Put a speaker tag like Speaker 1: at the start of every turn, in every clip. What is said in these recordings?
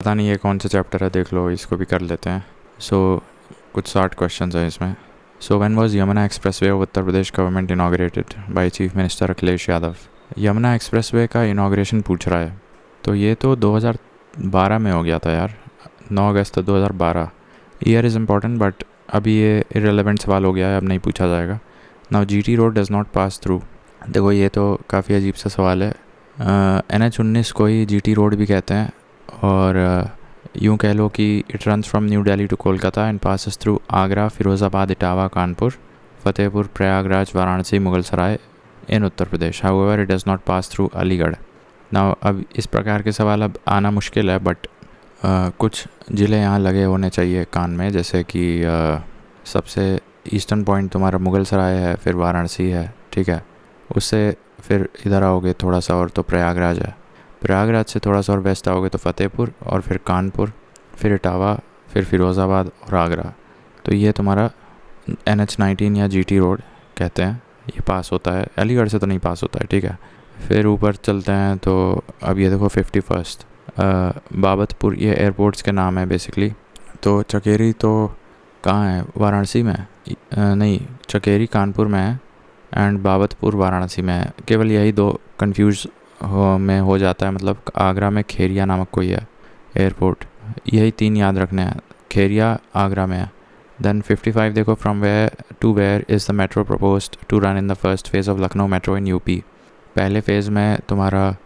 Speaker 1: पता नहीं ये कौन सा चैप्टर है, देख लो, इसको भी कर लेते हैं। कुछ 60 क्वेश्चन हैं इसमें। When was Yamuna expressway of Uttar Pradesh government inaugurated by chief minister Akhilesh Yadav. Yamuna expressway का इनाग्रेशन पूछ रहा है, तो ये तो 2012 में हो गया था यार, 9 अगस्त 2012। ईयर इज़ इम्पॉर्टेंट बट अभी ये इरेलेवेंट सवाल हो गया है, अब नहीं पूछा जाएगा। Now GT road does not pass through. देखो ये तो काफ़ी अजीब सा सवाल है। NH19 को ही जीटी रोड भी कहते हैं, और यूँ कह लो कि it runs from New Delhi to Kolkata and passes through Agra, Firozabad, Etawah, Kanpur, Fatehpur, Prayagraj, Varanasi, Mughal Sarai in Uttar Pradesh. However it does not pass through Aligarh. Now अब इस प्रकार के सवाल अब आना मुश्किल है, बट कुछ ज़िले यहाँ लगे होने चाहिए कान में, जैसे कि सबसे ईस्टर्न पॉइंट तुम्हारा मुगल सराय है, फिर वाराणसी है, ठीक है। उससे फिर इधर आओगे थोड़ा सा और तो प्रयागराज है। प्रयागराज से थोड़ा सा और वेस्ट आओगे तो फतेहपुर, और फिर कानपुर, फिर इटावा, फिर फिरोज़ाबाद और आगरा। तो ये तुम्हारा NH19 या जीटी रोड कहते हैं, ये पास होता है। अलीगढ़ से तो नहीं पास होता है, ठीक है। फिर ऊपर चलते हैं तो अब ये देखो 51st बाबतपुर, ये एयरपोर्ट्स के नाम है बेसिकली। तो चकेरी तो कहाँ है, वाराणसी में है? नहीं, चकेरी कानपुर में है एंड बाबतपुर वाराणसी में है। केवल यही दो कंफ्यूज हो जाता है, मतलब आगरा में खेरिया नामक कोई है एयरपोर्ट, यही 3 याद रखने हैं। खेरिया आगरा में है। देन 55 देखो, from where to where is the metro proposed to run in the first phase of Lucknow metro in UP. पहले फ़ेज़ में तुम्हारा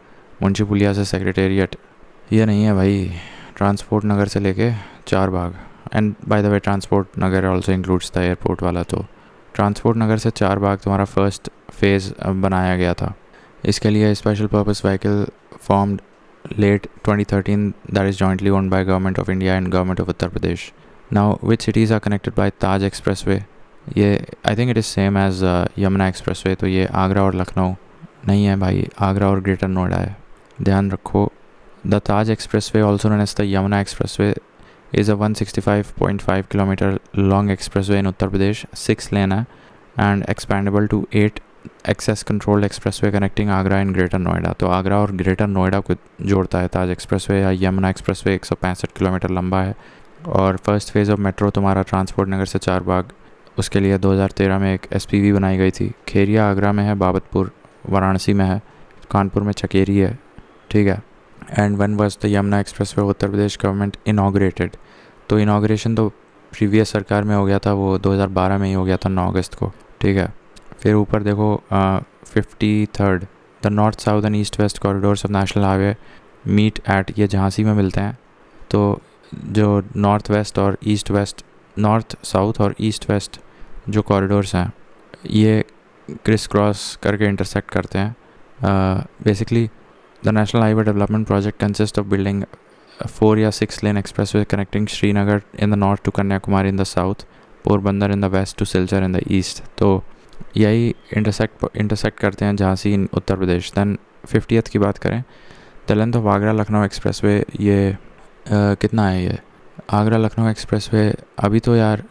Speaker 1: मुंशी पुलिया से सेक्रेटेरिएट, ये नहीं है भाई, ट्रांसपोर्ट नगर से लेके 4 बाग। And by the way transport Nagar also includes the airport वाला। तो ट्रांसपोर्ट नगर से 4 बाग तुम्हारा फर्स्ट फेज़ बनाया गया था। इसके लिए special purpose vehicle formed late 2013 that is jointly owned by government of India and government of Uttar Pradesh. Now which cities are connected by Taj expressway. ये I think it is same as Yamuna expressway. तो ये आगरा और लखनऊ नहीं है भाई, आगरा और ग्रेटर नोएडा है, ध्यान रखो। The Taj expressway also known as the Yamuna expressway is a 165.5 kilometre long expressway in Uttar Pradesh, 6 lane है and expandable to 8 access controlled expressway connecting Agra and greater Noida. तो आगरा और ग्रेटर नोएडा को जोड़ता है ताज एक्सप्रेसवे या यमुना एक्सप्रेसवे। 165 किलोमीटर लंबा है। और फर्स्ट फेज़ ऑफ मेट्रो तुम्हारा ट्रांसपोर्ट नगर से 4 बाग, उसके लिए 2013 में एक SPV बनाई गई थी। खेरिया आगरा में है, बाबतपुर वाराणसी में है, कानपुर में चकेरी है, ठीक है। And one was the Yamuna expressway Uttar Pradesh government inaugurated. तो इनाग्रेशन तो प्रीवियस सरकार में हो गया था, वो 2012 में ही हो गया था, 9 अगस्त को, ठीक है। फिर ऊपर देखो 53rd the north south and east west corridors of national highway meet at, ये झांसी में मिलते हैं। तो जो नॉर्थ वेस्ट और ईस्ट वेस्ट, नॉर्थ साउथ और ईस्ट वेस्ट जो कॉरिडोर्स हैं, ये क्रिस क्रॉस करके इंटरसेक्ट करते हैं। Basically The National Highway Development Project consists of building a 4 या 6 lane expressway connecting Srinagar in the north to Kanyakumari in the south, Porbandar in the west to Silchar in the east। तो यही intersect करते हैं झांसी इन उत्तर प्रदेश। Then 50th की बात करें, the length of Agra Lucknow expressway, ये कितना है ये आगरा लखनऊ एक्सप्रेसवे? अभी तो यार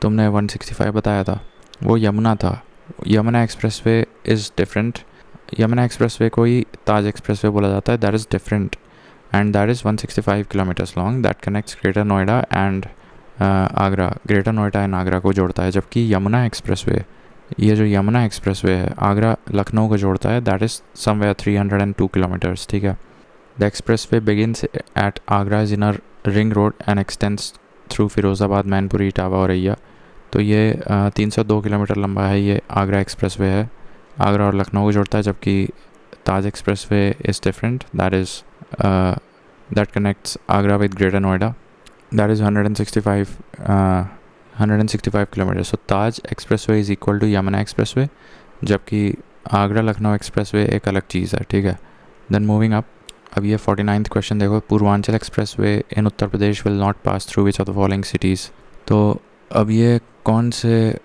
Speaker 1: तुमने 165 बताया था, वो यमुना था। Yamuna expressway is different. Yamuna expressway को ही ताज एक्सप्रेसवे बोला जाता है, that is different and that is 165 kilometres long, that connects greater Noida and Agra, greater Noida and Agra को जोड़ता है। जबकि यमुना एक्सप्रेसवे, ये जो यमुना एक्सप्रेसवे है आगरा लखनऊ को जोड़ता है, दैट इज़ समवेयर 302 किलोमीटर्स, ठीक है। The expressway begins at Agra is inner ring road and x tends through Firozabad, Mainpuri, Etawah और रैया। तो ये 302 किलोमीटर लंबा है, ये आगरा एक्सप्रेसवे है, आगरा और लखनऊ को जोड़ता है। जबकि Taj expressway is different, that connects Agra with greater Noida, that is 165 kilometre. So Taj expressway is equal to Yamuna expressway, जबकि आगरा लखनऊ एक्सप्रेसवे एक अलग चीज़ है, ठीक है। देन मूविंग अप, अब ये 49th क्वेश्चन देखो, Purvanchal expressway in Uttar Pradesh will not pass through which of the following cities. तो अब ये कौन से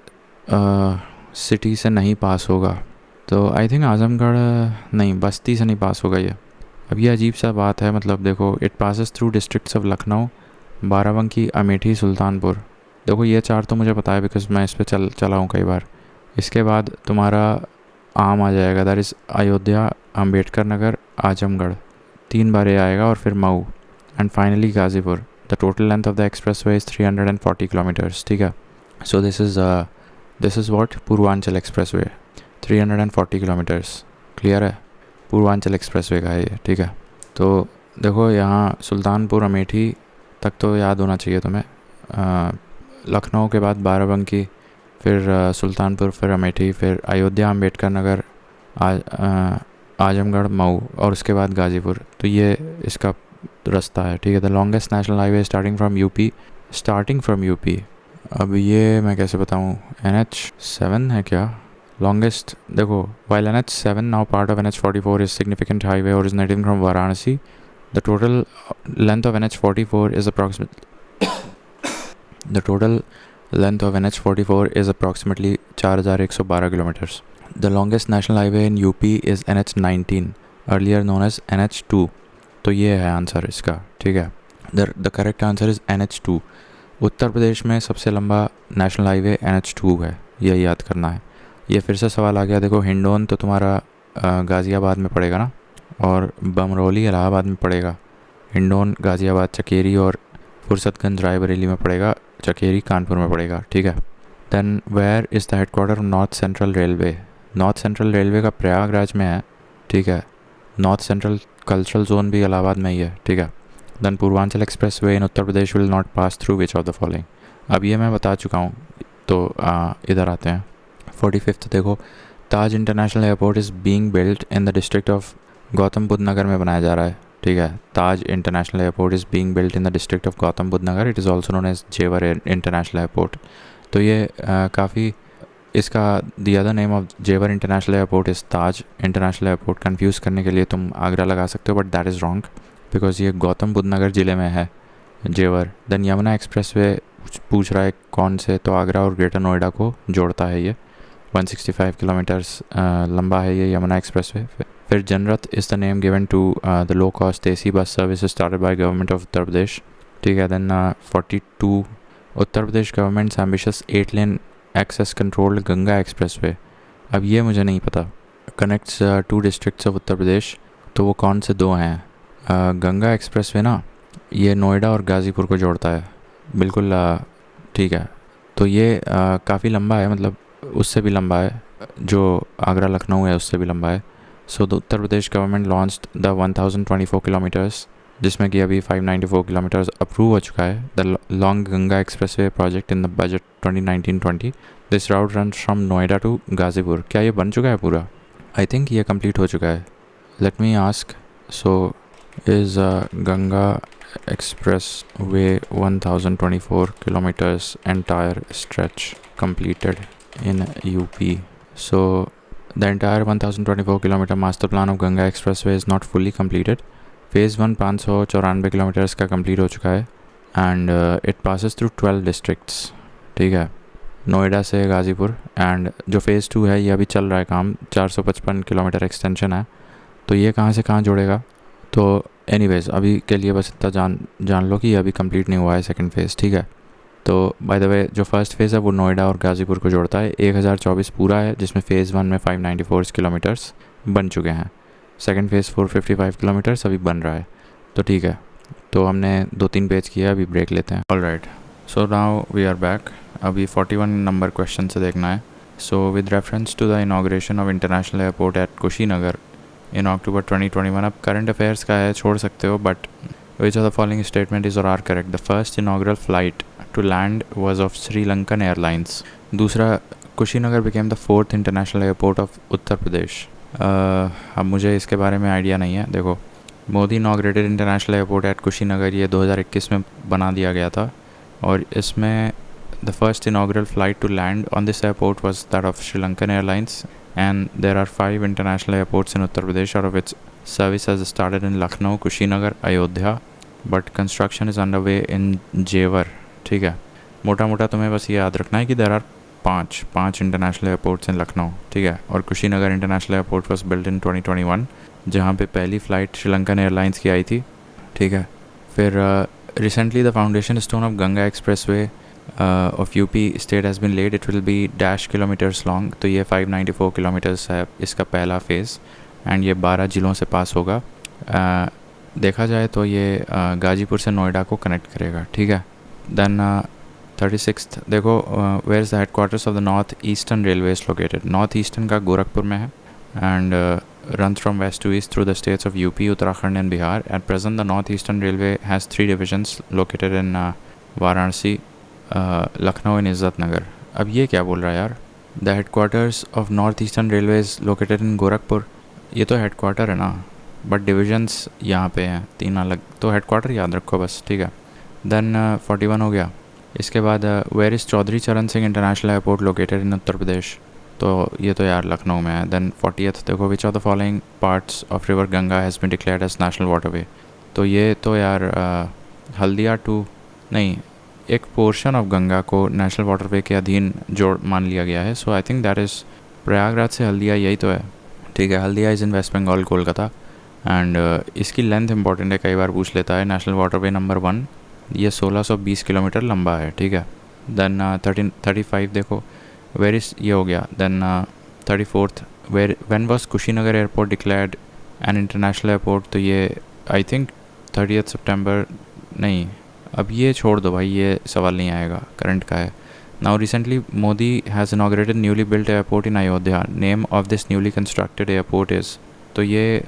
Speaker 1: सिटी से नहीं पास होगा? तो आई थिंक आजमगढ़ नहीं, बस्ती से नहीं पास होगा ये। अब ये अजीब सा बात है, मतलब देखो, it passes through districts of Lucknow, Barabanki, Amethi, Sultanpur. देखो ये 4 तो मुझे पता है बिकॉज मैं इस पर चला हूँ कई बार। इसके बाद तुम्हारा आम आ जाएगा, दैट इज़ अयोध्या, अम्बेडकर नगर, आजमगढ़, 3 बार ये आएगा, और फिर Mau. And finally Ghazipur. The total length of the express way is 340 kilometres. ठीक है. So this is what Purvanchal express way, 340 kilometres. Clear है. पूर्वांचल एक्सप्रेस वे का है ये. ठीक है. तो देखो यहाँ सुल्तानपुर अमेठी तक तो याद होना चाहिए तुम्हें. लखनऊ के बाद बाराबंकी, फिर सुल्तानपुर, फिर अमेठी, फिर अयोध्या, अम्बेडकर नगर, आजमगढ़, मऊ, और उसके बाद गाज़ीपुर. तो ये इसका रास्ता है. ठीक है. The longest national highway starting from UP. अब ये मैं कैसे बताऊँ, NH7 है क्या लॉन्गेस्ट. देखो, while NH7 now part of NH44 is significant highway originating from Varanasi, the total length of NH44 is approximately 4112 kilometers. The longest national highway in UP is NH19, earlier known as NH2. तो ये है answer इसका. ठीक है. The correct answer is NH2. उत्तर प्रदेश में सबसे लंबा national highway NH2 है, ये याद करना है. ये फिर से सवाल आ गया. देखो, हिंडौन तो तुम्हारा गाज़ियाबाद में पड़ेगा ना, और बमरौली इलाहाबाद में पड़ेगा. हिंडौन गाज़ियाबाद चकेरी, और फुर्सतगंज रायबरेली में पड़ेगा. चकेरी कानपुर में पड़ेगा. ठीक है. Then where is the headquarter of north central railway. North central railway का प्रयागराज में है. ठीक है. नॉर्थ सेंट्रल कल्चरल जोन भी इलाहाबाद में ही है. ठीक है. Then Purvanchal expressway in Uttar Pradesh will not pass through which of the following. अब ये मैं बता चुका हूँ. तो इधर आते हैं. 45th देखो, Taj international airport is being built in the district of Gautam Buddh Nagar में बनाया जा रहा है. ठीक है. Taj international airport is being built in the district of Gautam Buddh Nagar. It is also known as Jewar international airport. तो ये काफ़ी, इसका the other name of Jewar international airport is Taj international airport. Confuse करने के लिए तुम आगरा लगा सकते हो, but that is wrong, because ये गौतम बुद्ध नगर ज़िले में है जेवर. देन यमुना एक्सप्रेस वे पूछ रहा है कौन से, तो आगरा और ग्रेटर नोएडा को जोड़ता है. ये 165 किलोमीटर्स लंबा है ये यमुना एक्सप्रेस वे. फिर Janrath is the name given to the low cost AC bus service started by government of Uttar Pradesh. ठीक है. Then 42, Uttar Pradesh government's ambitious 8 lane access controlled Ganga express way. अब ये मुझे नहीं पता. Connects 2 districts of Uttar Pradesh. तो वो कौन से 2 हैं? गंगा एक्सप्रेस वे ना, ये नोएडा और गाज़ीपुर को जोड़ता है. बिल्कुल. ठीक है. तो ये काफ़ी लंबा है, मतलब उससे भी लंबा है. जो आगरा लखनऊ है उससे भी लंबा है. So the Uttar Pradesh government launched the 1024 kilometres, जिसमें कि अभी 594 किलोमीटर्स अप्रूव हो चुका है. The long Ganga express way project in the budget 2019-20. This route run from Noida to Ghazipur. क्या ये बन चुका है पूरा? आई थिंक ये कंप्लीट हो चुका है. Let me ask. So is Ganga expressway 1024 kilometers entire stretch completed in UP. So the entire 1024 kilometer master plan of Ganga Expressway is not fully completed. Phase 1 594 kilometres का कंप्लीट हो चुका है. And it passes through 12 districts. ठीक है. नोएडा से Ghazipur. And जो phase 2 है ये अभी चल रहा है काम, 455 किलोमीटर एक्सटेंशन है. तो ये कहाँ से कहाँ जुड़ेगा? तो एनीवेज अभी के लिए बस इतना जान लो कि ये अभी कंप्लीट नहीं हुआ है सेकंड फ़ेज़. ठीक है. तो बाय द वे जो फर्स्ट फ़ेज़ है वो नोएडा और गाज़ीपुर को जोड़ता है. 1024 पूरा है, जिसमें फ़ेज़ 1 में 594 किलोमीटर्स बन चुके हैं. सेकंड फ़ेज़ 455 किलोमीटर्स अभी बन रहा है. तो ठीक है. तो हमने 2-3 पेज किया, अभी ब्रेक लेते हैं. Alright. So now we are back. अभी 41 नंबर क्वेश्चन से देखना है. So with reference to the inauguration of international airport at Kushinagar in October 2021. अब करंट अफेयर्स का है, छोड़ सकते हो, but which of the following statement is or are correct? The first inaugural flight to land was of Sri Lankan airlines. दूसरा, Kushinagar became the 4th international airport of Uttar Pradesh. अब मुझे इसके बारे में आइडिया नहीं है. देखो, Modi inaugurated international airport at Kushinagar, ये 2021 में बना दिया गया था. और इसमें the first inaugural flight to land on this airport was that of Sri Lankan airlines. And there are 5 international airports in Uttar Pradesh, out of which service has started in Lucknow, Kushinagar, Ayodhya, but construction is underway in Jewar. ठीक है. मोटा मोटा तुम्हें बस ये याद रखना है कि there are 5 international airports in Lucknow. ठीक है. और Kushinagar international airport was built in 2021, जहाँ पे पहली फ़्लाइट श्रीलंकन एयरलाइंस की आई थी. ठीक है. फिर recently the foundation stone of Ganga express way of UP state has been laid. It will be dash kilometers long. तो ये 594 किलोमीटर्स है इसका पहला फ़ेज़. एंड ये 12 ज़िलों से पास होगा. देखा जाए तो ये गाजीपुर से नोएडा को कनेक्ट करेगा, ठीक है। देन 36th देखो, where is the headquarters of the north eastern railway is located. North eastern का गोरखपुर में है and runs from west to east through the states of UP, Uttarakhand and Bihar. At present, the North Eastern Railway has 3 divisions located in Varanasi, Lucknow and Izzat Nagar. अब ये क्या बोल रहा है यार? The headquarters of North Eastern Railway is located in Gorakhpur. ये तो headquarter है ना, बट डिविजन्स यहाँ पे हैं 3 अलग, तो हेडक्वार्टर याद रखो बस, ठीक है। देन 41 हो गया। इसके बाद where is Chaudhary Charan Singh international airport located in Uttar Pradesh, तो ये तो यार लखनऊ में है। देन 40th देखो, which of the following parts of river Ganga has been declared as national waterway, तो ये तो यार हल्दिया टू नहीं, एक पोर्शन ऑफ गंगा को नेशनल वाटरवे के अधीन जोड़ मान लिया गया है। So I think that is Prayagraj से हल्दिया, यही तो है, ठीक है। Haldia is in West Bengal, Kolkata and इसकी लेंथ इंपॉर्टेंट है, कई बार पूछ लेता है। नेशनल वाटरवे नंबर 1, ये 1620 किलोमीटर लंबा है, ठीक है। देन 35 देखो, वेर इज़, ये हो गया। Then 34th, when was Kushinagar airport declared an international airport, तो ये आई थिंक 30 सितंबर, नहीं अब ये छोड़ दो भाई, ये सवाल नहीं आएगा, करंट का है। Now recently Modi has inaugurated newly built airport in Ayodhya, name of this newly constructed airport is, तो ये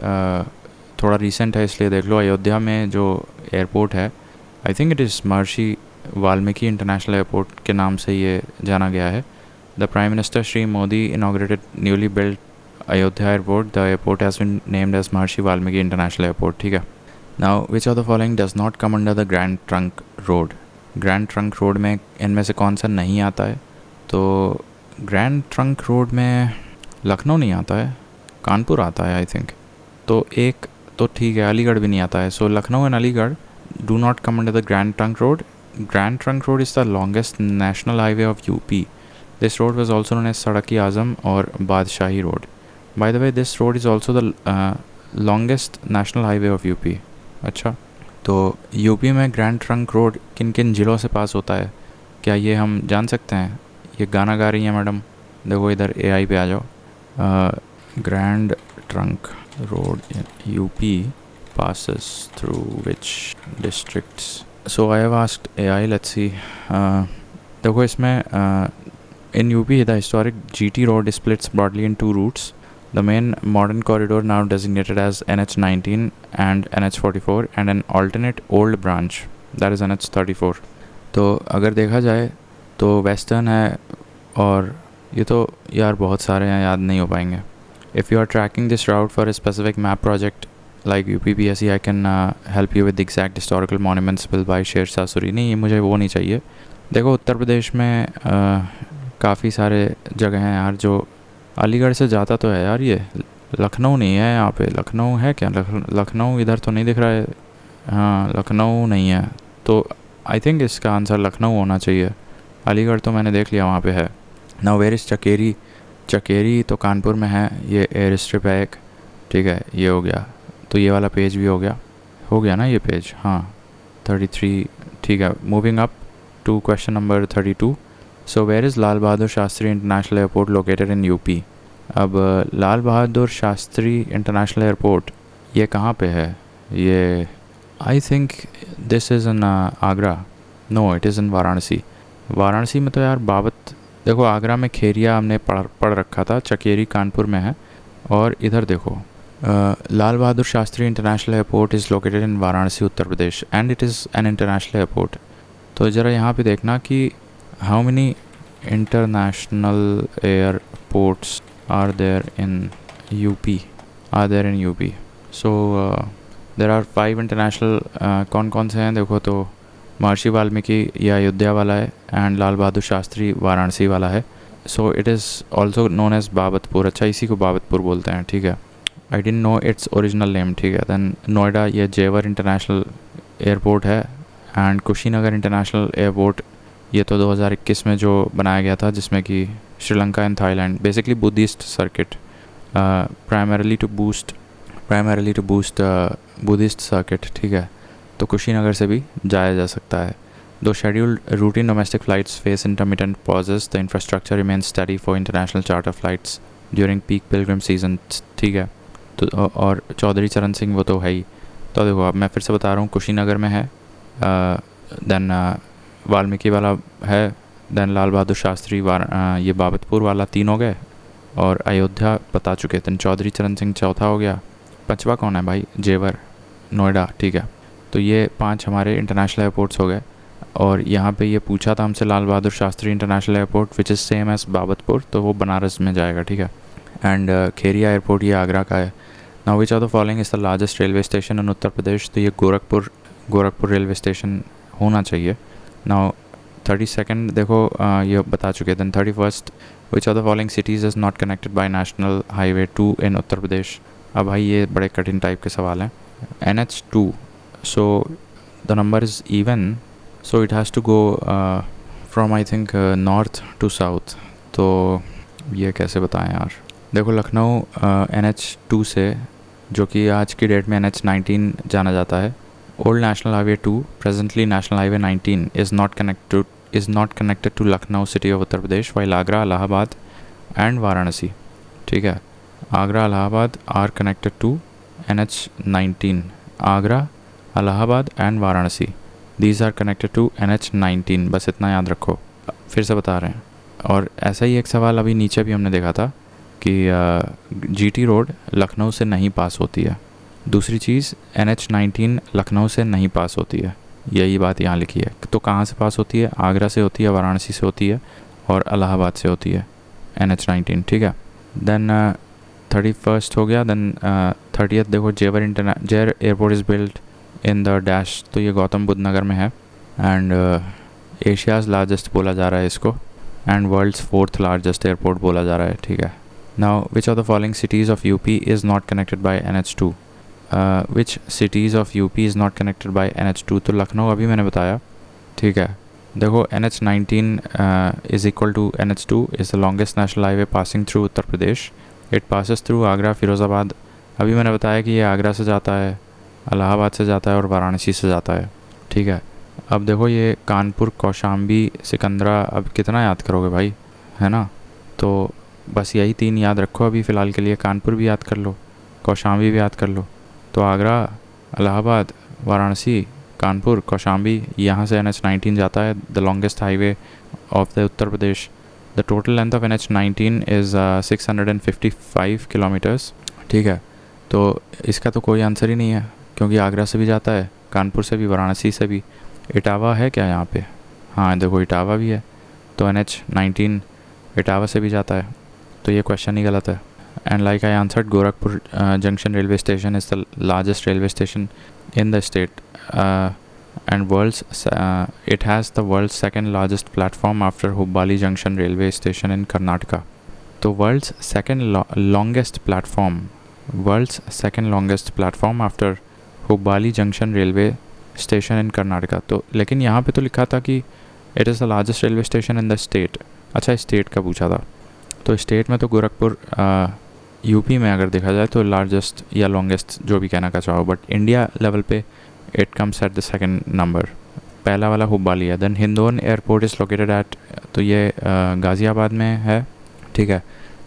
Speaker 1: थोड़ा रिसेंट है इसलिए देख लो। अयोध्या में जो एयरपोर्ट है, आई think it is Maharshi Valmiki international airport के नाम से ये जाना गया है। The prime minister Shri Modi inaugurated newly built Ayodhya airport, the airport has been named as Maharshi Valmiki international airport, ठीक है। Now which of the following does not come under the grand trunk road, grand trunk road में इनमें से कौन सा नहीं आता है? तो ग्रैंड ट्रंक रोड में लखनऊ नहीं आता है, कानपुर आता है आई थिंक, तो एक तो ठीक है, अलीगढ़ भी नहीं आता है। So Lucknow and Aligarh do not come under the grand trunk road. Grand trunk Road is the longest national highway of UP. This road was also known as Sadak e Azam or Badshahi road. By the way this road is also the longest national highway of UP. अच्छा, तो यूपी में grand trunk road किन किन ज़िलों से पास होता है, क्या ये हम जान सकते हैं? ये गाना गा रही हैं मैडम, देखो इधर AI पे आ जाओ। Grand trunk road in UP passes through which districts? So I have asked AI, let's see. देखो इसमें in UP the historic GT road splits broadly in 2 routes. The main modern corridor now designated as NH19 and NH44 and an alternate old branch that is NH34. तो अगर देखा जाए तो western है, और ये तो यार बहुत सारे हैं, याद नहीं हो पाएंगे। If you are tracking this route for a specific map project like UPPSC, I can help you with the exact historical monuments built by Sher Shah Suri. नहीं, मुझे वो नहीं चाहिए। देखो उत्तर प्रदेश में काफ़ी सारे जगह हैं यार, जो अलीगढ़ से जाता तो है यार, ये लखनऊ नहीं है यहाँ पे। लखनऊ है क्या? लखनऊ इधर तो नहीं दिख रहा है, हाँ लखनऊ नहीं है, तो आई थिंक इसका आंसर लखनऊ होना चाहिए। अलीगढ़ तो मैंने देख लिया वहाँ पे है। Now where is Chakeri, Chakeri तो कानपुर में है, ये एयर स्ट्रिप है एक, ठीक है, ये हो गया। तो ये वाला पेज भी हो गया ना ये पेज, हाँ 33, ठीक है। Moving up to question number 32। So where is Lal Bahadur Shastri international airport located in UP? अब लाल बहादुर शास्त्री इंटरनेशनल एयरपोर्ट ये कहाँ पे है? ये I think this is in Agra, no it is in Varanasi. Varanasi में तो यार बाबत, देखो आगरा में खेरिया हमने पढ़ रखा था, चकेरी कानपुर में है, और इधर देखो Lal Bahadur Shastri international airport is located in Varanasi Uttar Pradesh and it is an international airport. तो ज़रा यहाँ पे देखना कि how many international airports are there in UP. So there are 5 international, कौन कौन से हैं देखो, तो महर्षि वाल्मीकि ये अयोध्या वाला है एंड लाल बहादुर शास्त्री वाराणसी वाला है। So it is also known as Babatpur, अच्छा इसी को बाबतपुर बोलते हैं, ठीक है। I didn't know its original name, ठीक है। दैन नोएडा ये जेवर इंटरनेशनल एयरपोर्ट है एंड कुशीनगर इंटरनेशनल एयरपोर्ट ये तो 2021 में जो बनाया गया था, जिसमें कि Sri Lanka and Thailand, basically Buddhist circuit, primarily to boost Buddhist circuit, ठीक है। तो कुशीनगर से भी जाया जा सकता है। Though scheduled routine domestic flights face intermittent pauses, the infrastructure remains steady for international charter flights during peak pilgrim season, ठीक है। तो और चौधरी चरण सिंह वो तो है ही। तो देखो अब मैं फिर से बता रहा हूँ, कुशीनगर में है, देन वाल्मीकि वाला है, देन लाल बहादुर शास्त्री ये बाबतपुर वाला 3 हो गए, और अयोध्या बता चुके थे, चौधरी चरण सिंह चौथा हो गया, 5वां कौन है भाई, जेवर, नोएडा, ठीक है। तो ये 5 हमारे इंटरनेशनल एयरपोर्ट्स हो गए। और यहाँ पे ये पूछा था हमसे Lal Bahadur Shastri international airport which is same as Babatpur, तो वो बनारस में जाएगा, ठीक है। एंड खेरिया एयरपोर्ट ये आगरा का है। Now which are the following is the largest railway station in Uttar Pradesh, तो ये गोरखपुर रेलवे स्टेशन होना चाहिए। नाउ 32nd देखो ये बता चुके थे। 31st which are the following cities is not connected by national highway 2 in Uttar Pradesh. अब भाई ये बड़े कठिन टाइप के सवाल हैं। NH2, so the number is even, so it has to go from I think north to south. तो ये कैसे बताएं यार। देखो लखनऊ NH2 से, जो कि आज की डेट में NH19 जाना जाता है, old national highway 2 presently national highway 19 is not connected to Lucknow city of Uttar Pradesh, while Agra, Allahabad and Varanasi, ठीक है। Agra, Allahabad are connected to NH19, Agra, Allahabad and Varanasi, these are connected to NH19, बस इतना याद रखो, फिर से बता रहे हैं। और ऐसा ही एक सवाल अभी नीचे भी हमने देखा था कि GT रोड लखनऊ से नहीं पास होती है। दूसरी चीज़ NH19 लखनऊ से नहीं पास होती है, यही बात यहाँ लिखी है। तो कहाँ से पास होती है, आगरा से होती है, वाराणसी से होती है और इलाहाबाद से होती है NH19, ठीक है। देन 31st हो गया। देन 30th देखो, जेवर airport is built in the dash, तो ये गौतम बुद्ध नगर में है। एंड एशियाज़ लार्जेस्ट बोला जा रहा है इसको, and world's 4th largest airport बोला जा रहा है, ठीक है। Now which of the following cities of UP is not connected bye NH2, which cities of UP is not connected bye NH2, तो लखनऊ अभी मैंने बताया, ठीक है। देखो NH19 is equal to NH2 is the longest national highway passing through Uttar Pradesh, it passes through Agra, Firozabad, अभी मैंने बताया कि ये आगरा से जाता है, इलाहाबाद से जाता है और वाराणसी से जाता है, ठीक है। अब देखो ये कानपुर, कौशाम्बी, सिकंदरा, अब कितना याद करोगे भाई, है ना। तो बस यही 3 याद रखो अभी फ़िलहाल के लिए, कानपुर भी याद कर लो, कौशाम्बी भी याद कर लो। तो आगरा, इलाहाबाद, वाराणसी, कानपुर, कौशाम्बी, यहाँ से NH19 जाता है, the longest highway of the Uttar Pradesh. The total length of NH19 is 655 kilometres, ठीक है। तो इसका तो कोई आंसर ही नहीं है, क्योंकि आगरा से भी जाता है, कानपुर से भी, वाराणसी से भी। इटावा है क्या यहाँ पे, हाँ देखो इटावा भी है, तो NH19 इटावा से भी जाता है, तो ये क्वेश्चन ही गलत है। And like I answered, Gorakhpur junction railway station is the largest railway station in the state and it has the world's second largest platform after Hubballi Junction railway station in Karnataka. तो world's second longest platform after Hubballi Junction railway station in Karnataka. तो लेकिन यहाँ पे तो लिखा था कि it is the largest railway station in the state. अच्छा स्टेट का पूछा था, तो स्टेट में तो गोरखपुर यूपी में अगर देखा जाए तो लार्जेस्ट या लॉन्गेस्ट जो भी कहना का चाहो, बट इंडिया लेवल पे it comes at the second number, पहला वाला हुब्बाली है। Then Hindon airport is located at, तो ये गाज़ियाबाद में है, ठीक है।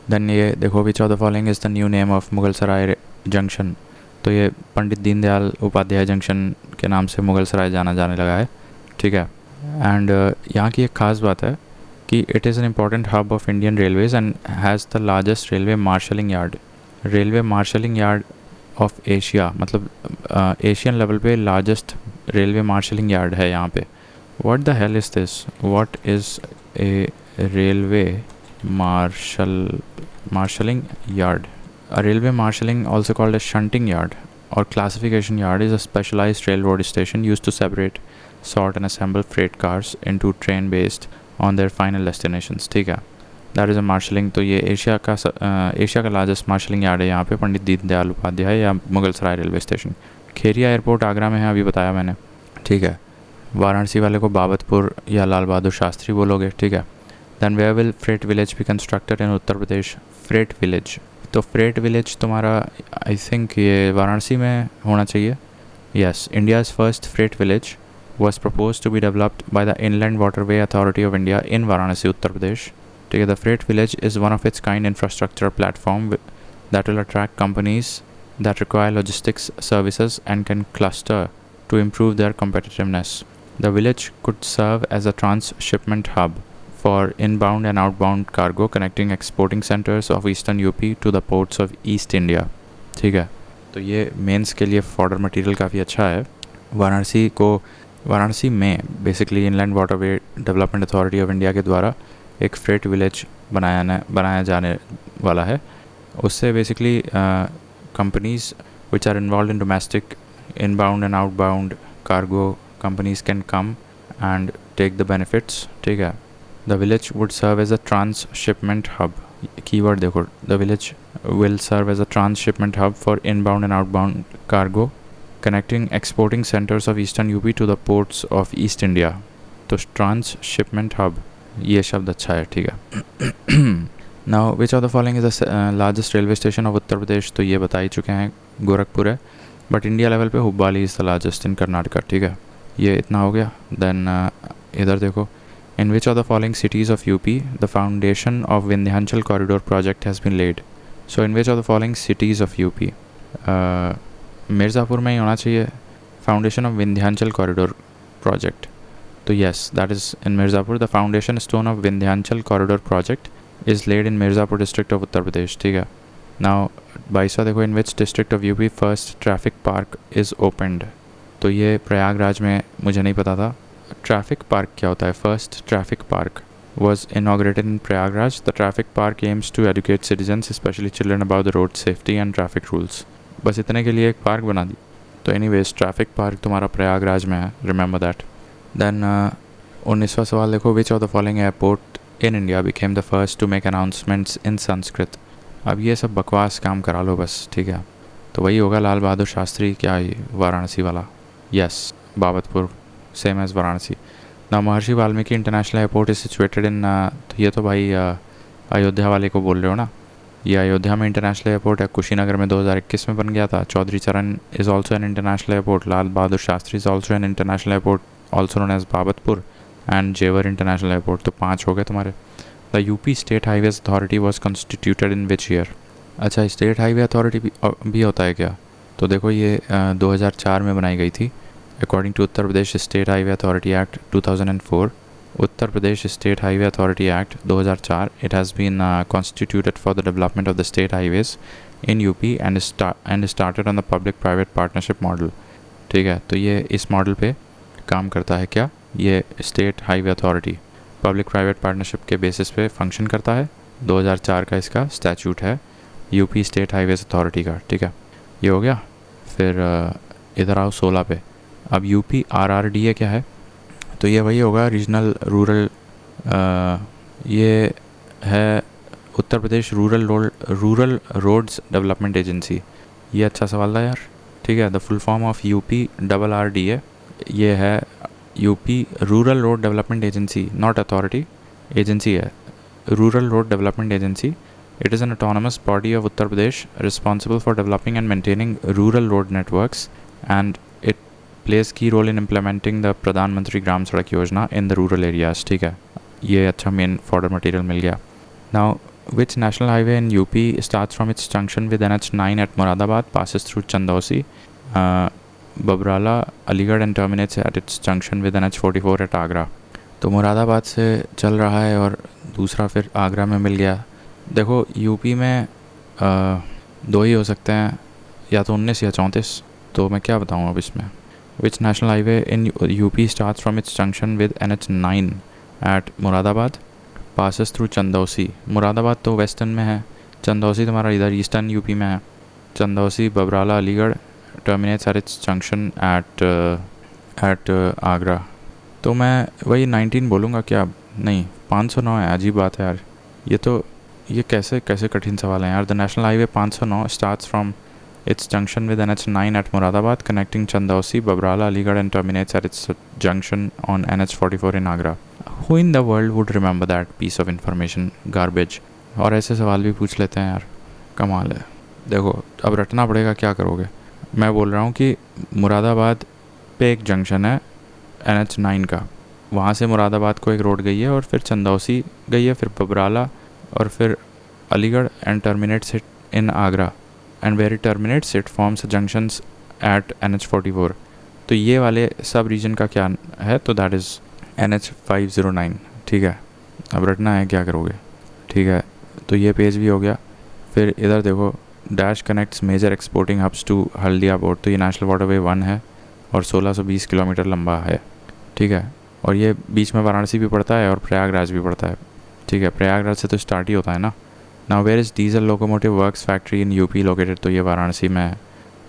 Speaker 1: देन ये देखो, which of the following is the new name of Mughal Sarai junction, तो ये पंडित दीनदयाल उपाध्याय जंक्शन के नाम से मुगल सराय जाना जाने लगा है, ठीक है। एंड यहाँ की एक ख़ास बात है कि it is an important hub of Indian railways and has the largest railway marshalling yard of Asia, मतलब एशियन लेवल पे लार्जेस्ट रेलवे मार्शलिंग यार्ड है यहाँ पे। What the hell is this, what is a railway marshalling yard? A railway marshalling, also called a shunting yard or classification yard, is a specialized railroad station used to separate, sort and assemble freight cars into train based on their final destinations, ठीक है। That is a marshalling, तो ये Asia का largest marshalling yard है यहाँ पे, पंडित दीनदयाल उपाध्याय या Mughal Sarai railway station. Kheria airport Agra में है, अभी बताया मैंने, ठीक है। वाराणसी वाले को बाबतपुर या लाल बहादुर शास्त्री बोलोगे, ठीक है। Then where will freight village be constructed in Uttar Pradesh? Freight village, तो फ्रेट विलेज तुम्हारा आई थिंक ये वाराणसी में होना चाहिए। Yes, India's first freight village was proposed to be developed by the Inland Waterway Authority of India in Varanasi, Uttar Pradesh. The freight village is one of its kind infrastructure platform that will attract companies that require logistics services and can cluster to improve their competitiveness. The village could serve as a transshipment hub for inbound and outbound cargo, connecting exporting centers of eastern UP to the ports of East India. ठीक है, तो ये mains के लिए fodder material काफ़ी अच्छा है। वाराणसी में basically inland waterway development authority of India के द्वारा एक फ्रेट विलेज बनाया जाने वाला है। उससे basically companies which are involve in domestic inbound and outbound cargo companies can come and take the benefits. ठीक है, the village would serve as a transshipment hub. Keyword देखो, the village will serve as a transshipment hub for inbound and outbound cargo, connecting exporting centres of eastern UP to the ports of east India. तो transshipment hub, ये शब्द अच्छा है। ठीक है। Now which of the following is the largest railway station of Uttar Pradesh? तो ये बता ही चुके हैं, गोरखपुर है, बट इंडिया लेवल पे Hubballi is the largest in Karnataka. ठीक है, ये इतना हो गया। देन इधर देखो, in which of the following cities of UP the foundation of Vindhyachal corridor project has been laid? So in which of the following cities of UP? Mirzapur में ही होना चाहिए, foundation of Vindhyachal corridor project. तो yes, that is in Mirzapur. The foundation stone of Vindhyachal corridor project is lead in Mirzapur district of Uttar Pradesh. ठीक है। Now 22वां देखो, in which district of UP first traffic park is opened? तो ये प्रयागराज में, मुझे नहीं पता था। ट्रैफिक पार्क क्या होता है? First traffic park was inaugurated in Prayagraj. The traffic park aims to educate citizens, especially children, about the road safety and traffic rules. बस इतने के लिए एक पार्क बना दी। तो एनीवेज ट्रैफिक पार्क तुम्हारा प्रयागराज में है, रिमेंबर दैट। देन 19वां सवाल देखो, which of the following airport in India became the first to make announcements in Sanskrit? अब ये सब बकवास काम करा लो बस। ठीक है, तो वही होगा लाल बहादुर शास्त्री, क्या ये वाराणसी वाला? Yes, Babatpur, same as Varanasi. ना Maharshi Valmiki international airport is situated in, तो ये तो भाई अयोध्या वाले को बोल रहे हो ना। ये अयोध्या में इंटरनेशनल एयरपोर्ट है, कुशीनगर में 2021 में बन गया था। Chaudhary Charan is also an international airport, Lal Bahadur Shastri is also an international airport, also known as Babatpur, and Jewar international airport. तो 5 हो गए तुम्हारे। The UP state highways authority was constituted in which year? अच्छा, स्टेट हाईवे अथॉरिटी भी होता है क्या? तो देखो, ये 2004 में बनाई गई थी। According to Uttar Pradesh State Highway Authority Act 2004, Uttar Pradesh State Highway Authority Act 2004, it has been constituted for the development of the state highways in UP and started on the public-private partnership model. ठीक है, तो ये इस model पे काम करता है क्या? ये state highway authority public private partnership के बेसिस पे फंक्शन करता है। 2004 का इसका स्टैचूट है यूपी स्टेट हाईवेज अथॉरिटी का। ठीक है, ये हो गया। फिर इधर आओ 16 पे। अब यूपी RRDA क्या है? तो ये वही होगा, रीजनल रूरल, ये है Uttar Pradesh rural roads development agency. ये अच्छा सवाल था यार। ठीक है, the full form of UP RRDA, ये है UP rural road development agency, not authority, agency है, rural road development agency. It is an autonomous body of Uttar Pradesh responsible for developing and maintaining rural road networks and plays key role in implementing the Pradhan Mantri Gram सड़क योजना in the rural areas. ठीक है, ये अच्छा main fodder material मिल गया। Now which national highway in UP starts from its junction with NH9 at Moradabad, passes through Chandausi, Babrala, Aligarh and terminates at its junction with NH44 at Agra. तो मुरादाबाद से चल रहा है और दूसरा फिर आगरा में मिल गया। देखो, यूपी में 2 ही हो सकते हैं, या तो 19 या 34। तो मैं क्या बताऊँ अब इसमें? Which national highway in UP starts from its junction with NH9 at Moradabad, passes through Chandausi? Moradabad तो वेस्टर्न में है, चंदौसी तुम्हारा इधर ईस्टर्न यूपी में है। Chandausi, Babrala, Aligarh, terminates at its junction at Agra. तो मैं वही 19 बोलूँगा क्या? नहीं, 509 है। अजीब बात है यार, ये कैसे कठिन सवाल है यार। The national highway 509 starts from its junction with NH9 at Moradabad, connecting Chandausi, Babrala, Aligarh and terminates at its junction on NH44 in Agra. Who in the world would remember that piece of information? Garbage. और ऐसे सवाल भी पूछ लेते हैं यार, कमाल है। देखो, अब रटना पड़ेगा, क्या करोगे? मैं बोल रहा हूँ कि मुरादाबाद पे एक जंक्शन है NH9 का, वहाँ से मुरादाबाद को एक रोड गई है और फिर चंदौसी गई है, फिर बबराला और फिर Aligarh and terminates in Agra. And where it terminates it forms junctions at NH44। तो ये वाले सब रीजन का क्या है, तो दैट इज़ NH509। ठीक है, अब रटना है, क्या करोगे। ठीक है, तो ये पेज भी हो गया। फिर इधर देखो, dash connects major exporting hubs to Haldia port. तो ये नेशनल वाटरवे 1 है और 1620 किलोमीटर लंबा है। ठीक है, और ये बीच में वाराणसी भी पड़ता है और प्रयागराज भी पड़ता है। ठीक है, प्रयागराज से तो स्टार्ट ही होता है ना। Now where is diesel locomotive works factory in UP located. तो ये वाराणसी में है।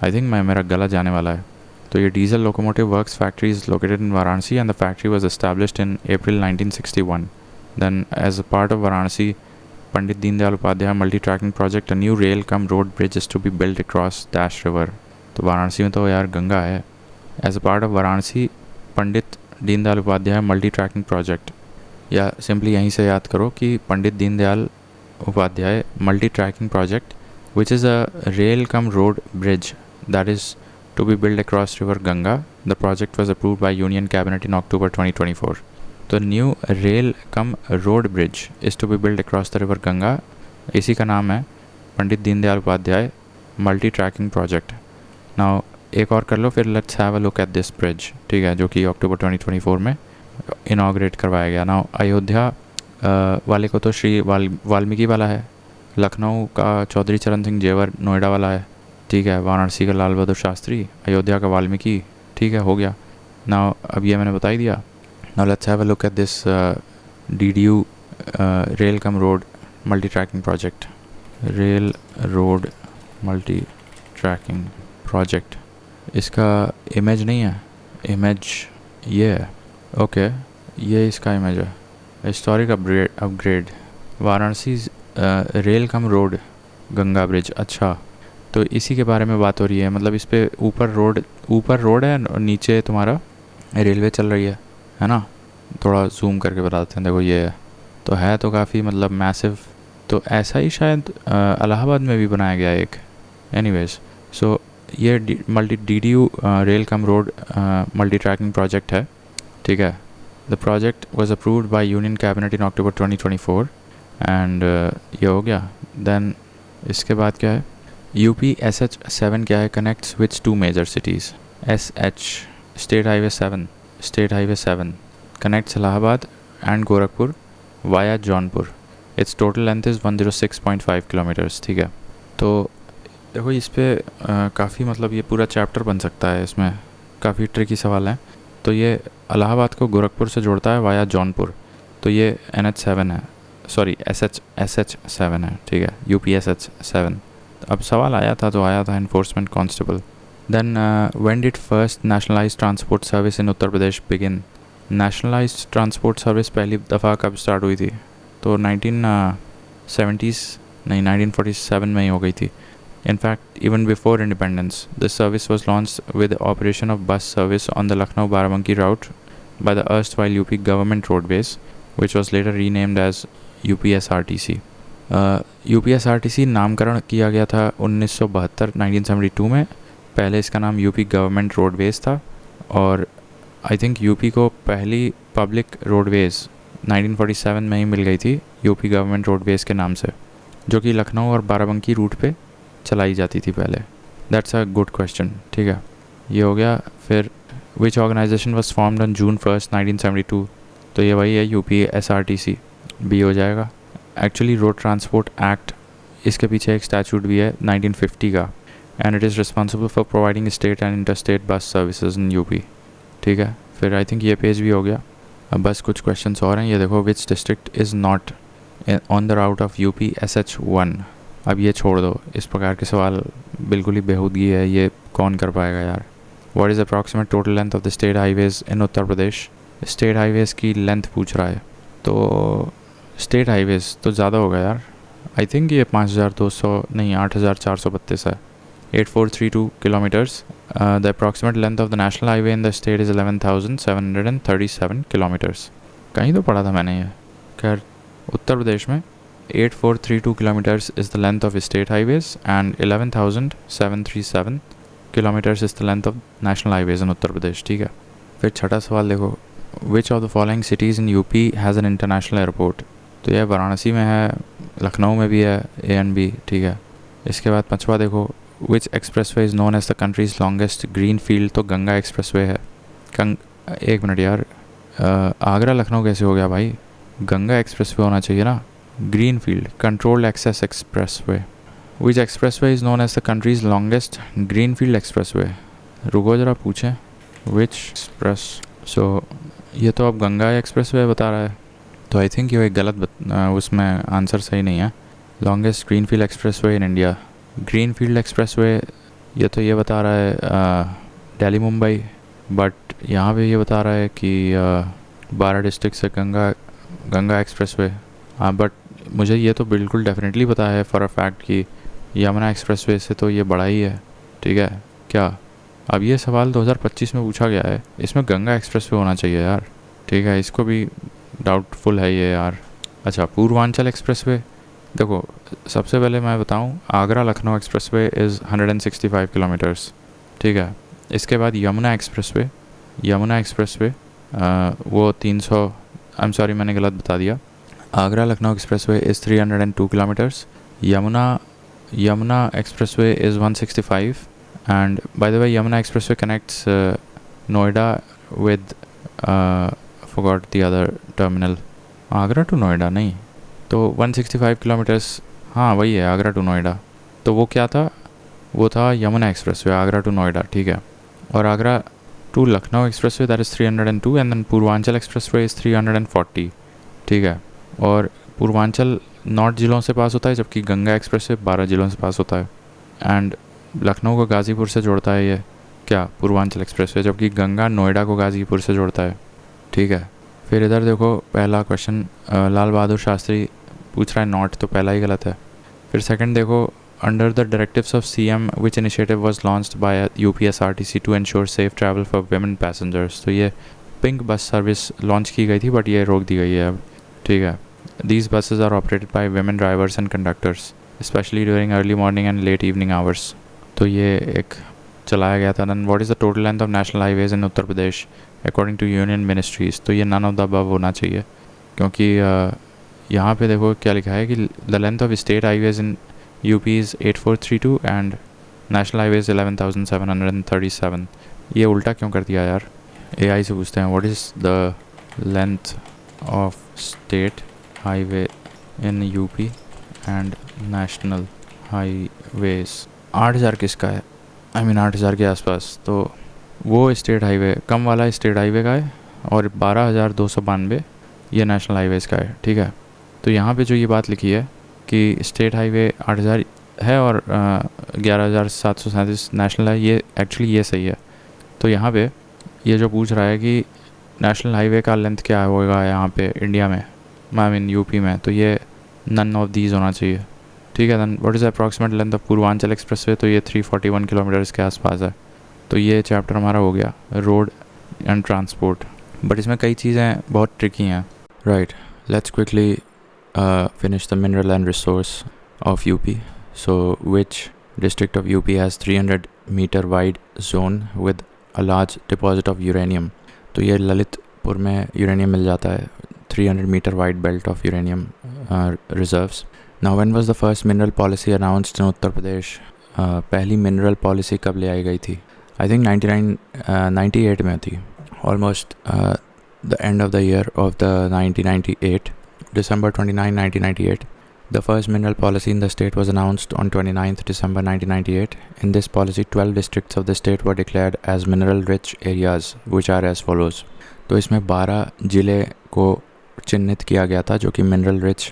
Speaker 1: आई थिंक मेरा गला जाने वाला है। तो ये diesel locomotive works factory is located in Varanasi and the factory was established in April 1961। Then as a part of Varanasi Pandit Deendayal Upadhyay multi tracking project, a new rail cum road bridge is to be built across dash river. तो वाराणसी में तो यार गंगा है। As a part of Varanasi Pandit Deendayal Upadhyay multi tracking project, या simply यहीं से याद करो कि पंडित Deendayal Upadhyay multi tracking project which is a rail cum road bridge that is to be built across river Ganga. The project was approved by Union Cabinet in October 2024. The new rail cum road bridge is to be built across the river Ganga. इसी का नाम है Pandit Deendayal Upadhyay multi tracking project. Now एक और कर लो, फिर let's have a look at this bridge. ठीक है, जो कि अक्टूबर 2024 में इनाग्रेट करवाया गया। नाउ अयोध्या वाले को तो श्री वाल्मीकि वाला है, लखनऊ का चौधरी चरण सिंह जेवर नोएडा वाला है। ठीक है, वाराणसी का लाल बहादुर शास्त्री, अयोध्या का वाल्मीकि। ठीक है, हो गया। नाउ अब ये मैंने बता ही दिया। Now let's have a look at this DDU rail cum road multi tracking project. Rail road multi tracking project, इसका इमेज नहीं है, इमेज ये है। ओके, ये इसका इमेज है। Historic upgrade Varanasi rail cum road Ganga bridge. अच्छा, तो इसी के बारे में बात हो रही है। मतलब इस पे ऊपर रोड है और नीचे तुम्हारा रेलवे चल रही है ना। थोड़ा जूम करके बताते हैं, देखो ये है। तो है तो काफ़ी मतलब मैसिव। तो ऐसा ही शायद इलाहाबाद में भी बनाया गया एक। एनीवेज, सो ये DDU rail cum road multi tracking project है। ठीक है, the project was approved by union cabinet in October 2024 and ये हो गया। देन इसके बाद क्या है, UP SH7 क्या है, connects which 2 major cities. SH state highway 7 connects Allahabad and Gorakhpur via Jaunpur. Its total length is 106.5 kilometres. ठीक है, तो देखो इस पर काफ़ी मतलब ये पूरा चैप्टर बन सकता है, इसमें काफ़ी ट्रिकी सवाल हैं। तो ये इलाहाबाद को गोरखपुर से जोड़ता है वाया जौनपुर। तो ये NH7 है, सॉरी SH7 है। ठीक है, UP SH7। अब सवाल आया था enforcement constable. Then when did first nationalised transport service in Uttar Pradesh begin. Nationalised transport service पहली दफ़ा कब स्टार्ट हुई थी, तो 1947 में ही हो गई थी। In fact even before independence this service was launch with operation of bus service on the Lucknow Barabanki route by the erstwhile UP government roadways which was later renamed as UPSRTC. UPSRTC नामकरण किया गया था 1972 में। पहले इसका नाम UP गवर्नमेंट रोडवेज़ था और आई थिंक यूपी को पहली पब्लिक रोडवेज़ 1947 में ही मिल गई थी UP गवर्नमेंट रोडवेज़ के नाम से, जो कि लखनऊ और बाराबंकी रूट पे चलाई जाती थी पहले। That's a good question. ठीक है, ये हो गया। फिर which organisation was formed on June 1st 1972। तो ये वही है UPSRTC भी हो जाएगा। एक्चुअली रोड ट्रांसपोर्ट एक्ट, इसके पीछे एक स्टैचूट भी है 1950 का, and it is responsible for providing state and interstate bus services in UP। ठीक है, फिर आई थिंक ये पेज भी हो गया। अब बस कुछ क्वेश्चंस और हैं। ये देखो, which district is not on the route of UP SH1। अब ये छोड़ दो, इस प्रकार के सवाल बिल्कुल ही बेहूदगी है, ये कौन कर पाएगा यार। What is approximate total length of the state highways in Uttar Pradesh. State highways की लेंथ पूछ रहा है, तो स्टेट हाईवेज़ तो ज़्यादा होगा यार। आई थिंक ये 5200 नहीं 8432 है, 8432 kilometres. The approximate length of the national highway in the state is 11,737 kilometres. कहीं तो पढ़ा था मैंने ये। खैर, उत्तर प्रदेश में 8432 kilometers is the length of state highways and 11,737 kilometers is the length of national highways in Uttar Pradesh. ठीक है, फिर छठा सवाल देखो, which of the following cities in UP has an international airport। तो यह वाराणसी में है, लखनऊ में भी है A and B। ठीक है, इसके बाद पाँचवा देखो, which expressway is known as the country's longest green field, तो गंगा एक्सप्रेसवे है। एक मिनट यार, आगरा लखनऊ कैसे हो गया भाई, गंगा एक्सप्रेसवे होना चाहिए ना। Green field controlled access expressway, which expressway is known as the country's longest green field expressway. रुको ज़रा पूछें, विच एक्सप्रेस, सो ये तो अब गंगा एक्सप्रेसवे बता रहा है, तो आई थिंक ये एक गलत उसमें आंसर सही नहीं है। Longest green field expressway in India, green field expressway, ये तो ये बता रहा है दिल्ली मुंबई, बट यहाँ पे ये बता रहा है कि 12 डिस्ट्रिक्ट से गंगा एक्सप्रेसवे। हाँ, बट मुझे ये तो बिल्कुल डेफिनेटली पता है फॉर अ फैक्ट कि यमुना एक्सप्रेसवे से तो ये बड़ा ही है, ठीक है क्या। अब ये सवाल 2025 में पूछा गया है, इसमें गंगा एक्सप्रेसवे होना चाहिए यार, ठीक है, इसको भी डाउटफुल है ये यार। अच्छा, पूर्वांचल एक्सप्रेसवे, देखो सबसे पहले मैं बताऊं, Agra Lucknow expressway is 165 kilometres, ठीक है। इसके बाद यमुना एक्सप्रेसवे वो 300, आई एम सॉरी मैंने गलत बता दिया, Agra Lucknow expressway is 302 kilometres, Yamuna expressway is 165, and by the way Yamuna expressway connects Noida with forgot the other terminal, Agra to Noida नहीं, तो 165 किलोमीटर्स, हाँ वही है, आगरा टू नोएडा। तो वो क्या था, वो था यमुना एक्सप्रेसवे आगरा टू नोएडा, ठीक है। और Agra to Lucknow expressway that is 302 and then Purvanchal expressway is 340, ठीक है। और पूर्वांचल 9 जिलों से पास होता है, जबकि गंगा एक्सप्रेसवे 12 जिलों से पास होता है। एंड लखनऊ को गाज़ीपुर से जोड़ता है ये क्या, पूर्वांचल एक्सप्रेसवे, जबकि गंगा नोएडा को गाज़ीपुर से जोड़ता है, ठीक है। फिर इधर देखो पहला क्वेश्चन लाल बहादुर शास्त्री पूछ रहा है नॉट, तो पहला ही गलत है। फिर सेकंड देखो, under the directives of CM which initiative was launched by UPSRTC to ensure safe travel for women passengers, तो ये पिंक बस सर्विस लॉन्च की गई थी बट ये रोक दी गई है अब, ठीक है। These buses are operated by women drivers and conductors specially during early morning and late evening hours, तो ये एक चलाया गया था। Then what is the total length of national highways in Uttar Pradesh according to union ministries, तो ये none of the above होना चाहिए, क्योंकि यहाँ पे देखो क्या लिखा है कि the length of state highways in UP is 8432 and national highways 11,737। ये उल्टा क्यों कर दिया यार, एआई से पूछते हैं, what is the length of state highway in UP and national highways. 8,000 किसका है, आई मीन 8,000 के आसपास, तो वो स्टेट हाईवे कम वाला स्टेट हाईवे का है और 12,292 ये नेशनल हाईवेज़ का है, ठीक है। तो यहाँ पे जो ये बात लिखी है कि स्टेट हाईवे 8,000 है और 11,737 नेशनल है, ये एक्चुअली ये सही है। तो यहाँ पे ये जो पूछ रहा है कि नेशनल हाईवे का लेंथ क्या होगा यहाँ पे इंडिया में, आई मीन यूपी में, तो ये नन ऑफ दीज होना चाहिए, ठीक है। Then what is approximate length of Purvanchal expressway, तो ये 341 किलोमीटर्स के आसपास है। तो ये चैप्टर हमारा हो गया रोड एंड ट्रांसपोर्ट, बट इसमें कई चीज़ें बहुत ट्रिकी हैं, right. Let's quickly finish the mineral and resource of UP. So which district of UP has 300 metre wide zone with a large deposit of uranium, तो ये ललितपुर में यूरेनियम मिल जाता है, 300 metre wide belt of uranium reserves. Now when was the first mineral policy announced in Uttar Pradesh, पहली mineral policy कब ले आई गई थी, आई थिंक 98 में थी, almost the end of the year of the 1998, December 29, 1998. The first mineral policy in the state was announced on 29th December 1998. In this policy, 12 districts of the state were declared as mineral-rich areas, which are as follows. तो इसमें 12 ज़िले को चिन्हित किया गया था जो कि मिनरल रिच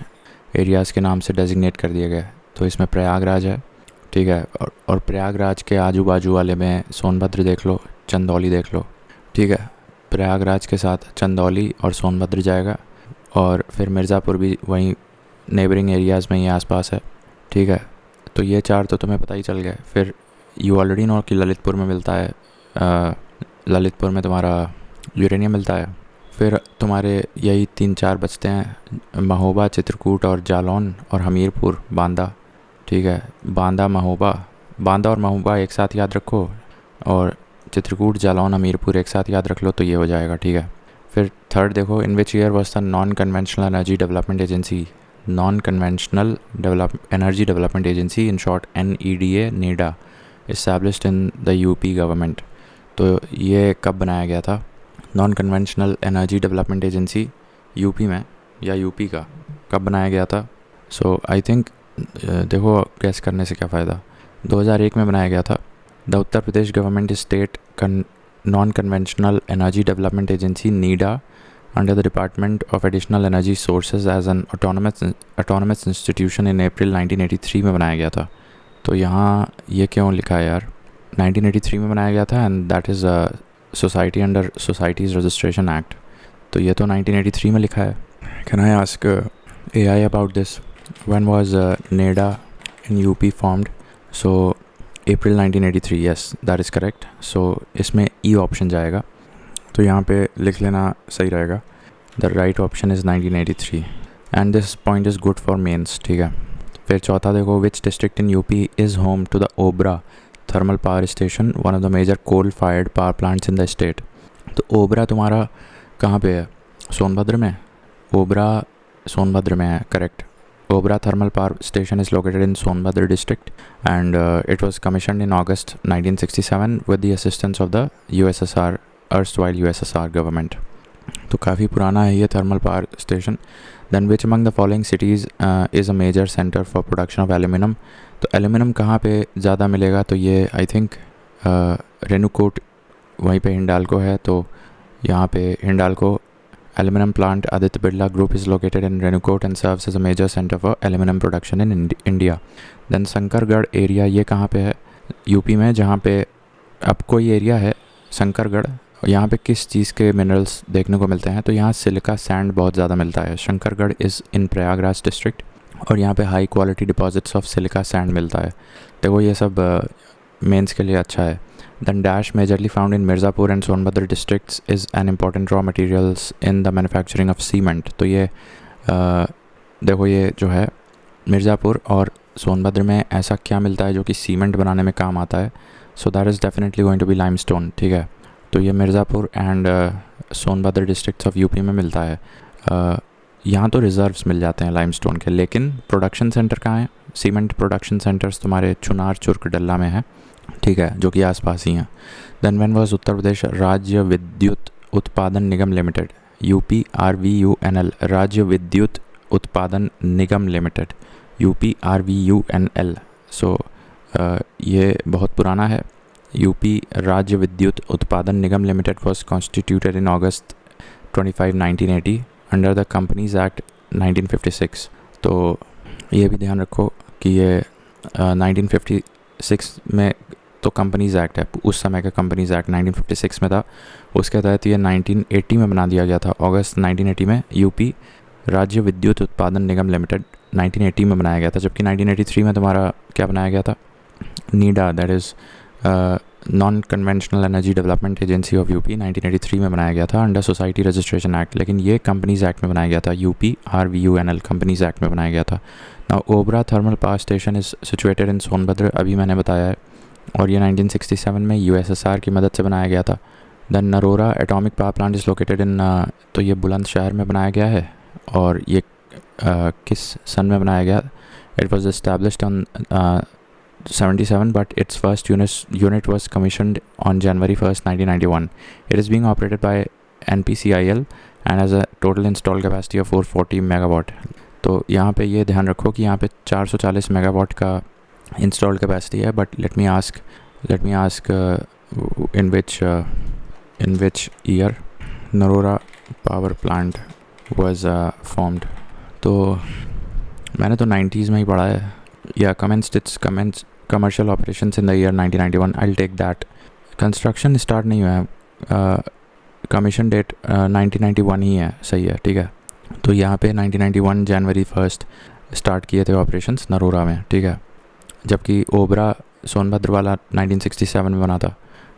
Speaker 1: एरियाज़ के नाम से डेजिग्नेट कर दिया गया। तो इसमें प्रयागराज है, ठीक है, और प्रयागराज के आजू बाजू वाले में सोनभद्र देख लो, चंदौली देख लो, ठीक है। प्रयागराज के साथ चंदौली और सोनभद्र जाएगा, और फिर मिर्ज़ापुर भी वहीं नेबरिंग एरियाज़ में ही आसपास है, ठीक है। तो ये 4 तो तुम्हें पता ही चल गए। फिर यू ऑलरेडी नो कि ललितपुर में मिलता है, ललितपुर में तुम्हारा यूरेनियम मिलता है। फिर तुम्हारे यही 3-4 बचते हैं, महोबा, चित्रकूट और जालौन और हमीरपुर, बांदा, ठीक है। बांदा और महोबा एक साथ याद रखो, और चित्रकूट, जालौन, हमीरपुर एक साथ याद रख लो, तो ये हो जाएगा, ठीक है। फिर थर्ड देखो, in which year was the non conventional energy development agency non conventional energy development agency, in short NEDA, NEDA, established in the UP government. तो ये कब बनाया गया था? Non conventional energy development agency UP में या UP का कब बनाया गया था? सो आई थिंक देखो गैस करने से क्या फ़ायदा, 2001 में बनाया गया था। The Uttar Pradesh government state non conventional energy development agency NEDA under the department of additional energy sources as an autonomous institution in April 1983 में बनाया गया था। तो यहाँ ये क्यों लिखा है यार? 1983 में बनाया गया था and that is society under societies registration act. तो ये तो 1983 में लिखा है। Can I ask AI about this? When was NEDA in UP formed? So April 1983, yes, that is correct. So इसमें E ऑप्शन जाएगा, तो यहाँ पे लिख लेना सही रहेगा। The right option is 1983 and this point is good for mains, ठीक है। फिर चौथा देखो, which district in UP is home to the Obra thermal power station, one of the major coal fired power plants in the state? तो ओबरा तुम्हारा कहाँ पे है? सोनभद्र में। ओबरा सोनभद्र में है, correct. Obra thermal power station is located in Sonbhadra district and it was commissioned in August 1967 with the assistance of the USSR, erstwhile USSR government. तो काफ़ी पुराना है ये thermal power station. Then which among the following cities is a major center for production of aluminum? तो aluminium कहाँ पे ज़्यादा मिलेगा? तो ये आई थिंक रेणुकूट, वहीं पे हिंडाल्को है। तो यहाँ पे Hindalco aluminum plant Aditya Birla Group is located in Renukot and serves as a major center for aluminum production in India. Then Shankargarh area, ये कहाँ पे है? यूपी में, जहाँ पे अब कोई एरिया है शंकरगढ़, यहाँ पे किस चीज़ के मिनरल्स देखने को मिलते हैं? तो यहाँ सिलिका सैंड बहुत ज़्यादा मिलता है। Shankargarh is in Prayagraj district और यहाँ पे high quality deposits of silica sand मिलता है। देखो ये सब मेंस के लिए अच्छा है। Then dash majorly found in Mirzapur and Sonbhadra districts is an important raw materials in the manufacturing of cement. तो ये देखो ये जो है मिर्ज़ापुर और सोनभद्र में ऐसा क्या मिलता है जो कि सीमेंट बनाने में काम आता है? So that is definitely going to be limestone, ठीक है। तो ये Mirzapur and Sonbhadra districts of UP में मिलता है। यहाँ तो रिजर्व्स मिल जाते हैं लाइमस्टोन के, लेकिन प्रोडक्शन सेंटर कहाँ है? सीमेंट प्रोडक्शन सेंटर्स तुम्हारे चुनार चुर्क डल्ला में है, ठीक है, जो कि आसपास ही हैं। Then when was Uttar Pradesh राज्य विद्युत उत्पादन निगम लिमिटेड, UPRVUNL, राज्य विद्युत उत्पादन निगम लिमिटेड, UPRVUNL। सो ये बहुत पुराना है। UP Rajya Vidyut Utpadan Nigam limited was constituted in August 25, 1980 under the companies act 1956। तो ये भी ध्यान रखो कि ये 1956 में तो कंपनीज़ एक्ट है, उस समय का कंपनीज़ एक्ट 1956 में था, उसके तहत ये 1980 में बना दिया गया था। अगस्त 1980 में यूपी राज्य विद्युत उत्पादन निगम लिमिटेड 1980 में बनाया गया था, जबकि 1983 में तुम्हारा क्या बनाया गया था? NEDA, that is non conventional energy development agency of UP 1983 में बनाया गया था अंडर सोसाइटी रजिस्ट्रेशन एक्ट, लेकिन ये कंपनीज़ एक्ट में बनाया गया था, UPRVUNL कंपनीज़ एक्ट में बनाया गया था। Now Obra thermal power station is situated इन सोनभद्र, अभी मैंने बताया है, और ये 1967 में USSR की मदद से बनाया गया था। Then Narora atomic power plant is located in, तो ये बुलंदशहर में बनाया गया है, और ये किस सन में बनाया गया? It was established on 77 but its first unit was commissioned on January 1st, 1991. It is being operated by NPCIL and has a total installed capacity of 440 megawatt. तो यहाँ पे ये ध्यान रखो कि यहाँ पे 440 मेगावाट का इंस्टॉल्ड कैपेसिटी है, but let me ask in which year Narora power plant was formed. तो मैंने तो 90s में ही पढ़ा है, या commenced commercial operations in the year 1991. I'll take that. Construction start नहीं हुआ है, commission date 1991 ही है, सही है, ठीक है। तो यहाँ पे 1991 जनवरी 1 स्टार्ट किए थे ऑपरेशंस नरोरा में, ठीक है, जबकि ओबरा सोनभद्र वाला 1967 में बना था,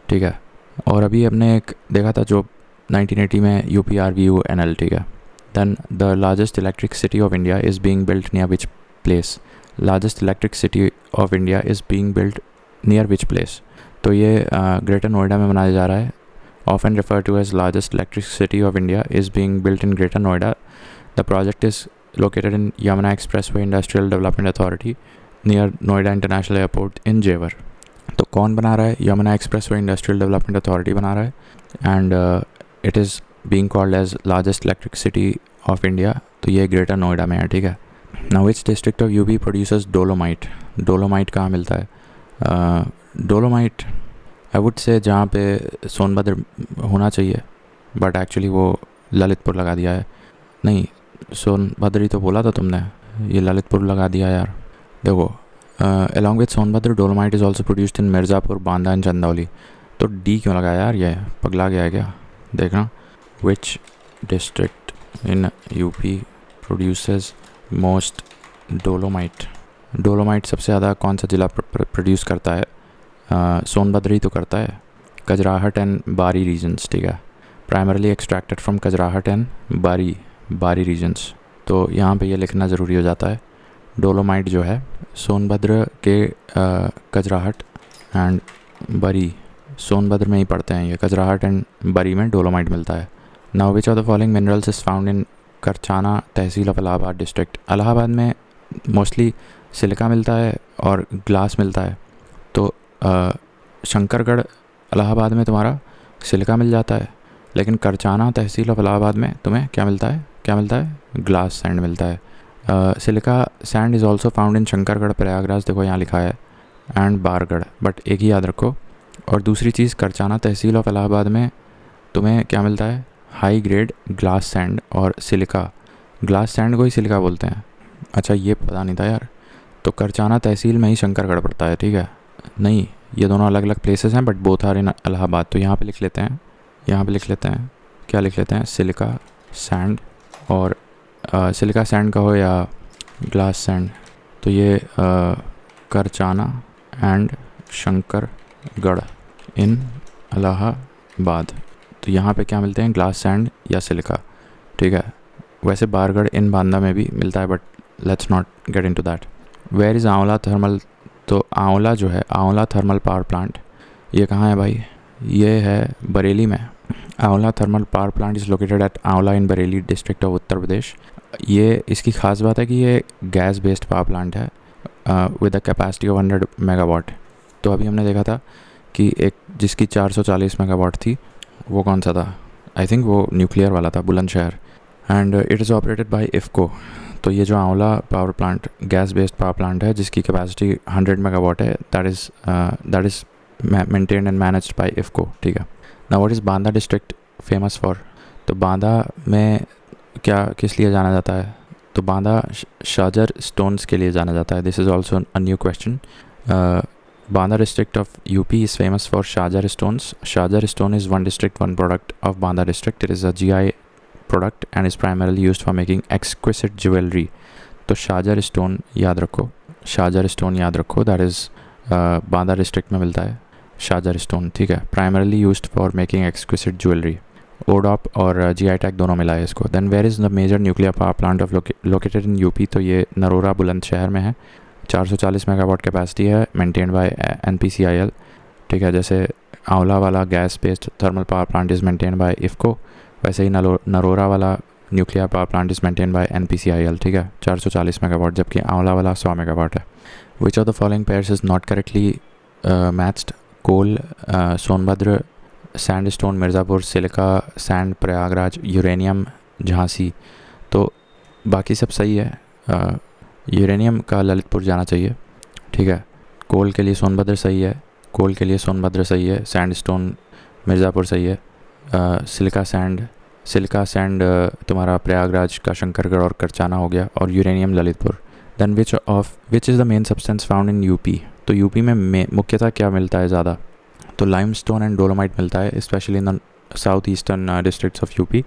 Speaker 1: ठीक है। और अभी हमने एक देखा था जो 1980 में UPRVUNL, ठीक है। Then the largest electric city of India is being built near which place? Largest electric city of India is being built near which place? तो ये ग्रेटर नोएडा में बनाया जा रहा है, often referred to as largest electric city of India is being built in Greater Noida. The project is located in Yamuna Expressway Industrial Development Authority near Noida International Airport in Jewar. तो कौन बना रहा है? Yamuna expressway industrial development authority बना रहा है, and it is being called as largest electric city of India. तो ये ग्रेटर नोएडा में है, ठीक है. Now which district of UP produces dolomite? Dolomite कहाँ मिलता है? डोलोमाइट आई वुड से जहाँ पे सोनभद्र होना चाहिए, बट एक्चुअली वो ललितपुर लगा दिया है. नहीं, सोनभद्र ही तो बोला था तुमने, ये ललितपुर लगा दिया यार. देखो, along with Sonbhadra dolomite is also produced in Mirzapur, Banda and Chandauli. तो डी क्यों लगाया यार? ये पगला गया है क्या? देखना, which district in UP produces most dolomite. Dolomite सबसे ज़्यादा कौन सा ज़िला प्रोड्यूस करता है? सोनभद्र ही तो करता है. कजराहट एंड बारी रीजन्स, ठीक है. प्राइमरली एक्सट्रैक्टेड फ्रॉम कजराहट एंड बारी रीजन्स. तो यहाँ पे ये लिखना ज़रूरी हो जाता है. डोलोमाइट जो है सोनभद्र के कजराहट एंड बरी, सोनभद्र में ही पड़ते हैं ये. कजराहट एंड बरी में डोलोमाइट मिलता है. Now which of the following minerals is found in Karchana tehsil of Allahabad district? Allahabad में मोस्टली सिलिका मिलता है और ग्लास मिलता है. तो शंकरगढ़ इलाहाबाद में तुम्हारा सिलिका मिल जाता है, लेकिन करचाना तहसील ऑफ इलाहाबाद में तुम्हें क्या मिलता है? ग्लास सैंड मिलता है. Silica sand is also found इन शंकरगढ़, प्रयागराज, देखो यहाँ लिखा है, एंड बारगढ़. बट एक ही याद रखो. और दूसरी चीज़, करचाना तहसील ऑफ इलाहाबाद में तुम्हें क्या मिलता है? हाई ग्रेड ग्लास सैंड और सिलिका. ग्लास सैंड को ही सिलिका बोलते हैं. अच्छा, ये पता नहीं था यार. तो करचाना तहसील में ही शंकरगढ़ पड़ता है, ठीक है. नहीं, ये दोनों अलग अलग प्लेसेस हैं, but both are in Allahabad. तो यहाँ पे लिख लेते हैं, क्या लिख लेते हैं? Silica sand. और सिलिका सैंड कहो या ग्लास सैंड. तो ये करचाना एंड शंकरगढ़ इन इलाहाबाद. तो यहाँ पे क्या मिलते हैं? ग्लास सैंड या सिलिका, ठीक है. वैसे बारगढ़ इन बांदा में भी मिलता है, but let's not get into that. Where is Aonla thermal? तो आंवला जो है, आंवला थर्मल पावर प्लांट, ये कहाँ है भाई? ये है बरेली में. आंवला thermal power plant is located eight आंवला इन बरेली डिस्ट्रिक्ट ऑफ उत्तर प्रदेश. ये इसकी ख़ास बात है कि ये गैस बेस्ड पावर प्लांट है with a capacity of 100 megawatt. तो अभी हमने देखा था कि एक जिसकी 440 मेगावाट थी, वो कौन सा था? आई थिंक वो न्यूक्लियर वाला था, Bulandshahr. And it is operated by IFFCO. तो ये जो आंवला power plant gas based power plant है, जिसकी कैपेसिटी 100 मेगावाट है, that is maintained and managed by IFFCO, ठीक है. Now what is Banda district famous for? तो बांदा में क्या किस लिए जाना जाता है? तो बांदा शाजर स्टोन्स के लिए जाना जाता है. This is also a new question. Banda district of UP is famous for Shajar stones. Shajar stone is one district one product of Banda district. It is a GI product and is primarily used for making exquisite jewelry. तो शाजर stone याद रखो, that is Banda district में मिलता है शाजर stone, ठीक है. Primarily used for making exquisite jewellery. ODOP और GI tag दोनों मिला है इसको. Then where is the major nuclear power plant of located in UP? तो ये नरोरा बुलंदशहर में है. 440 मेगावाट कैपेसिटी है, मेंटेन्ड बाय NPCIL, ठीक है. जैसे आंवला वाला gas based thermal power plant is maintained by IFFCO, वैसे ही नरोरा वाला nuclear power plant is maintain by NPCIL, ठीक है. 440 मेगावाट, जबकि आंवला वाला 100 मेगावाट है. Which of the following pairs is not correctly matched? Coal Sonbhadra, sandstone Mirzapur, silica sand Prayagraj, uranium Jhansi. तो बाकी सब सही है. यूरेनियम का ललितपुर जाना चाहिए, ठीक है. कोल के लिए सोनभद्र सही है. सैंडस्टोन मिर्ज़ापुर सही है. सिलिका सैंड तुम्हारा प्रयागराज का शंकरगढ़ और करचाना हो गया, और uranium Lalitpur. Then which is the main substance found in UP? तो यूपी में मुख्यतः क्या मिलता है ज़्यादा? तो लाइमस्टोन एंड डोलोमाइट मिलता है, specially in the south eastern districts of UP.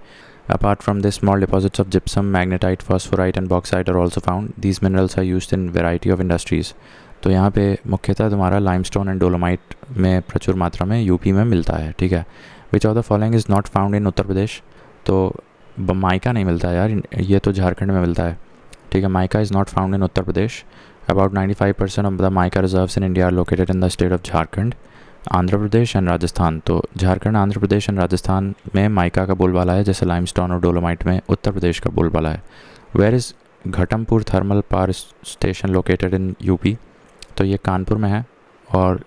Speaker 1: Apart from this, small deposits of gypsum, magnetite, phosphorite and bauxite are also found. These minerals are used in variety of industries. तो यहाँ पे मुख्यतः तुम्हारा limestone and dolomite में प्रचुर मात्रा में UP में मिलता है, ठीक है. Which of the following is not found in Uttar Pradesh? तो माइका नहीं मिलता है यार, ये तो झारखंड में मिलता है, ठीक है. Mica is not found in Uttar Pradesh. About 95% of the mica reserves in India are located in the state of Jharkhand, Andhra Pradesh and Rajasthan. तो झारखंड, आंध्र प्रदेश एंड राजस्थान में माइका का बोलबाला है, जैसे लाइमस्टोन और डोलोमाइट में उत्तर प्रदेश का बोलबाला है. Where is Ghatampur thermal power station located in UP, तो ये कानपुर में है और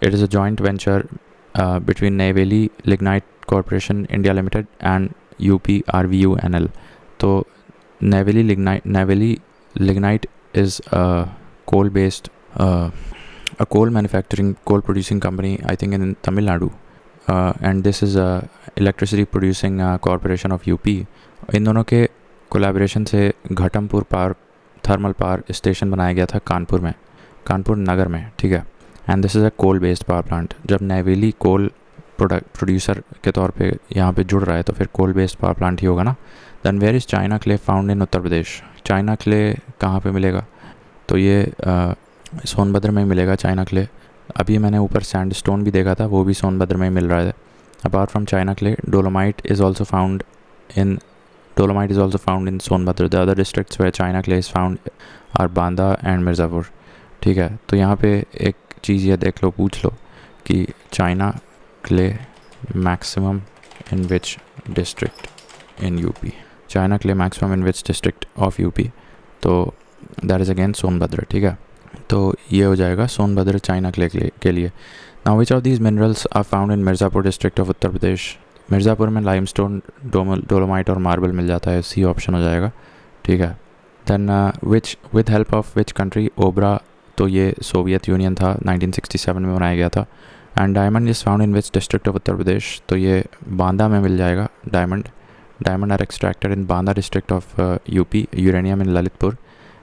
Speaker 1: it is a joint venture between Neyveli lignite corporation India limited and UPRVUNL। तो Neyveli lignite is coal based a coal manufacturing coal producing company, I think in Tamil Nadu, and this is a electricity producing corporation of UP। इन दोनों के collaboration से Ghatampur power thermal power station बनाया गया था कानपुर नगर में, ठीक है। And this is a coal based power plant. जब नेवेली कोल प्रोड्यूसर के तौर पे यहाँ पे जुड़ रहा है तो फिर कोल बेस्ड पावर प्लांट ही होगा ना। Then where is china clay found in Uttar Pradesh. China clay कहाँ पे मिलेगा, तो ये सोनभद्र में मिलेगा चाइना क्ले। अभी मैंने ऊपर सैंडस्टोन भी देखा था, वो भी सोनभद्र में मिल रहा है। Apart from china clay, dolomite is also found in Sonbhadra. The other districts where china clay is found are Banda and Mirzapur, ठीक है। तो यहाँ पे एक चीज़ ये देख लो, पूछ लो कि China clay maximum in which district in UP, China clay maximum in which district of UP, तो दैट इज़ अगेन सोनभद्र, ठीक है। तो ये हो जाएगा सोनभद्र चाइना क्ले के लिए। Now which of these minerals are found in Mirzapur district of Uttar Pradesh. Mirzapur में लाइमस्टोन, डोलोमाइट और मार्बल मिल जाता है, सी ऑप्शन हो जाएगा, ठीक है। Then which with help of which country, Obra, तो ये सोवियत यूनियन था, 1967 में बनाया गया था। And diamond is found in which district of Uttar Pradesh, तो ये बांदा में मिल जाएगा diamond are extracted in Banda district of UP, uranium in Lalitpur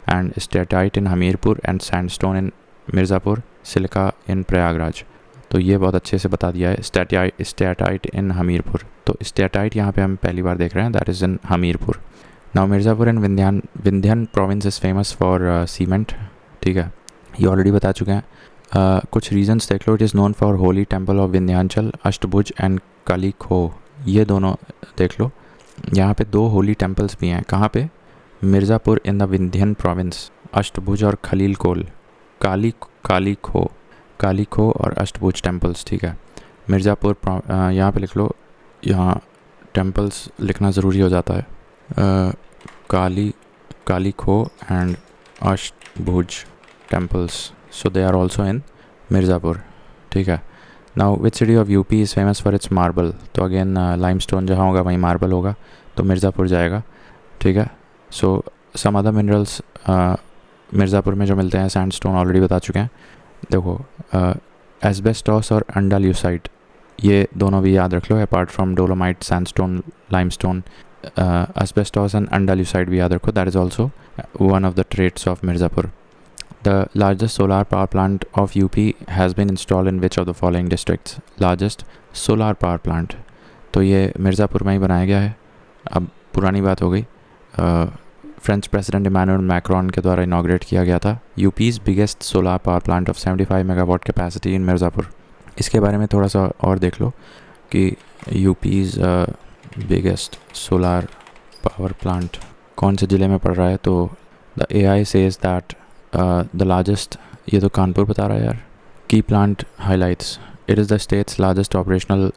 Speaker 1: and steatite in Hamirpur and sandstone in Mirzapur, silica in Prayagraj. तो ये बहुत अच्छे से बता दिया है, स्टेटाइट इन हमीरपुर। तो स्टेटाइट यहाँ पे हम पहली बार देख रहे हैं, that is in Hamirpur. Now Mirzapur and Vindhyan province is famous for cement, ठीक है, ये ऑलरेडी बता चुके हैं। कुछ रीजंस देख लो। It is known for holy temple of Vindhyachal, Ashtabhuj and Kalikhoh, ये दोनों देख लो। यहाँ पे 2 होली टेम्पल्स भी हैं, कहाँ पे, Mirzapur in the Vindhyan province, Ashtabhuj और खलीलकोल, कालीखो और अष्टभुज टेम्पल्स, ठीक है। मिर्ज़ापुर यहाँ पे लिख लो, यहाँ टेम्पल्स लिखना ज़रूरी हो जाता है, Kalikhoh and Ashtabhuj temples, so they are also in Mirzapur, ठीक है। Now which city of UP is famous for its marble, तो अगेन लाइमस्टोन जहाँ होगा वहीं मार्बल होगा, तो मिर्ज़ापुर जाएगा, ठीक है। सो सम अदर मिनरल्स मिर्ज़ापुर में जो मिलते हैं, सैंडस्टोन ऑलरेडी बता चुके हैं। देखो एस्बेस्टॉस और अंडाल्यूसाइट, ये दोनों भी याद रख लो, apart from dolomite, sandstone, limestone, asbestos and andalusite भी याद रखो, that is also one of the traits of Mirzapur. The largest solar power plant of UP has been installed in which of the following districts? Largest solar power plant, तो ये मिर्ज़ापुर में ही बनाया गया है। अब पुरानी बात हो गई, फ्रेंच प्रेसिडेंट इमानुएल मैक्रॉन के द्वारा इनाग्रेट किया गया था। UP's biggest solar power plant of 75 megawatt capacity in Mirzapur. इसके बारे में थोड़ा सा और देख लो कि UP's biggest solar power plant कौन से ज़िले में पड़ रहा है, तो the AI says that the largest, ये तो कानपुर बता रहा है यार। की plant highlights, it is the states largest operational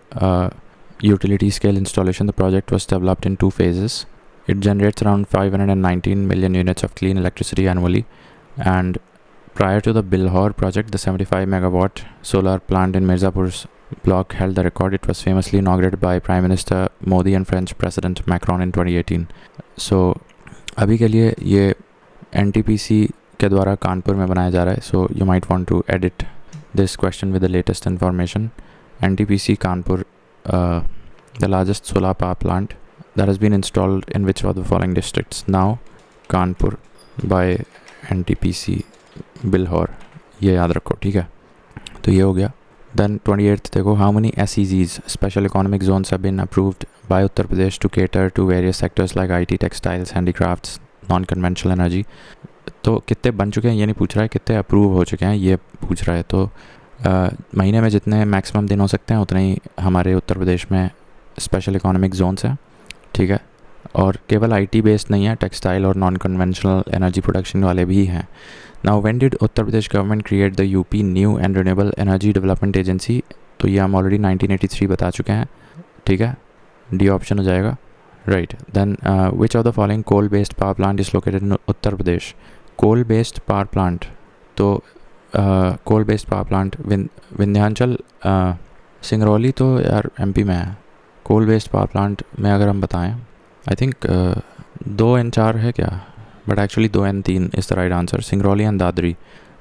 Speaker 1: utility scale installation. The project was developed in 2 phases. It generates around 519 million units of clean electricity annually, and prior to the Bilhor project, the 75 megawatt solar plant in Mirzapur's block held the record. It was famously inaugurated by Prime Minister Modi and French President Macron in 2018. So अभी के लिए ये NTPC के द्वारा कानपुर में बनाया जा रहा है। So you might want to edit this question with the latest information. NTPC Kanpur, the largest solar power plant that has been installed in which of the following districts, now Kanpur by NTPC Bilhaur, ये याद रखो, ठीक है। तो ये हो गया। Then 28th देखो, how many SEZs, special economic zones have been approved by Uttar Pradesh to cater to various sectors like IT, textiles, handicrafts, non conventional energy. तो कितने बन चुके हैं ये नहीं पूछ रहा है, कितने अप्रूव हो चुके हैं ये पूछ रहा है। तो महीने में जितने मैक्सिमम दिन हो सकते हैं उतने ही हमारे उत्तर प्रदेश में स्पेशल इकोनॉमिक जोन्स हैं, ठीक है। और केवल IT बेस्ड नहीं है, टेक्सटाइल और नॉन कन्वेंशनल एनर्जी प्रोडक्शन वाले भी हैं। Now when did Uttar Pradesh government create the UP new and renewable energy development agency, तो ये हम ऑलरेडी 1983 बता चुके हैं, ठीक है। डी ऑप्शन हो जाएगा Right. Then which of the following coal-based power plant is located in Uttar Pradesh? Coal-based power plant. तो coal-based power plant Vindhyachal Singrauli तो यार एमपी में है. कोल-बेस्ड पावर प्लांट में अगर हम बताएं, आई थिंक 2 और 4 है क्या, बट एक्चुअली 2 और 3 is the right answer. Singrauli and Dadri.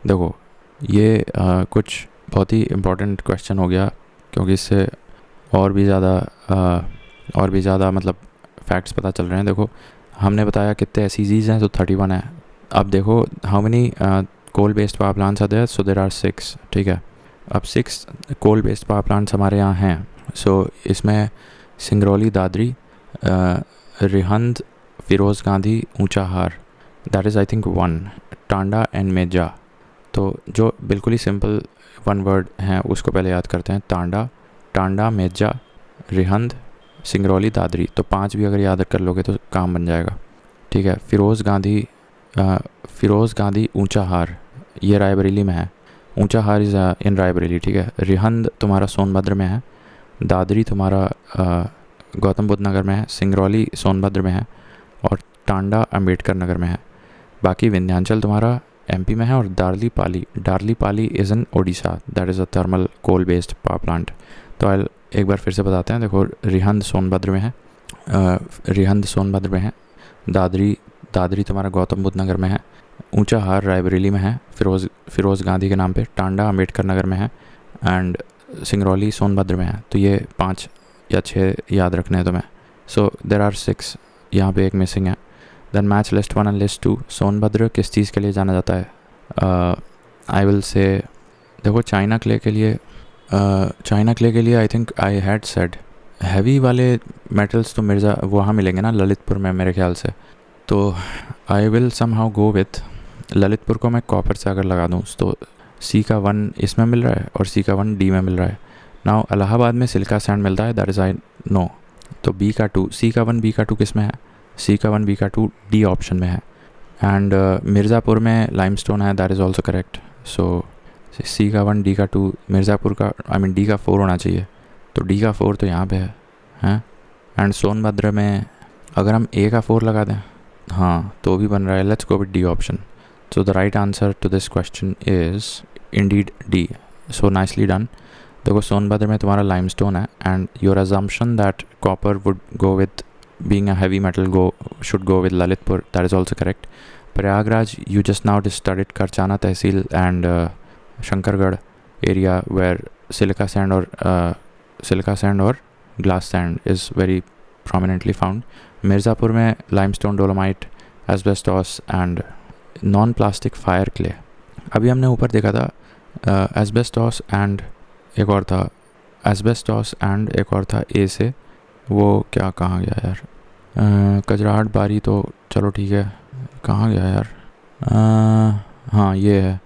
Speaker 1: देखो ये कुछ बहुत ही इम्पोर्टेंट क्वेश्चन हो गया, क्योंकि इससे और भी ज़्यादा मतलब फैक्ट्स पता चल रहे हैं. देखो हमने बताया कितने SEZs हैं, तो 31 है. अब देखो how many coal based power plants are there, so there are 6. ठीक है, अब 6 कोल बेस्ड पावर प्लांट्स हमारे यहाँ हैं. सो इसमें Singrauli, Dadri, Rihand, Feroze Gandhi, Unchahar, that is I think 1. Tanda and Meja. तो जो बिल्कुल ही सिंपल 1 वर्ड हैं उसको पहले याद करते हैं. टांडा, मेजा, रिहंद, सिंगरौली, दादरी. तो 5 भी अगर याद कर लोगे तो काम बन जाएगा. ठीक है, फिरोज़ गांधी, ऊंचाहार, ये रायबरेली में है. Unchahar is in Raebareli. ठीक है, रिहंद तुम्हारा सोनभद्र में है, दादरी तुम्हारा गौतम बुद्ध नगर में है, सिंगरौली सोनभद्र में है, और टांडा अम्बेडकर नगर में है. बाकी विंध्याचल तुम्हारा MP में है, और Darlipali is in Odisha, that is a thermal coal based power plant. तो एक बार फिर से बताते हैं. देखो रिहंद सोनभद्र में है, दादरी तुम्हारा गौतम बुद्ध नगर में है, ऊंचाहार रायबरेली में है फिरोज़ गांधी के नाम पे, टांडा अम्बेडकर नगर में है, एंड सिंगरौली सोनभद्र में है. तो ये 5 या 6 याद रखने हैं तुम्हें. सो देर आर 6, यहाँ पे एक मिसिंग है. Then match list 1 and list 2. Sonbhadra किस चीज़ के लिए जाना जाता है? आई विल से, देखो चाइना क्ले के लिए I think I had said heavy वाले मेटल्स तो मिर्ज़ा वहाँ मिलेंगे ना, ललितपुर में मेरे ख्याल से. तो I will somehow go with Lalitpur को मैं कॉपर से अगर लगा दूँ तो C का 1 इसमें मिल रहा है और C का 1 D में मिल रहा है. नाउ इलाहाबाद में सिलिका सैंड मिलता है, दैट इज़ आई नो. तो B का 2, C का 1 B का 2 किस में है? C का 1 B का 2 D ऑप्शन में है. एंड मिर्ज़ापुर में लाइमस्टोन है, that is also correct. So C का 1 D का 2, मिर्ज़ापुर का D का 4 होना चाहिए. तो D का 4 तो यहाँ पे है. एंड सोनभद्र में अगर हम A का 4 लगा दें, हाँ तो भी बन रहा है. Let's go with D option. So the right answer to this question is indeed D. So nicely done. देखो सोनभद्र में तुम्हारा लाइमस्टोन है, and your assumption that copper would go with being a heavy metal should go with Lalitpur, that is also correct. Prayagraj, you just now studied Karchana Tehsil and Shankargarh area where silica sand or glass sand is very prominently found. Mirzapur में limestone, dolomite, asbestos and non-plastic fire clay. अभी हमने ऊपर देखा था asbestos and एक और था A से, वो क्या कहाँ गया यार? कजराहट बारी तो चलो ठीक है, कहाँ गया यार? हाँ ये है,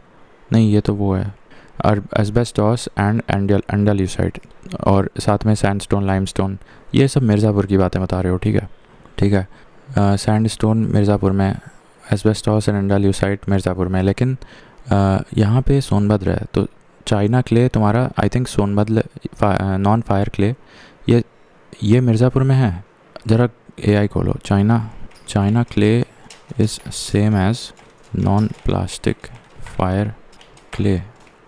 Speaker 1: नहीं ये तो वो है एस्बेस्टॉस एंड एंडाल्यूसाइड, और साथ में सैंडस्टोन, लाइमस्टोन, ये सब मिर्ज़ापुर की बातें बता रहे हो. ठीक है. सैंडस्टोन मिर्ज़ापुर में, एस्बेस्टॉस एंड एंडाल्यूसाइड मिर्ज़ापुर में, लेकिन यहाँ पे सोनभद्र है. तो चाइना क्ले तुम्हारा I think Sonbhadra non fire clay, ये मिर्ज़ापुर में है. ज़रा AI खोलो. China clay is same as non plastic fire clay.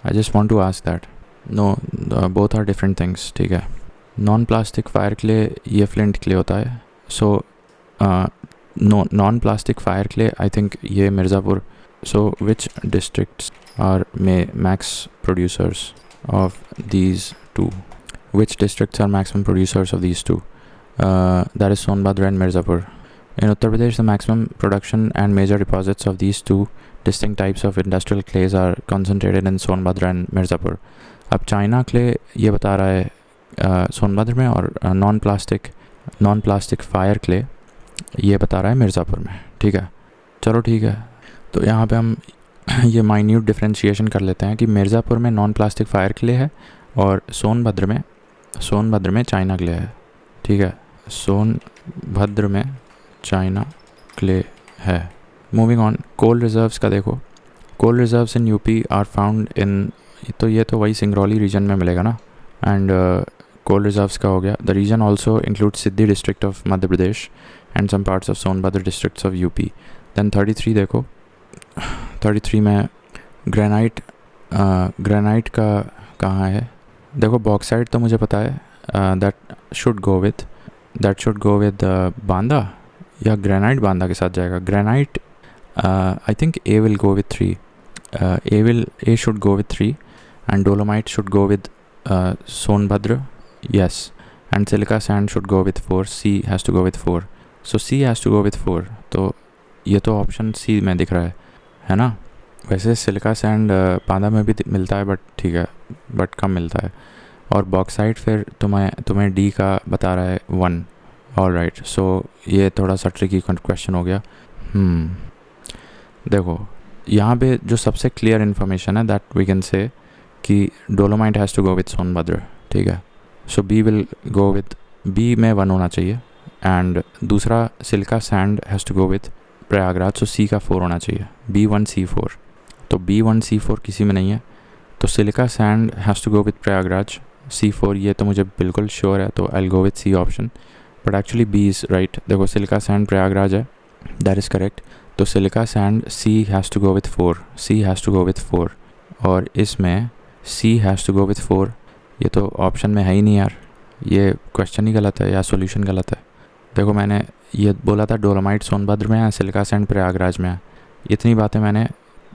Speaker 1: I just want to ask that. No, both are different things. ठीक है, नॉन प्लास्टिक फायर क्ले ये flint clay होता है. So non plastic fire clay I think ये Mirzapur. So which districts are max producers of these two? Which districts are maximum producers of these two? That is Sonbhadra and Mirzapur. In Uttar Pradesh, the maximum production and major deposits of these two distinct types of industrial clays are concentrated in Sonbhadra and Mirzapur. अब China clay ये बता रहा है सोनभद्र में, और non plastic fire clay ये बता रहा है मिर्ज़ापुर में. ठीक है, चलो ठीक है. तो यहाँ पे हम ये माइन्यूट डिफ्रेंशिएशन कर लेते हैं कि मिर्ज़ापुर में नॉन प्लास्टिक फायर क्ले है और सोनभद्र में चाइना क्ले है. ठीक है, सोनभद्र में चाइना क्ले है. मूविंग ऑन, कोल रिजर्व्स का देखो. Coal reserves in UP are found in, तो ये तो वही सिंगरौली रीजन में मिलेगा ना. एंड कोल रिजर्व्स का हो गया. The region also include Sidhi district of Madhya Pradesh and some parts of Sonbhadra districts of UP. Then 33 देखो, 33 में ग्रेनाइट का कहाँ है. देखो बॉक्साइट तो मुझे पता है, that should go with Banda, या ग्रेनाइट बांदा के साथ जाएगा. Granite I think A will go with 3, A should go with 3 and dolomite should go with Sonbhadra, yes, and silica sand should go with 4. C has to go with 4. So C has to go with 4. तो ये तो option C में दिख रहा है ना. वैसे silica sand Banda में भी मिलता है, बट ठीक है, बट कम मिलता है. और बॉक्साइट फिर तुम्हें डी का बता रहा है 1. ऑल राइट, सो ये थोड़ा सा ट्रिकी क्वेश्चन हो गया. देखो यहाँ पे जो सबसे क्लियर इन्फॉर्मेशन है, दैट वी कैन से कि dolomite has to go with Sonbhadra. ठीक है, so B will go with, B में 1 होना चाहिए. एंड दूसरा silica sand has to go with Prayagraj, so C का 4 होना चाहिए. B1C4, तो B1C4 किसी में नहीं है, तो silica sand has to go with Prayagraj. C4 ये तो मुझे बिल्कुल श्योर है, तो I will go with C option. But actually B is right. देखो सिलिका सैंड प्रयागराज है, दैट इज़ करेक्ट. तो silica sand C has to go with 4, C has to go with 4. और इसमें C has to go with 4, ये तो option में है ही नहीं यार. ये क्वेश्चन ही गलत है या सॉल्यूशन गलत है. देखो मैंने ये बोला था डोलोमाइट सोनभद्र में है, सिलिका सैंड प्रयागराज में है. इतनी बातें मैंने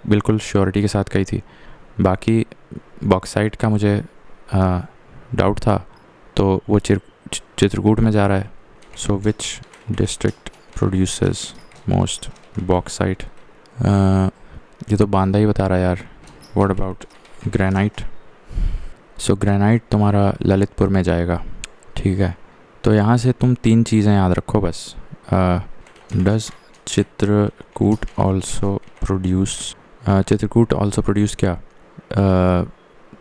Speaker 1: बिल्कुल श्योरिटी के साथ कही थी. बाकी बॉक्साइट का मुझे डाउट था, तो वो चित्रकूट में जा रहा है. So which district produces most bauxite, ये तो बांदा ही बता रहा है यार. What about granite. So granite तुम्हारा ललितपुर में जाएगा. ठीक है, तो यहाँ से तुम 3 चीज़ें याद रखो बस. Does Chitrakoot also produce, Chitrakoot also produce क्या,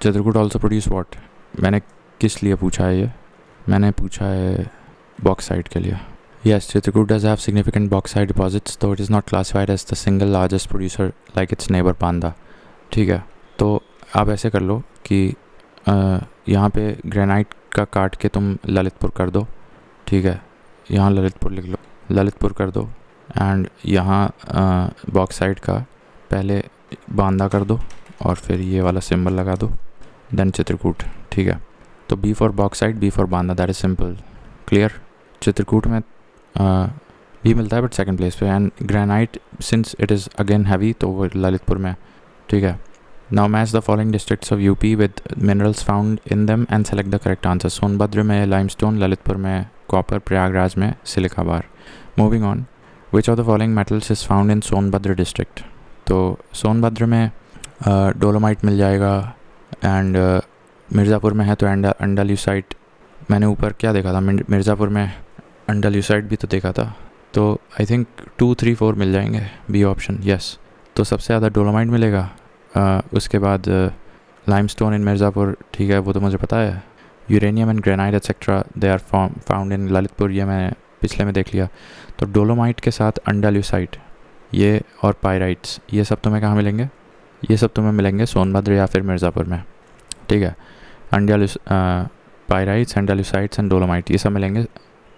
Speaker 1: चित्रकूट ऑल्सो प्रोड्यूस व्हाट. मैंने किस लिए पूछा है ये, मैंने पूछा है बॉक्साइट के लिए. Yes, Chitrakoot does have significant bauxite deposits, though it is not classified as the single largest producer like its neighbor Panda. ठीक है, तो आप ऐसे कर लो कि यहाँ पे ग्रेनाइट का काट के तुम ललितपुर कर दो. ठीक है, यहाँ ललितपुर लिख लो, ललितपुर कर दो. एंड यहाँ बॉक्साइट का पहले बांदा कर दो और फिर ये वाला सिंबल लगा दो, देन चित्रकूट. ठीक है, तो B for bauxite, B for Banda, that is simple, clear. Chitrakoot में भी मिलता है बट सेकंड प्लेस पे. And granite since it is again heavy, तो वो ललितपुर में. ठीक है, now match the following districts of UP with minerals found in them and select the correct answer. Sonbhadra में लाइमस्टोन, ललितपुर में कॉपर, प्रयागराज में silica bar. Moving on, which of the following metals is found in Sonbhadra district. तो सोनभद्र में dolomite मिल जाएगा. And Mirzapur में है तो अंडाल्यूसाइट. मैंने ऊपर क्या देखा था, मिर्ज़ापुर में अंडाल्यूसाइट भी तो देखा था. तो आई थिंक 2, 3, 4 मिल जाएंगे, बी ऑप्शन. यस, तो सबसे ज़्यादा डोलोमाइट मिलेगा. उसके बाद लाइमस्टोन इन मिर्ज़ापुर, ठीक है, वो तो मुझे पता है. Uranium and granite etcetera they are found in Lalitpur, ये मैंने पिछले में देख लिया. तो डोलोमाइट के साथ अंडाल्यूसाइट ये और पायराइट्स, ये सब तुम्हें कहाँ मिलेंगे, ये सब तुम्हें मिलेंगे सोनभद्र या फिर मिर्ज़ापुर में. ठीक है, पायराइट्स, अंडाल्यूसाइट्स एंड डोलोमाइट ये सब मिलेंगे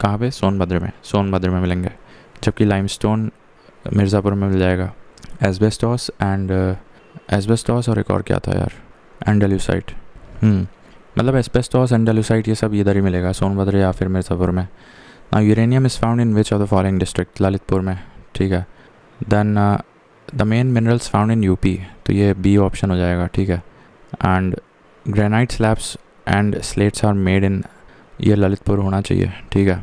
Speaker 1: कहाँ पे, सोनभद्र में, सोनभद्र में मिलेंगे. जबकि लाइमस्टोन मिर्ज़ापुर में मिल जाएगा. एस्बेस्टॉस एंड एस्बेस्टॉस और एक और क्या था यार, अंडाल्यूसाइट. मतलब एस्बेस्टॉस, अंडाल्यूसाइट ये सब इधर ही मिलेगा, सोनभद्र या फिर मिर्ज़ापुर में. ना uranium is found in which of the following district, Lalitpur में. ठीक है, then the main minerals found in UP, तो ये बी ऑप्शन हो जाएगा. ठीक है, and granite slabs and slates are made in, ये ललितपुर होना चाहिए. ठीक है,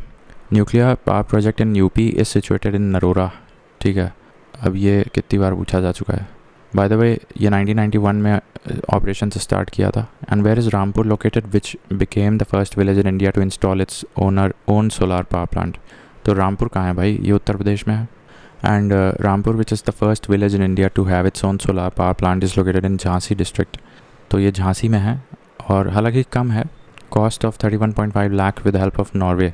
Speaker 1: nuclear power project in UP is situated in Narora. ठीक है, अब ये कितनी बार पूछा जा चुका है. बाय द वे ये 1991 में ऑपरेशन स्टार्ट किया था. And where is Rampur located which became the first village in India to install its own solar power plant. तो रामपुर कहाँ है भाई, ये उत्तर प्रदेश में है. And Rampur which is the first village in India to have its own solar power plant is located in Jhansi district. तो ये झांसी में है और हालांकि कम है, cost of 31.5 lakh with help of Norway.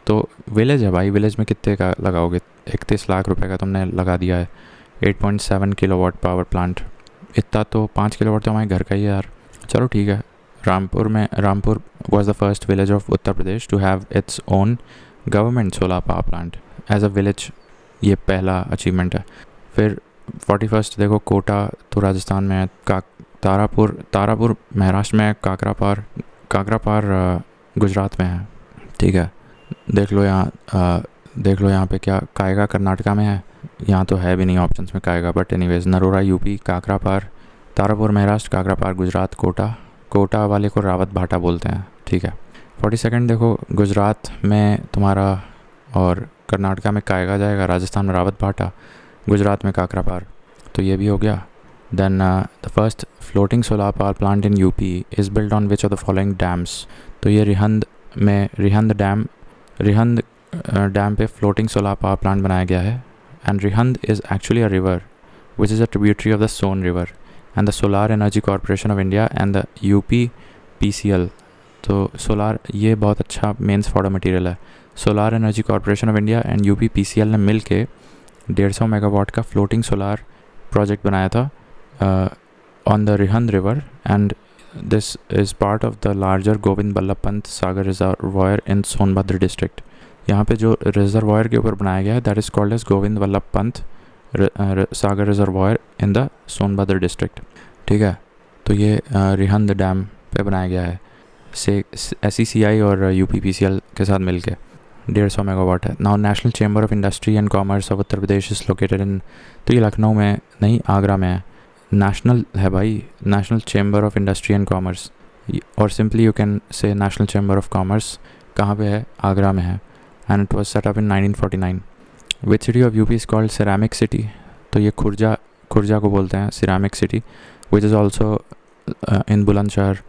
Speaker 1: तो विलेज है भाई, विलेज में कितने का लगाओगे, 31 लाख रुपए का तुमने लगा दिया है. 8.7 किलोवाट पावर प्लांट, इतना तो 5 किलोवाट तो हमारे घर का ही है यार. चलो ठीक है, Rampur was the first village of Uttar Pradesh to have its own government solar power plant as a village. ये पहला अचीवमेंट है. फिर 41st देखो, कोटा तो राजस्थान में है, तारापुर महाराष्ट्र में है, काकरापार गुजरात में है. ठीक है, देख लो यहाँ पे क्या कायगा कर्नाटका में है. यहाँ तो है भी नहीं ऑप्शंस में कायगा, बट एनीवेज नरोरा यूपी, काकरापार, तारापुर महाराष्ट्र, काकरापार गुजरात, कोटा वाले को रावत भाटा बोलते हैं. ठीक है. 42nd देखो, गुजरात में तुम्हारा और कर्नाटका में कायगा जाएगा, राजस्थान में रावत भाटा, गुजरात में काकरापार. तो ये भी हो गया. Then the first floating solar power plant in UP is build on which of the following dams. तो ये रिहंद डैम पे फ्लोटिंग सोलार पावर प्लांट बनाया गया है. And Rihand is actually a river which is a tributary of the Son river and the solar energy corporation of India and the UP PCL. तो solar, ये बहुत अच्छा मेंस फॉर मटेरियल है. Solar energy corporation of India and UP PCL ने मिल के 150 megawatt का floating solar project बनाया था on the Rihand river. And this is part of the larger Govind Ballabh Pant Sagar reservoir in Sonbhadra district. यहाँ पे जो रिजर्वायर के ऊपर बनाया गया है that is called as Govind Ballabh Pant Sagar reservoir in the Sonbhadra district. ठीक है. तो ये रिहंद डैम पे बनाया गया है SECI और UP PCL के साथ मिलके. 150 मेगावाट है. Now national chamber of industry and commerce of Uttar Pradesh is located in, तो ये लखनऊ में नहीं, आगरा में है. नेशनल है भाई, national chamber of industry and commerce, और simply you can say national chamber of commerce. कहाँ पे है? आगरा में है. And it was set up in 1949. Which city of UP is called ceramic city. तो ये खुर्जा को बोलते हैं ceramic city, which is also in Bulandshahr.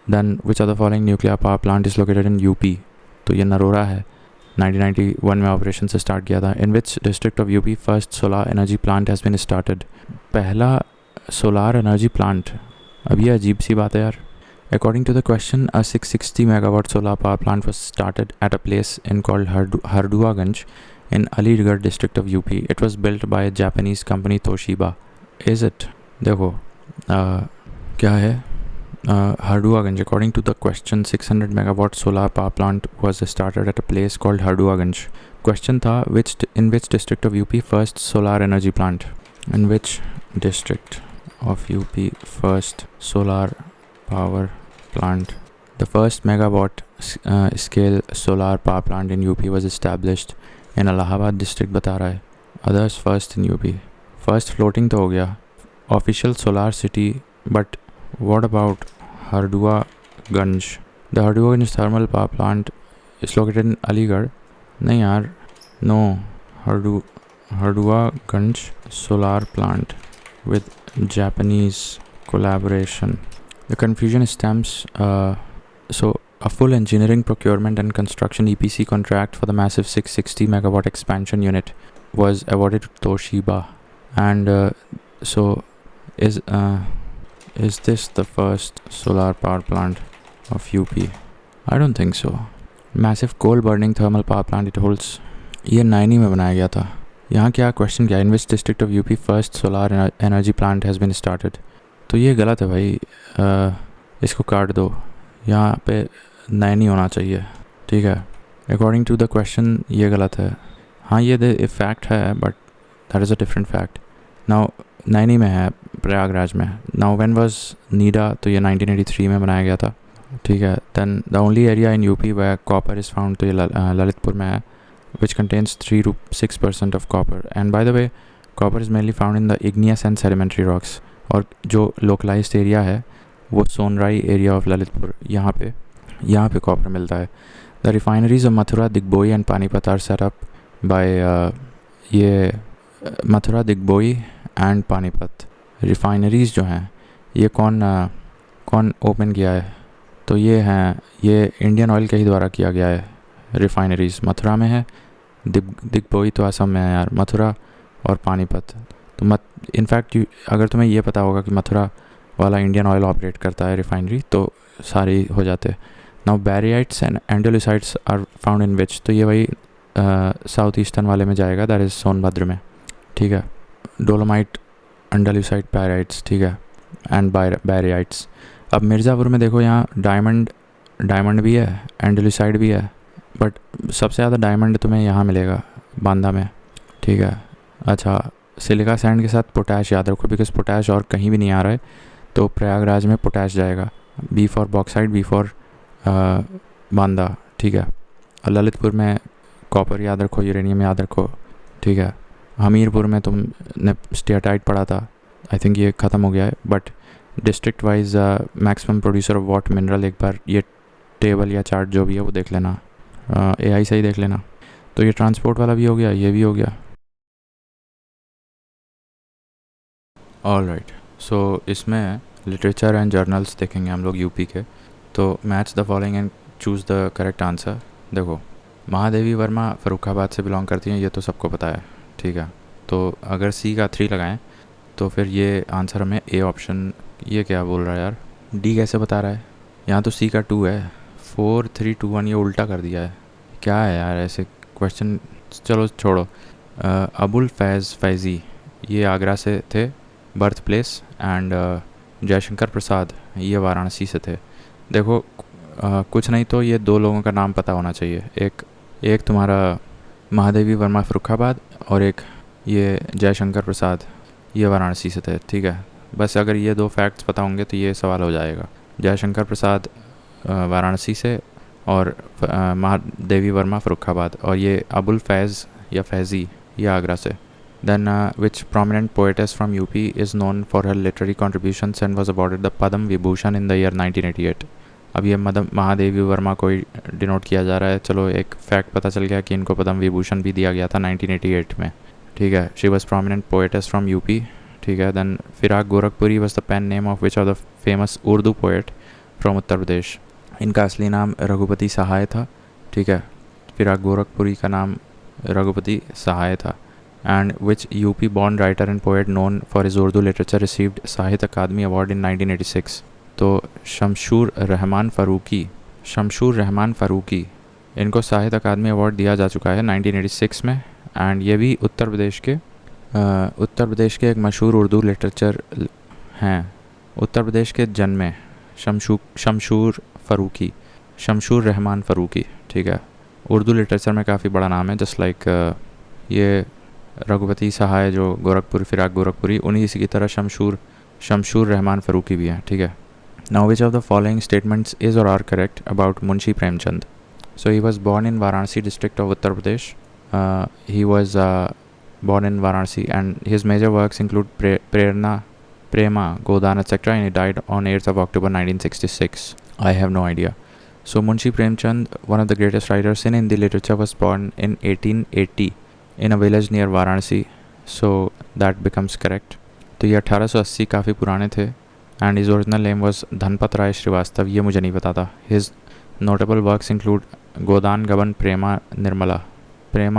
Speaker 1: Then which of the following nuclear power plant is located in UP. तो ये नरोरा है. 1991 में operation से स्टार्ट किया था. In which district of UP first solar energy plant has been started. पहला solar energy plant. अब ये अजीब सी बात है यार. According to the question, a 660 megawatt solar power plant was started at a place in called Harduaganj in Aligarh district of UP. It was built by a Japanese company Toshiba. Is it? देखो क्या है Harduaganj. According to the question, 600 megawatt solar power plant was started at a place called Harduaganj. Question था in which district of UP first solar energy plant. In which district of UP first solar power plant. The first megawatt scale solar power plant in UP was established in Allahabad district बता रहा है. Others first in UP. First floating तो हो गया. Official solar city, but what about Harduaganj? The Harduaganj thermal power plant is located in Aligarh. नहीं यार, no. Harduaganj solar plant with Japanese collaboration. The confusion stems so a full engineering, procurement and construction EPC contract for the massive 660 megawatt expansion unit was awarded to Toshiba. And so is this the first solar power plant of UP? I don't think so. Massive coal burning thermal power plant it holds. ये 90 में बनाया गया था. यहाँ क्या question क्या, in which district of UP first solar energy plant has been started. तो ये गलत है भाई, इसको काट दो. यहाँ पे 90 होना चाहिए. ठीक है. अकॉर्डिंग टू द क्वेश्चन ये गलत है. हाँ ये फैक्ट है, but that is a different fact. Now 90 में है, प्रयागराज में. नाउ व्हेन वाज नीडा, तो ये 1983 में बनाया गया था. ठीक है. Then the only area in UP where copper is found, तो ये ललितपुर में है, which contains 3 to 6% of copper. And by the way, copper is mainly found in the igneous and sedimentary rocks. और जो localized area है वो सोनराई area of Lalitpur, यहाँ पे कॉपर मिलता है. The refineries of Mathura, Digboi and Panipat are set up by ये Mathura, Digboi and Panipat refineries जो हैं ये कौन ओपन किया है. तो ये इंडियन ऑयल के ही द्वारा किया गया है. रिफाइनरीज़ मथुरा में है, दिग्बोई तो असम में है यार, मथुरा और पानीपत. तो इनफैक्ट अगर तुम्हें ये पता होगा कि मथुरा वाला इंडियन ऑयल ऑपरेट करता है रिफाइनरी, तो सारे हो जाते. Now barytes and andalusites are found in which, तो ये वही साउथ ईस्टर्न वाले में जाएगा, दैट इज़ सोनभद्र में. ठीक है. डोलोमाइट, एंडोलिसाइट, बैरियाइट्स. ठीक है. एंड बैरियाइट्स. अब मिर्ज़ापुर में देखो, यहाँ डायमंड भी है, एंडलुसाइड भी है, बट सबसे ज़्यादा डायमंड तुम्हें यहाँ मिलेगा बांदा में, ठीक है। अच्छा, सिलिका सैंड के साथ पोटैश याद रखो, बिकॉज पोटैश और कहीं भी नहीं आ रहा है, तो प्रयागराज में पोटैश जाएगा। B for bauxite, B for Banda, ठीक है। और ललितपुर में कॉपर याद रखो, यूरेनियम याद रखो, ठीक है। हमीरपुर में तुमने स्टेटाइट पढ़ा था, आई थिंक ये ख़त्म हो गया है, but district wise maximum producer of what mineral, एक बार ये टेबल या चार्ट जो भी है वो देख लेना, AI से ही देख लेना। तो ये ट्रांसपोर्ट वाला भी हो गया, ये भी हो गया। ऑल राइट, सो इसमें लिटरेचर एंड जर्नल्स देखेंगे हम लोग यूपी के। तो match the following and choose the correct answer. देखो, महादेवी वर्मा फ़र्रुखाबाद से बिलोंग करती हैं, ये तो सबको पता है, ठीक है। तो अगर C का 3 लगाएं तो फिर ये आंसर हमें A ऑप्शन, ये क्या बोल रहा है यार, D कैसे बता रहा है? यहाँ तो C का 2 है, 4 3 2 1, ये उल्टा कर दिया है, क्या है यार ऐसे क्वेश्चन। चलो छोड़ो। अबुल फैज़ी ये आगरा से थे, birth place, and Jaishankar Prasad ये वाराणसी से थे। देखो, कुछ नहीं तो ये 2 लोगों का नाम पता होना चाहिए, एक तुम्हारा महादेवी वर्मा फ़र्रुखाबाद, और एक ये जयशंकर प्रसाद ये वाराणसी से थे, ठीक है। बस अगर ये 2 फैक्ट्स पता होंगे तो ये सवाल हो जाएगा। जयशंकर प्रसाद वाराणसी से, और महादेवी वर्मा फ़र्रुखाबाद, और ये अबुल फैज़ या फैज़ी ये आगरा से। Then which prominent poetess from UP is known for her literary contributions and was awarded the Padam Vibhushan in the year 1988? अब ये महादेवी वर्मा को डिनोट किया जा रहा है। चलो, एक फैक्ट पता चल गया कि इनको पद्म विभूषण भी दिया गया था 1988 में, ठीक है। She was prominent poetess from UP, ठीक है। Then Firaq Gorakhpuri was the pen name of which are the famous Urdu poet from Uttar Pradesh. इनका असली नाम रघुपति सहाय था, ठीक है। फिराक गोरखपुरी का नाम रघुपति सहाय था। And which UP born writer and poet known for his Urdu literature received साहित्य अकादमी अवार्ड इन 1986? तो शमशूर रहमान फ़ारूकी इनको साहित्य अकादमी अवार्ड दिया जा चुका है 1986 में। एंड ये भी उत्तर प्रदेश के एक मशहूर उर्दू लिटरेचर हैं। उत्तर प्रदेश के जन्मे शमशूर रहमान फ़ारूकी, ठीक है। उर्दू लिटरेचर में काफ़ी बड़ा नाम है, जस्ट लाइक ये रघुपति सहाय जो फिराक गोरखपुरी, उन्हीं की तरह शमशूर रहमान फ़ारूकी भी हैं, ठीक है। Now which of the following statements is or are correct about Munshi Premchand? So he was born in Varanasi district of Uttar Pradesh. He was born in Varanasi, and his major works include Prema, Godan, etc. And he died on 8th of October 1966. I have no idea. So Munshi Premchand, one of the greatest writers in Hindi literature, was born in 1880 in a village near Varanasi. So that becomes correct. तो ये 1880 काफ़ी पुराने थे। And his original name was Dhanpat Rai Shrivastava, ये मुझे नहीं पता था। His notable works include Godan Gaban, Prema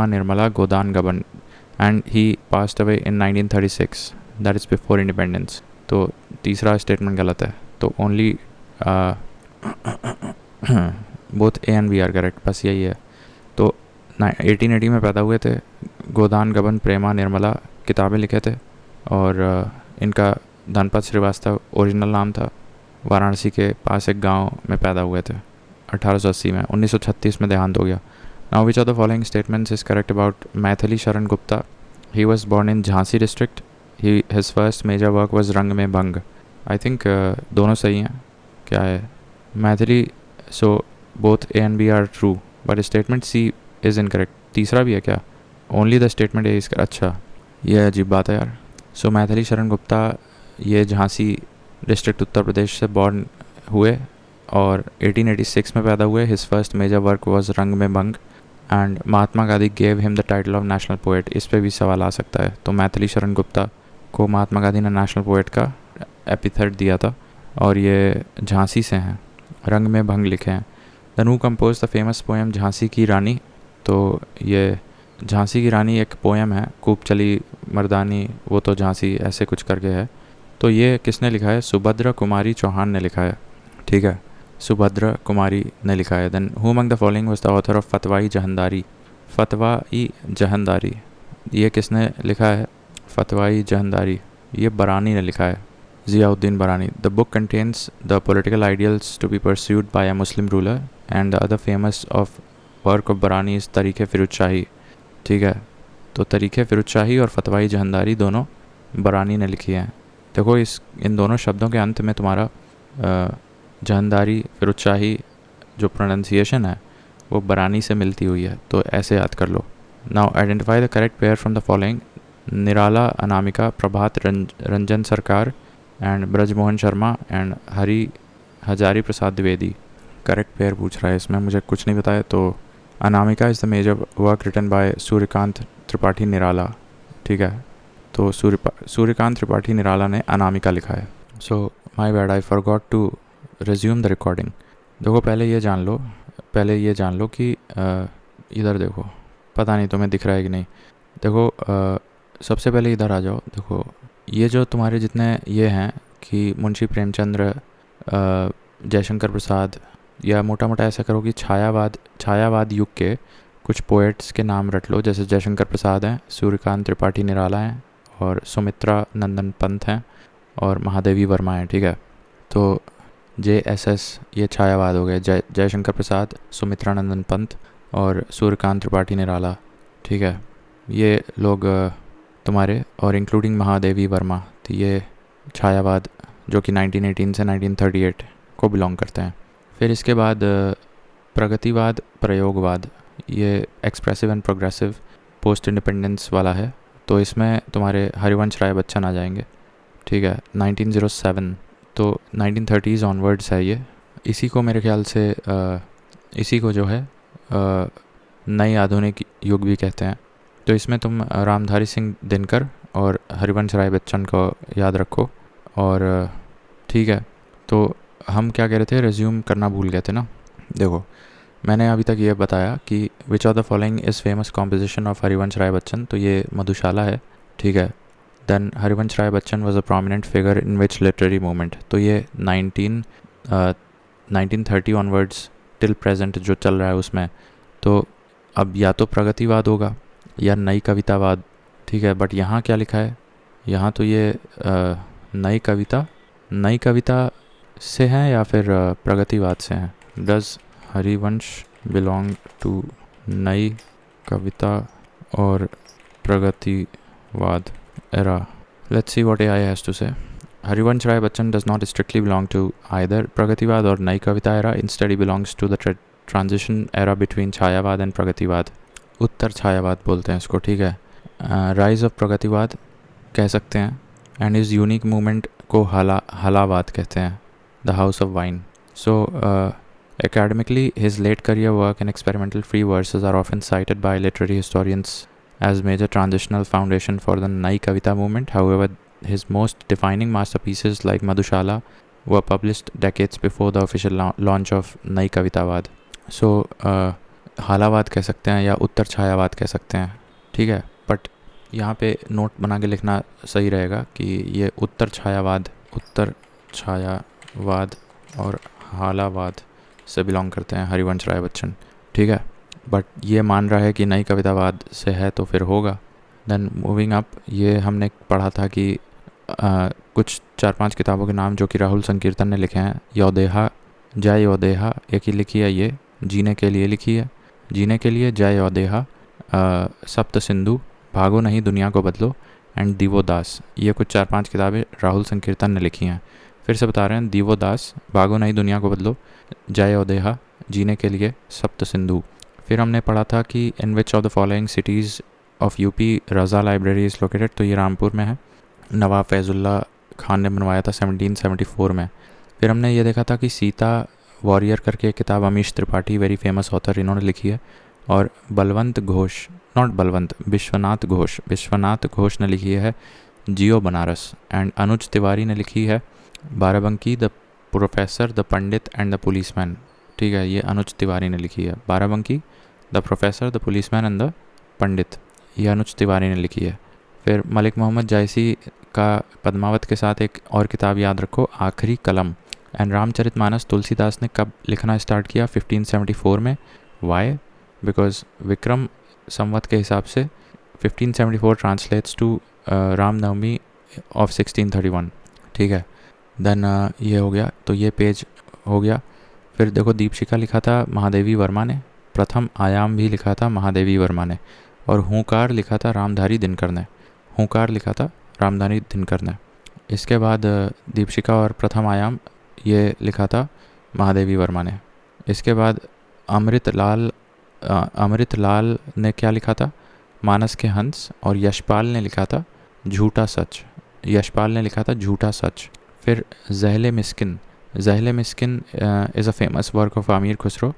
Speaker 1: Nirmala Godan Gaban, and he passed away in 1936, that is before independence. तो तीसरा स्टेटमेंट गलत है, तो only both A and B are correct, बस यही है। तो 1880 में पैदा हुए थे, गोदान गबन प्रेमा निर्मला किताबें लिखे थे, और इनका धनपत श्रीवास्तव ओरिजिनल नाम था। वाराणसी के पास एक गांव में पैदा हुए थे 1880 में। 1936 में देहांत हो गया। Now which of the following statements is correct about Maithili Sharan Gupta? He was born in Jhansi district. His first major work was Rang Mein भंग। आई थिंक दोनों सही हैं। क्या है Maithili? So both A and B are true, but statement C is incorrect. तीसरा भी है क्या? Only the statement A is, अच्छा ये अजीब बात है यार। सो मैथिली शरण गुप्ता ये झांसी डिस्ट्रिक्ट उत्तर प्रदेश से बॉर्न हुए और 1886 में पैदा हुए। His first major work was Rang Mein Bhang, and Mahatma Gandhi gave him the title of national poet. इस पे भी सवाल आ सकता है। तो मैथिली शरण गुप्ता को महात्मा गांधी ने नेशनल पोएट का एपिथेट दिया था, और ये झांसी से हैं। रंग में भंग लिखे हैं। Then who compose the famous poem Jhansi ki Rani? तो ये झांसी की रानी एक पोएम है, खूब चली मर्दानी वो तो झांसी, ऐसे कुछ करके है। तो ये किसने लिखा है? सुभद्रा कुमारी चौहान ने लिखा है, ठीक है। सुभद्रा कुमारी ने लिखा है। Then who among the following was the author of Fatawai Jahandari? ये किसने लिखा है? फतवाई जहंदारी ये बरानी ने लिखा है। Ziauddin Barani. The book contains the political ideals to be pursued by a Muslim ruler, and the other famous of work of Barani is तरीक़े फ़िरोज़ शाही. ठीक है, तो तरीक़े फ़िरोज़ शाही और फतवाई जहानदारी दोनों बरानी ने लिखी हैं. देखो इन दोनों शब्दों के अंत में तुम्हारा जहानदारी फ़िरोज़ शाही जो प्रोनाउंसिएशन है वो बरानी से मिलती हुई है, तो ऐसे याद कर लो. Now identify the correct pair from the following. Nirala Anamika, Prabhat Ranjan Sarkar and Brajmohan Sharma and Hazari Prasad Dwivedi. Correct pair पूछ रहा है इसमें, मुझे कुछ नहीं बताया. तो Anamika is the major work written by Suryakant Tripathi Nirala. ठीक है, तो सूर्यकांत त्रिपाठी निराला ने अनामिका लिखा है. So my bad, I forgot to resume the recording. देखो पहले ये जान लो कि इधर देखो, पता नहीं तुम्हें दिख रहा है कि नहीं. देखो सबसे पहले इधर आ जाओ. देखो ये जो तुम्हारे जितने ये हैं कि मुंशी प्रेमचंद्र, जयशंकर प्रसाद, या मोटा मोटा ऐसा करो कि छायावाद युग के कुछ पोएट्स के नाम रट लो. जैसे जयशंकर प्रसाद हैं, सूर्यकांत त्रिपाठी निराला हैं, और सुमित्रा नंदन पंत हैं, और महादेवी वर्मा हैं. ठीक है, तो JSS ये छायावाद हो गए. जयशंकर प्रसाद, सुमित्रा नंदन पंत और सूर्यकांत त्रिपाठी निराला. ठीक है, ये लोग तुम्हारे, और इंक्लूडिंग महादेवी वर्मा, तो ये छायावाद जो कि 1918 से 1938 को बिलोंग करते हैं. फिर इसके बाद प्रगतिवाद प्रयोगवाद, ये expressive and progressive post independence वाला है. तो इसमें तुम्हारे हरिवंश राय बच्चन आ जाएंगे. ठीक है, 1907, तो 1930s ऑनवर्ड्स है ये. इसी को मेरे ख्याल से इसी को जो है नई आधुनिक युग भी कहते हैं. तो इसमें तुम रामधारी सिंह दिनकर और हरिवंश राय बच्चन को याद रखो. और ठीक है, तो हम क्या कह रहे थे, रिज्यूम करना भूल गए थे ना. देखो मैंने अभी तक ये बताया कि which of the following is famous composition of Harivansh Rai Bachchan, तो ये मधुशाला है. ठीक है, then Harivansh Rai Bachchan was a prominent figure in which literary movement, तो ये 1930 ऑनवर्ड्स टिल प्रेजेंट जो चल रहा है उसमें. तो अब या तो प्रगतिवाद होगा या नई कवितावाद. ठीक है, बट यहाँ क्या लिखा है, यहाँ तो ये नई कविता से हैं या फिर प्रगतिवाद से हैं. डज हरिवंश बिलोंग टू नई कविता और प्रगतिवाद era? Let's see what AI has to say. Harivansh Rai Bachchan does not strictly belong to either Pragativad or Nai Kavita era. Instead, he belongs to the transition era between Chayavad and Pragativad. उत्तर छायावाद बोलते हैं इसको. ठीक है, rise of प्रगतिवाद कह सकते हैं, and इस unique movement को हलावाद कहते हैं, the house of wine. So academically, his late career work and experimental free verses are often cited by literary historians as major transitional foundation for the Nai Kavita movement. However, his most defining masterpieces like Madhushala were published decades before the official launch of Nai Kavitavad. So, हालावाद कह सकते हैं या उत्तर छायावाद कह सकते हैं. ठीक है, but यहाँ पे नोट बना के लिखना सही रहेगा कि ये उत्तर छायावाद और हालावाद से बिलोंग करते हैं हरिवंश राय बच्चन. ठीक है, बट ये मान रहा है कि नई कवितावाद से है तो फिर होगा. देन मूविंग अप, ये हमने पढ़ा था कि कुछ 4-5 किताबों के नाम जो कि राहुल संकीर्तन ने लिखे हैं. यौदेहा, जय यौदेहा एक ही लिखी है, ये जीने के लिए लिखी है, जीने के लिए जय यौदेहा. सप्त सिंधु, भागो नहीं दुनिया को बदलो, एंड दीवोदास, ये कुछ 4-5 किताबें राहुल संकीर्तन ने लिखी हैं. फिर से बता रहे हैं, दीवोदास, भागो नहीं दुनिया को बदलो, जय यौदेहा, जीने के लिए, सप्त सिंधु. फिर हमने पढ़ा था कि in which of the following cities of UP Raza library is located, तो ये रामपुर में है. नवाब फैज़ुल्ला खान ने बनवाया था 1774 में. फिर हमने ये देखा था कि सीता वॉरियर करके एक किताब Amish Tripathi, very famous author, इन्होंने लिखी है. और विश्वनाथ घोष ने लिखी है जियो बनारस. एंड अनुज तिवारी ने लिखी है Barabanki, the professor, the pandit and the policeman. ठीक है, ये अनुज तिवारी ने लिखी है. Barabanki, the professor, the policeman and the pandit, ये अनुज तिवारी ने लिखी है. फिर मलिक मोहम्मद जायसी का पद्मावत के साथ एक और किताब याद रखो, आखिरी कलम. एंड रामचरितमानस तुलसीदास ने कब लिखना स्टार्ट किया? 1574 में. वाई? बिकॉज विक्रम संवत के हिसाब से 1574 ट्रांसलेट्स टू रामनवमी ऑफ 1631. ठीक है, देन ये हो गया, तो ये पेज हो गया। फिर देखो दीपशिखा लिखा था महादेवी वर्मा ने, प्रथम आयाम भी लिखा था महादेवी वर्मा ने, और हुंकार लिखा था रामधारी दिनकर ने। हुंकार लिखा था रामधारी दिनकर ने। इसके बाद दीपशिखा और प्रथम आयाम ये लिखा था महादेवी वर्मा ने। इसके बाद अमृतलाल ने क्या लिखा था, मानस के हंस, और यशपाल ने लिखा था झूठा सच। यशपाल ने लिखा था झूठा सच। फिर Zahle Miskin is a famous work of Amir Khusro,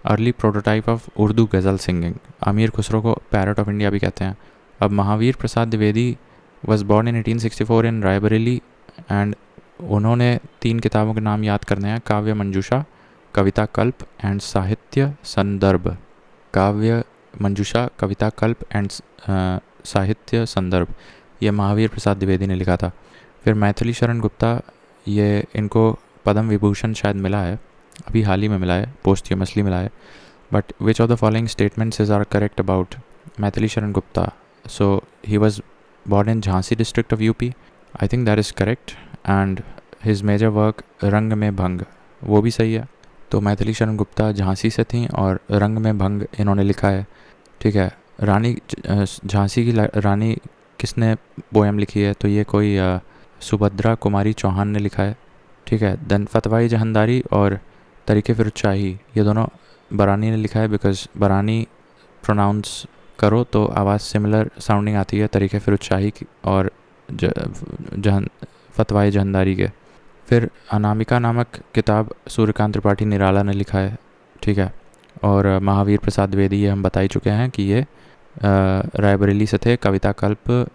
Speaker 1: early prototype of Urdu ghazal singing. Amir Khusro को पैरट ऑफ इंडिया भी कहते हैं। अब Mahavir Prasad Dwivedi was born in 1864 in Raebareli, and उन्होंने 3 किताबों के नाम याद करने हैं, काव्य मंजूषा, कविता कल्प एंड साहित्य संदर्भ। काव्य मंजूषा, कविता कल्प एंड साहित्य संदर्भ, ये महावीर प्रसाद द्विवेदी ने लिखा था। फिर मैथिली शरण गुप्ता, ये इनको पद्म विभूषण शायद मिला है, अभी हाल ही में मिला है, पोस्टह्यूमसली मिला है। But which of the following statements is are correct about Maithili Sharan Gupta? So he was born in Jhansi district of UP. I think that is correct. And his major work रंग में भंग, वो भी सही है। तो मैथिली शरण गुप्ता झांसी से थी और रंग में भंग इन्होंने लिखा है। ठीक है, रानी झांसी की रानी किसने पोएम लिखी है? तो ये कोई सुभद्रा कुमारी चौहान ने लिखा है। ठीक है, देन फतवाई जहानदारी और तरीके फिरोज शाही, ये दोनों बरानी ने लिखा है, बिकॉज बरानी प्रोनाउंस करो तो आवाज़ सिमिलर साउंडिंग आती है तरीके फिरोज शाही की और फतवाई जहानदारी के। फिर अनामिका नामक किताब सूर्यकांत त्रिपाठी निराला ने लिखा है। ठीक है, और महावीर प्रसाद द्विवेदी, ये हम बता ही चुके हैं कि ये रायबरेली से थे। कविता कल्प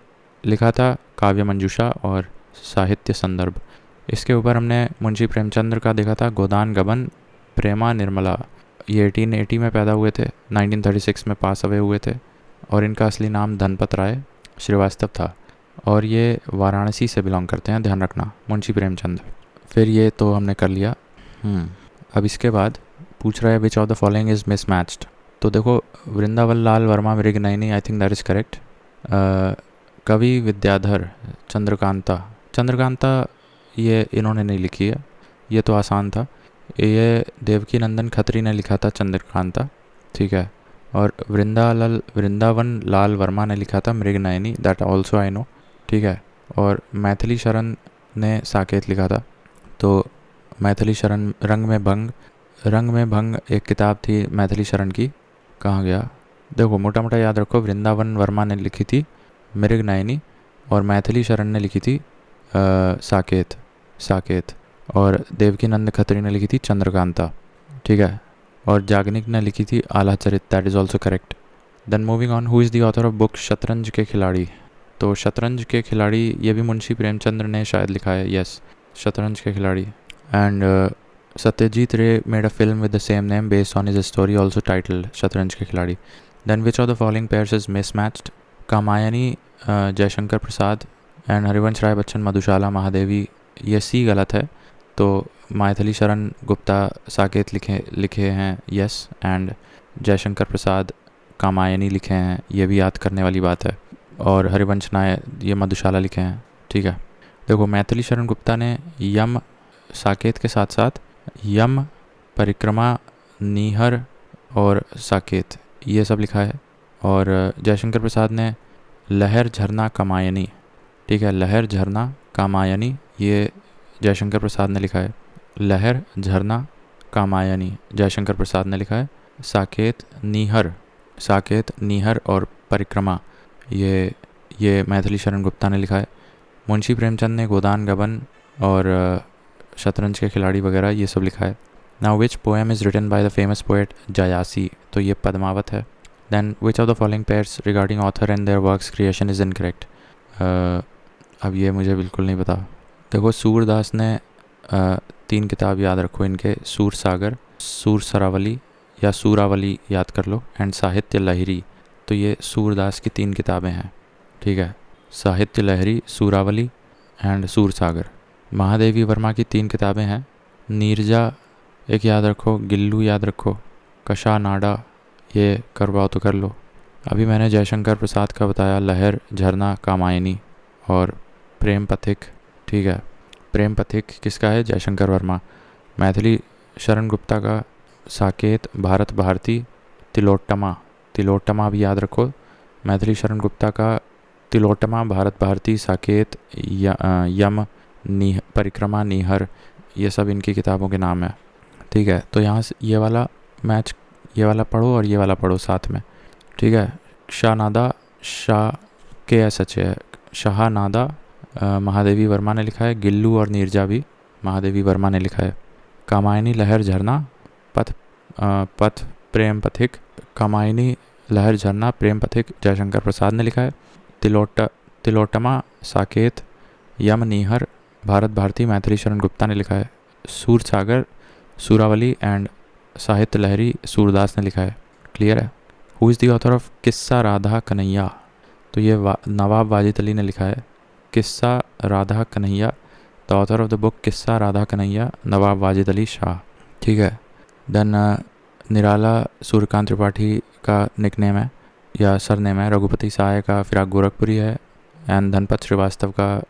Speaker 1: लिखा था, काव्य मंजूषा और साहित्य संदर्भ। इसके ऊपर हमने मुंशी प्रेमचंद्र का देखा था, गोदान गबन प्रेमा निर्मला। ये 1880 में पैदा हुए थे, 1936 में पास अवे हुए थे, और इनका असली नाम धनपत राय श्रीवास्तव था, और ये वाराणसी से बिलोंग करते हैं, ध्यान रखना, मुंशी प्रेमचंद। फिर ये तो हमने कर लिया। अब इसके बाद पूछ रहा है which of the following is mismatched. तो देखो, Vrindavan Lal Verma Mrignayani, I think that is correct. कवि विद्याधर चंद्रकांता ये इन्होंने नहीं लिखी है, ये तो आसान था। ये देवकी नंदन खत्री ने लिखा था चंद्रकांता। ठीक है, और वृंदावन लाल वर्मा ने लिखा था Mrignayani, that also I know. ठीक है, और मैथिली शरण ने साकेत लिखा था। तो मैथिली शरण रंग में भंग एक किताब थी मैथिली शरण की, कहाँ गया? देखो, मोटा मोटा याद रखो, वृंदावन वर्मा ने लिखी थी मृगनयनी, और मैथिली शरण ने लिखी थी साकेत, और देवकी नंद खत्री ने लिखी थी चंद्रकांता। ठीक है, और जागनिक ने लिखी थी Aala Charit, that is also correct. Then moving on, who is the author of book Shatranj Ke खिलाड़ी? तो शतरंज के खिलाड़ी ये भी मुंशी प्रेमचंद्र ने शायद लिखा है, यस, शतरंज के खिलाड़ी। And Satyajit Ray made a film with the same name based on his story also titled Shatranj Ke Khiladi. Then which of the following pairs is mismatched? Kamayani Jaishankar Prasad and Harivansh Rai Bachchan Madhushala Mahadevi, ये सी गलत है। तो मैथिली शरण गुप्ता साकेत लिखे हैं, यस, एंड जयशंकर प्रसाद कामायनी लिखे हैं, ये भी याद करने वाली बात है, और हरिवंश नाय ये मधुशाला लिखे हैं। ठीक है, देखो, मैथिली शरण गुप्ता ने यम साकेत के साथ साथ यम, परिक्रमा, नीहर और साकेत ये सब लिखा है, और जयशंकर प्रसाद ने लहर झरना कामायनी। ठीक है, लहर झरना कामायनी ये जयशंकर प्रसाद ने लिखा है। लहर झरना कामायनी जयशंकर प्रसाद ने लिखा है। साकेत नीहर और परिक्रमा ये मैथिली शरण गुप्ता ने लिखा है। मुंशी प्रेमचंद ने गोदान गबन और शतरंज के खिलाड़ी वगैरह ये सब लिखा है। Now which poem is written by the famous poet Jayasi? तो ये पद्मावत है। Then which of the following pairs regarding author and their works creation is incorrect? अब ये मुझे बिल्कुल नहीं पता। देखो, सूरदास ने 3 किताब याद रखो इनके, सूर सागर, सूर सरावली या सूरावली याद कर लो, एंड साहित्य लहरी। तो ये सूरदास की 3 किताबें हैं। ठीक है, साहित्य लहरी, सूरावली एंड सूर सागर। महादेवी वर्मा की 3 किताबें हैं, नीरजा एक याद रखो, गिल्लू याद रखो, कशा नाडा ये करवाओ तो कर लो। अभी मैंने जयशंकर प्रसाद का बताया, लहर झरना कामायनी और प्रेम पथिक। ठीक है, प्रेम पथिक किसका है? जयशंकर वर्मा। मैथिली शरण गुप्ता का साकेत भारत भारती तिलोत्तमा, तिलोत्तमा भी याद रखो। मैथिली शरण गुप्ता का तिलोत्तमा भारत भारती साकेत यम परिक्रमा नीहर, ये सब इनकी किताबों के नाम है। ठीक है, तो यहाँ से ये वाला मैच, ये वाला पढ़ो और ये वाला पढ़ो साथ में। ठीक है, शाहनादा शाह के एस एच है, शाहनादा महादेवी वर्मा ने लिखा है। गिल्लू और नीरजा भी महादेवी वर्मा ने लिखा है। कामायनी लहर झरना पथ प्रेम पथिक, कामायनी लहर झरना प्रेम पथिक जयशंकर प्रसाद ने लिखा है। तिलोत्तमा साकेत यम नीहर भारत भारती मैथिली शरण गुप्ता ने लिखा है। सूर सागर सूरावली एंड साहित्य लहरी सूरदास ने लिखा है। क्लियर है। Who is the author of किस्सा राधा कन्हैया? तो ये नवाब वाजिद अली ने लिखा है। किस्सा Radha Kanhaiya, the author of the book किस्सा राधा कन्हैया नवाब वाजिद अली शाह। ठीक है। देन निराला सूर्यकांत त्रिपाठी का निकनेम है या सरनेम है। रघुपति साय का फिराक गोरखपुरी है। एंड धनपत श्रीवास्तव का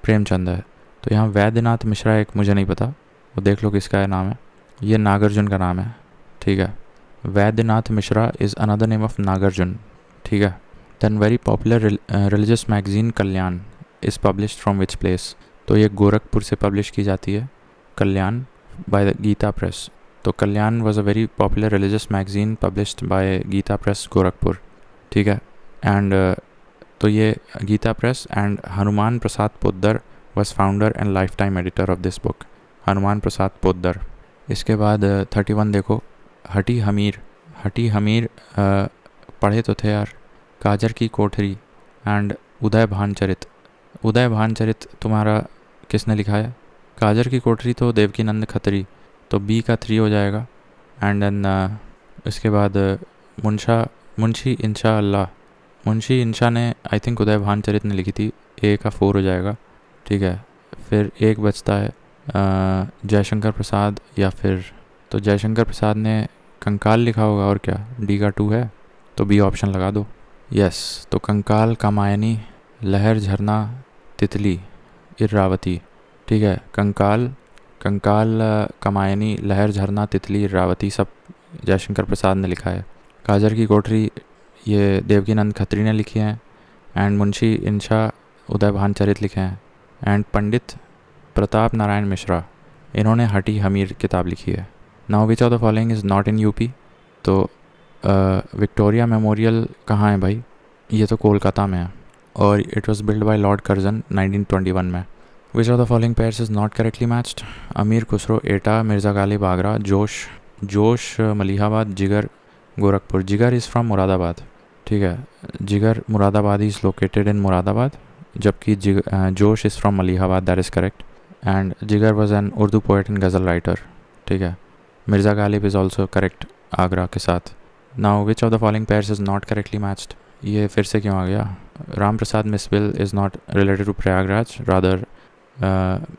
Speaker 1: प्रेमचंद है। तो यहाँ वैद्यनाथ मिश्रा एक मुझे नहीं पता, वो देख लो किसका है नाम है। ये नागार्जुन का नाम है। ठीक है, Vaidyanath Mishra is another name of Nagarjun. ठीक है। Then very popular religious magazine Kalyan is published from which place? तो ये गोरखपुर से पब्लिश की जाती है, Kalyan by the Gita press. तो Kalyan was a very popular religious magazine published by Gita press Gorakhpur. ठीक है। एंड तो ये Gita press and Hanuman Prasad Poddar was founder and life time editor of this book, Hanuman Prasad Poddar. इसके बाद 31 देखो, हटी हमीर। हटी हमीर पढ़े तो थे यार। काजर की कोठरी एंड उदय भानचरित। उदय भानचरित तुम्हारा किसने लिखा है? काजर की कोठरी तो देवकीनंद खत्री, तो बी का 3 हो जाएगा। एंड देन इसके बाद मुंशी इंशा अल्लाह, मुंशी इंशा ने आई थिंक उदय भानचरित ने लिखी थी, ए का 4 हो जाएगा। ठीक है। फिर एक बचता है जयशंकर प्रसाद या फिर, तो जयशंकर प्रसाद ने कंकाल लिखा होगा और क्या, डी का 2 है, तो बी ऑप्शन लगा दो। यस, तो कंकाल कामायनी लहर झरना तितली इरावती। ठीक है, कंकाल कामायनी लहर झरना तितली इरावती सब जयशंकर प्रसाद ने लिखा है। काजर की कोठरी ये देवकीनंद खत्री ने लिखी हैं। एंड मुंशी इंशा उदय भानचरित लिखे हैं। एंड पंडित प्रताप नारायण मिश्रा, इन्होंने हटी हमीर किताब लिखी है। Now which of the following is not in UP? तो विक्टोरिया मेमोरियल कहाँ है भाई? ये तो कोलकाता में है और it was build by Lord Curzon 1921 में। विच of the following pairs is not correctly matched? अमीर खुसरो एटा, मिर्ज़ा गालिब आगरा, जोश मलिहाबाद, जिगर गोरखपुर। जिगर इज़ फ्रॉम मुरादाबाद। ठीक है, Jigar Moradabad is located in Moradabad, जबकि Josh is from Malihabad, that is correct. And Jigar was an Urdu poet and ghazal writer. ठीक है, Mirza Ghalib is also correct Agra के साथ। Now which of the following pairs is not correctly matched? ये फिर से क्यों आ गया? Ram Prasad Bismil is not related to Prayagraj, rather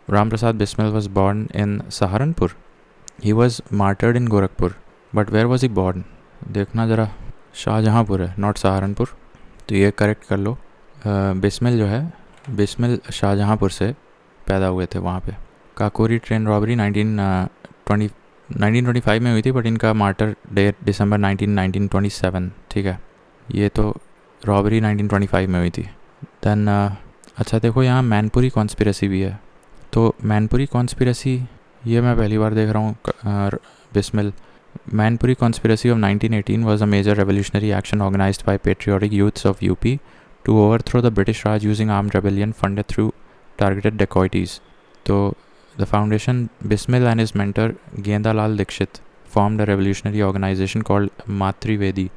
Speaker 1: Ram Prasad Bismil was born in Saharanpur, he was martyred in Gorakhpur, but where was he born? देखना ज़रा, शाहजहाँपुर है, नॉट सहारनपुर, तो ये करेक्ट कर लो। बिस्मिल जो है, बिस्मिल शाहजहाँपुर से पैदा हुए थे वहाँ पे। काकोरी ट्रेन रॉबरी 1925 में हुई थी, बट इनका मार्टर डेट दिसंबर 1927। ठीक है, ये तो रॉबरी 1925 में हुई थी। देन अच्छा देखो, यहाँ मैनपुरी कॉन्स्पिरेसी भी है। तो मैनपुरी कॉन्स्पिरेसी ये मैं पहली बार देख रहा हूँ। Bismil, Mainpuri conspiracy of 1918 was a major revolutionary action organized by patriotic youths of UP to overthrow the British Raj using armed rebellion funded through targeted dacoities. So the foundation Bismil and his mentor Gendalal Dikshit formed a revolutionary organization called Matrivedi,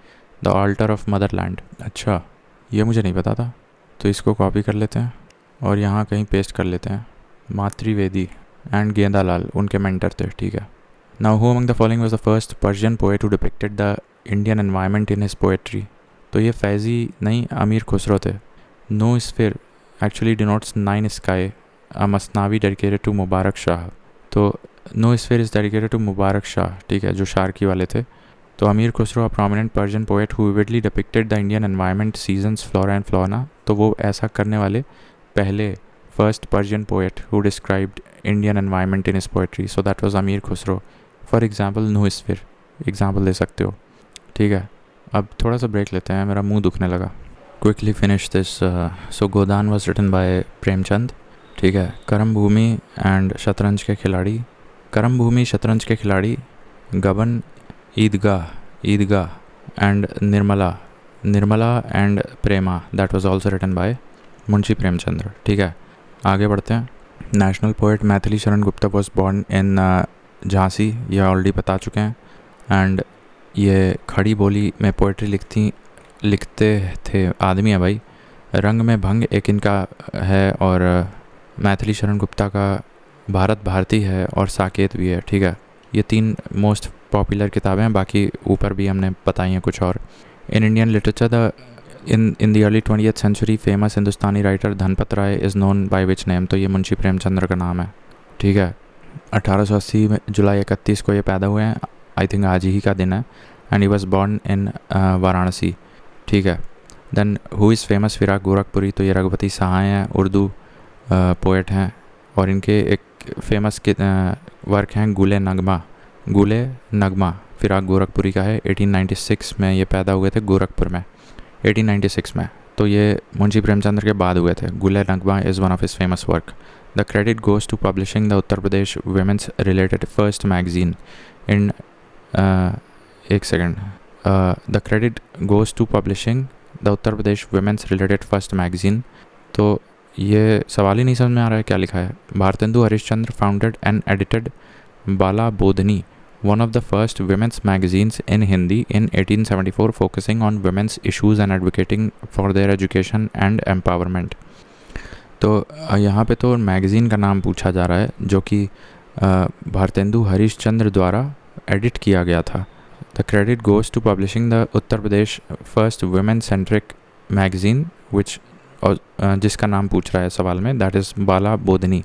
Speaker 1: the altar of motherland. अच्छा, ये मुझे नहीं पता था, तो इसको copy कर लेते हैं और यहाँ कहीं पेस्ट कर लेते हैं। मातृवेदी एंड गेंदालाल उनके मेंटर थे। ठीक है। Now, who among the following was the first Persian poet who depicted the Indian environment in his poetry? तो ये फैज़ी नहीं, अमीर खुसरो थे। No sphere actually denotes 9 sky, a masnavi dedicated to Mubarak Shah. तो No sphere is dedicated to Mubarak Shah, ठीक है, जो Sharky वाले थे। तो अमीर Khusro, a prominent Persian poet who vividly depicted the Indian environment, seasons, flora and fauna, तो वो ऐसा करने वाले पहले first Persian poet who described Indian environment in his poetry. So that was Amir Khusro. For example, Noosphere example दे सकते हो. ठीक है, अब थोड़ा सा ब्रेक लेते हैं, मेरा मुंह दुखने लगा. Quickly finish this. So Godan was written by Premchand. ठीक है. करम भूमि एंड शतरंज के खिलाड़ी. करम भूमि शतरंज Ke Khiladi. Gaban Idgah and Nirmala and Prema. That was also written by Munshi Premchandra. ठीक है, आगे बढ़ते हैं. National poet Maithili Sharan Gupta was born in Jhansi. ये ऑलरेडी बता चुके हैं. एंड ये खड़ी बोली में पोइट्री लिखते थे आदमी है भाई. रंग में भंग एक इनका है, और मैथिली शरण गुप्ता का भारत भारती है, और साकेत भी है. ठीक है, ये 3 मोस्ट पॉपुलर किताबें हैं. बाकी ऊपर भी हमने बताई हैं कुछ और. In Indian literature in the early 20th century famous Hindustani writer Dhanpat Rai is known by which name. तो ये मुंशी प्रेमचंद्र का नाम है. ठीक है. 1880 में जुलाई 31 को ये पैदा हुए हैं. आई थिंक आज ही का दिन है. एंड ही वॉज बॉर्न इन वाराणसी. ठीक है. Then who is famous Firaq Gorakhpuri. तो ये रघुपति सहाय हैं, उर्दू पोएट हैं, और इनके एक फेमस वर्क हैं गुले नगमा. फिराक गोरखपुरी का है. 1896 में ये पैदा हुए थे गोरखपुर में, 1896 में. तो ये मुंशी प्रेमचंद्र के बाद हुए थे. गुले नगमा is one of his famous work. The credit goes to publishing the Uttar Pradesh women's related first magazine in एक second. The credit goes to publishing the Uttar Pradesh women's related first magazine. तो ये सवाल ही नहीं समझ में आ रहा है क्या लिखा है. Bharatendu Harishchandra founded and edited Bala Bodhini, one of the first women's magazines in Hindi in 1874, focusing on women's issues and advocating for their education and empowerment. तो यहाँ पे तो मैगज़ीन का नाम पूछा जा रहा है जो कि भारतेंदु हरिश्चंद्र द्वारा एडिट किया गया था. The credit goes to publishing the Uttar Pradesh first women centric magazine which, जिसका नाम पूछ रहा है सवाल में, that is Bala Bodhini.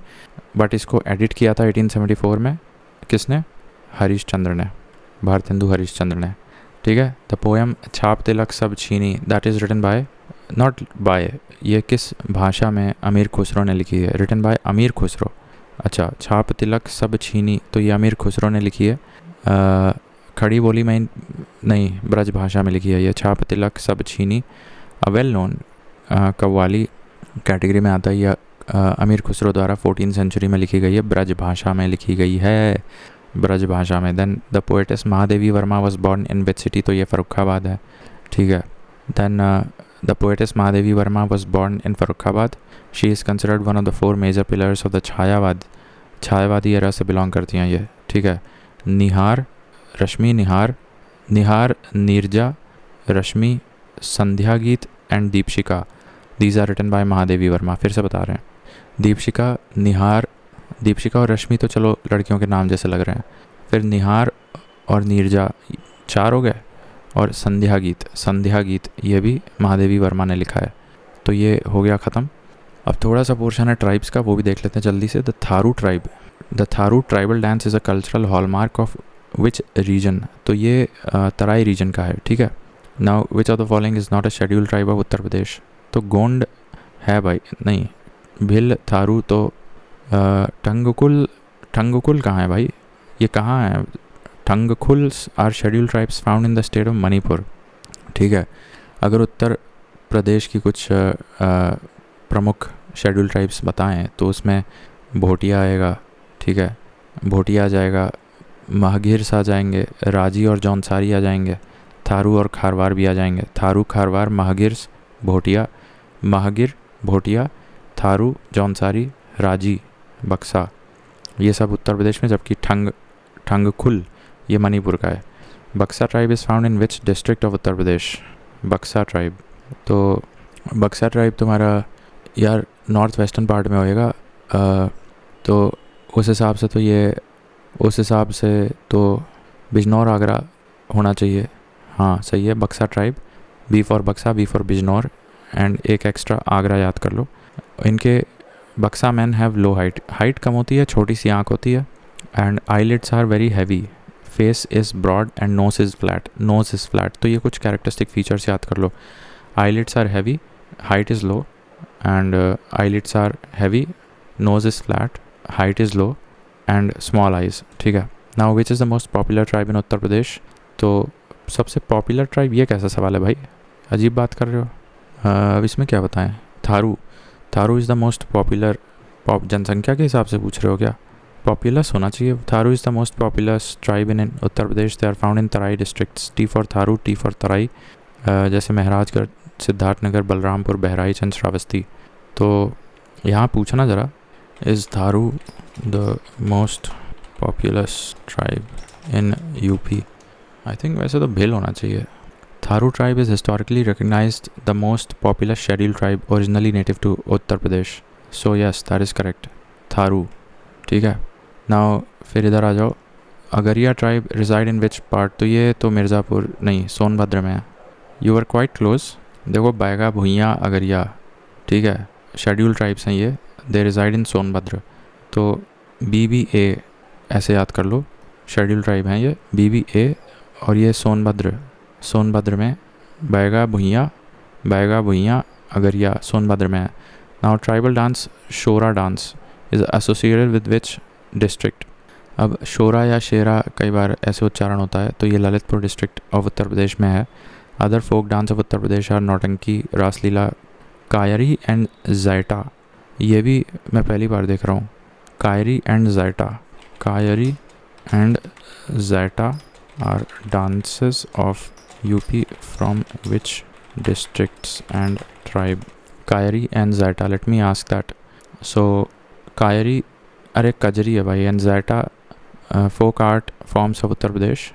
Speaker 1: But इसको एडिट किया था 1874 में. किसने? हरिश्चंद्र ने, भारतेंदु हरिश्चंद्र ने. ठीक है. द पोएम छाप Tilak Sab Chheeni, that is written by, not by, ये किस भाषा में अमीर खुसरो ने लिखी है? रिटन बाय अमीर खुसरो. अच्छा, छाप तिलक सब छीनी, तो ये अमीर खुसरो ने लिखी है. खड़ी बोली में नहीं, ब्रज भाषा में लिखी है ये. छाप तिलक सब छीनी वेल नोन कव्वाली कैटेगरी में आता है. यह अमीर खुसरो द्वारा 14th सेंचुरी में लिखी गई है, ब्रज भाषा में लिखी गई है, ब्रज भाषा में. Then the poetess Mahadevi Verma was born in which city, तो ये फर्रुखाबाद है. ठीक है. Then the poetess Mahadevi Verma was born in Farrukhabad. She is considered one of the 4 major pillars of the Chhayavadi era से बिलोंग करती हैं ये. ठीक है. रश्मि निहार Neerja, Rashmi, Sandhya Geet and Deepshikha, these are written by Mahadevi Verma. फिर से बता रहे हैं. दीपशिका और रश्मि तो चलो लड़कियों के नाम जैसे लग रहे हैं. फिर निहार और नीरजा 4 हो गए, और संध्या गीत ये भी महादेवी वर्मा ने लिखा है. तो ये हो गया ख़त्म. अब थोड़ा सा पोर्शन है ट्राइब्स का, वो भी देख लेते हैं जल्दी से. The Tharu tribal dance is a cultural hallmark of which region. तो ये तराई रीजन का है. ठीक है. Now which of the following is not a scheduled tribe of Uttar Pradesh. तो गोंड है भाई, नहीं. भिल, थारू, तो ठंगकुल कहाँ है भाई? ये कहाँ है? Tangkhuls are scheduled tribes found in the state of Manipur. ठीक है. अगर उत्तर प्रदेश की कुछ प्रमुख शेड्यूल्ड ट्राइब्स बताएं तो उसमें भोटिया आएगा. ठीक है, भोटिया आ जाएगा, महागिर्स आ जाएंगे, राजी और जौनसारी आ जाएंगे, थारू और खारवार भी आ जाएंगे. थारू, खारवार, महागिर्स, भोटिया, महागिर, भोटिया, थारू, जौनसारी, राजी, बक्सा, ये सब उत्तर प्रदेश में. जबकि ठंगकुल ये मणिपुर का है. Buksa tribe is found in which district of Uttar Pradesh? Buksa tribe, तो बक्सा ट्राइब तुम्हारा यार नॉर्थ वेस्टर्न पार्ट में होएगा. तो उस हिसाब से तो बिजनौर आगरा होना चाहिए. हाँ सही है, Buksa tribe. B for Buksa, B for Bijnor, and एक एक्स्ट्रा आगरा याद कर लो. इनके Buksa men have low height कम होती है, छोटी सी आँख होती है, and eyelids are very heavy, face is broad and nose is flat. तो ये कुछ कैरेक्टरिस्टिक फीचर्स याद कर लो. Eyelids are heavy, height is low, and eyelids are heavy, nose is flat, height is low and small eyes. ठीक है. Now which is the most popular tribe in Uttar Pradesh? तो सबसे पॉपुलर ट्राइब, ये कैसा सवाल है भाई, अजीब बात कर रहे हो. अब इसमें क्या बताएं. Tharu. Tharu is the most popular. जनसंख्या के हिसाब से पूछ रहे हो क्या? पॉपुलस होना चाहिए. Tharu is the most populous tribe in Uttar Pradesh. They are found in Terai districts. T for Tharu, T for Terai. जैसे महराजगढ़, सिद्धार्थनगर, बलरामपुर, बहराइच एंड श्रावस्ती. तो यहाँ पूछना ज़रा, is Tharu the most populous tribe in UP? I think वैसे तो भेल होना चाहिए. Tharu tribe is historically recognised the most popular schedule tribe originally native to Uttar Pradesh. So yes, that is correct, Tharu. ठीक है. नाउ फिर इधर आ जाओ. Agariya tribe reside in which part? तो ये तो मिर्ज़ापुर नहीं, सोनभद्र में है. You are quite close. देखो, बैगा, भुइयाँ, अगरिया, ठीक है, शेड्यूल ट्राइब्स हैं ये. दे रिजाइड इन सोनभद्र. तो BBA ऐसे याद कर लो, शेड्यूल ट्राइब हैं ये, BBA. और ये सोनभद्र, सोनभद्र में बैगा, भुइयाँ, अगरिया सोनभद्र में है. Now tribal dance Shora dance is associated with which district? अब शोरा या शेरा कई बार ऐसे उच्चारण होता है, तो ये ललितपुर डिस्ट्रिक्ट ऑफ उत्तर प्रदेश में है. Other folk dance of Uttar Pradesh are Nautanki, Raslila, Kairi and zeta. ये भी मैं पहली बार देख रहा हूँ. Kayri and Jaita are dances of UP from which districts and tribe? Kayri and Jaita, let me ask that. So Kayri, अरे कजरी है भाई. And Jaita folk art forms of Uttar Pradesh.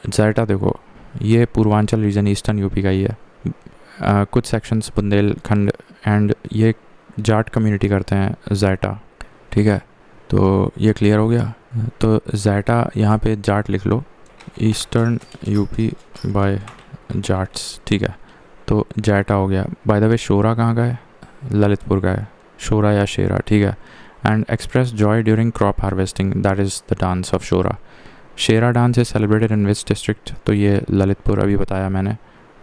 Speaker 1: Jaita देखो, ये पूर्वांचल रीजन, ईस्टर्न यूपी का ही है. कुछ सेक्शंस बुंदेलखंड एंड ये जाट कम्युनिटी करते हैं जैटा. ठीक है, तो ये क्लियर हो गया. तो जैटा यहाँ पे जाट लिख लो, ईस्टर्न यूपी बाय जाट्स. ठीक है, तो जैटा हो गया. बाय द वे, शोरा कहाँ का है? ललितपुर का है, शोरा या शेरा. ठीक है. And express joy during crop harvesting, that is the dance of Shora. Shera dance is celebrated in which district? तो ये ललितपुर अभी बताया मैंने.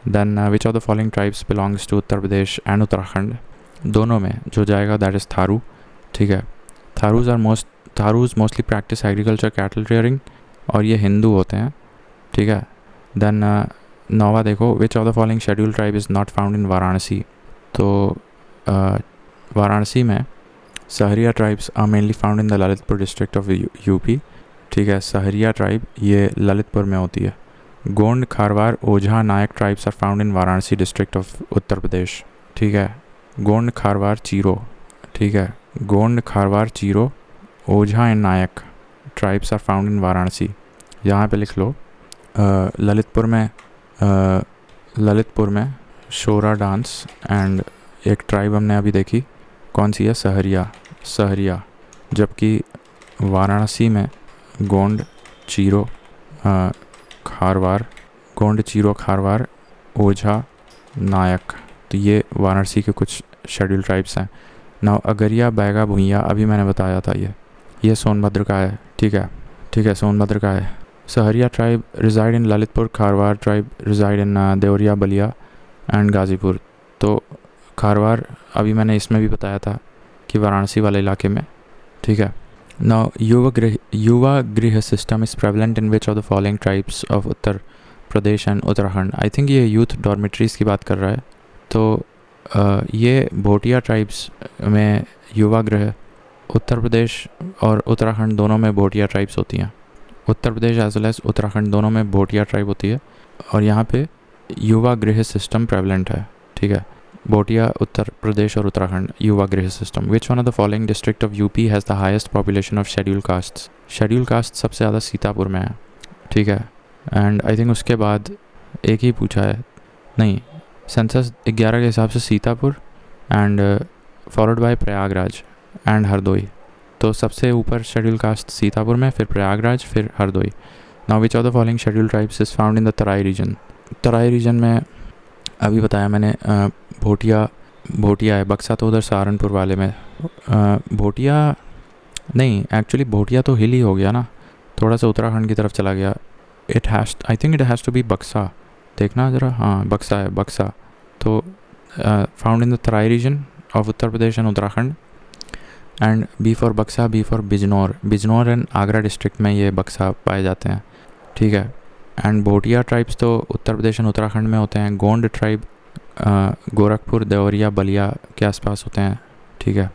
Speaker 1: Then which of the following tribes belongs to Uttar Pradesh and Uttarakhand? दोनों में जो जाएगा दैट इज़ थारू. ठीक है. Tharus mostly practise agriculture, cattle rearing, और ये हिंदू होते हैं. ठीक है. देन नौवा देखो, which of the following schedule tribe is not found in Varanasi? तो वाराणसी में Sahariya tribes are mainly found in the Lalitpur district of UP. ठीक है. सहरिया ट्राइब ये ललितपुर में होती है. Gond, Kharwar, Ojha, Nayak tribes are found in Varanasi district of Uttar Pradesh. ठीक है. गोंड, खारवार, चीरो. ठीक है. Gond, Kharwar, Chero, Ojha and Nayak tribes are found in Varanasi. यहाँ पे लिख लो. ललितपुर में शोरा डांस एंड एक ट्राइब हमने अभी देखी, कौन सी है? सहरिया. जबकि वाराणसी में गोंड, चीरो, खारवार, ओझा, नायक. तो ये वाराणसी के कुछ शेड्यूल ट्राइब्स हैं. नाउ अगरिया, बैगा, भुइयाँ अभी मैंने बताया था, ये सोनभद्र का है. ठीक है, सोनभद्र का है. Sahariya tribe reside in Lalitpur. Kharwar tribe reside in Deoria, Ballia and Ghazipur. तो खारवार अभी मैंने इसमें भी बताया था कि वाराणसी वाले इलाके में. ठीक है. नाउ युवा गृह system is prevalent in which of the following tribes of Uttar Pradesh and Uttarakhand? I think ये यूथ डॉर्मेट्रीज़ की बात कर रहा है. तो ये भोटिया ट्राइब्स में युवा गृह, उत्तर प्रदेश और उत्तराखंड दोनों में भोटिया ट्राइब्स होती हैं. Uttar Pradesh as well as Uttarakhand दोनों में भोटिया ट्राइब होती है, और यहाँ पे युवा गृह सिस्टम प्रेवलेंट है. ठीक है. भोटिया उत्तर प्रदेश और उत्तराखंड, युवा गृह system. Which one of the following district of UP has the highest population of schedule caste? Schedule caste सबसे ज़्यादा सीतापुर में है. ठीक है. एंड आई थिंक उसके बाद एक ही पूछा है, नहीं, सेंसस 11 के हिसाब से Sitapur and followed by Prayagraj and Hardoi. तो सबसे ऊपर शेड्यूल कास्ट सीतापुर में, फिर प्रयागराज, फिर Hardoi. Now which of the following schedule tribes is found in the Terai region? Terai region में अभी बताया मैंने, भोटिया है. बक्सा तो उधर सहारनपुर वाले में. भोटिया नहीं, एक्चुअली भोटिया तो हिल ही हो गया ना, थोड़ा सा उत्तराखंड की तरफ चला गया. I think it has to be Buksa. देखना ज़रा, हाँ बक्सा है, बक्सा. तो found in the Terai region of Uttar Pradesh and Uttarakhand. And B for Buksa, B for Bijnor. Bijnor and Agra district में ये बक्सा पाए जाते हैं, ठीक है. एंड भोटिया ट्राइब्स तो उत्तर प्रदेश एंड उत्तराखंड में होते हैं. गोंड ट्राइब गोरखपुर, देवरिया, बलिया के आसपास होते हैं, ठीक है,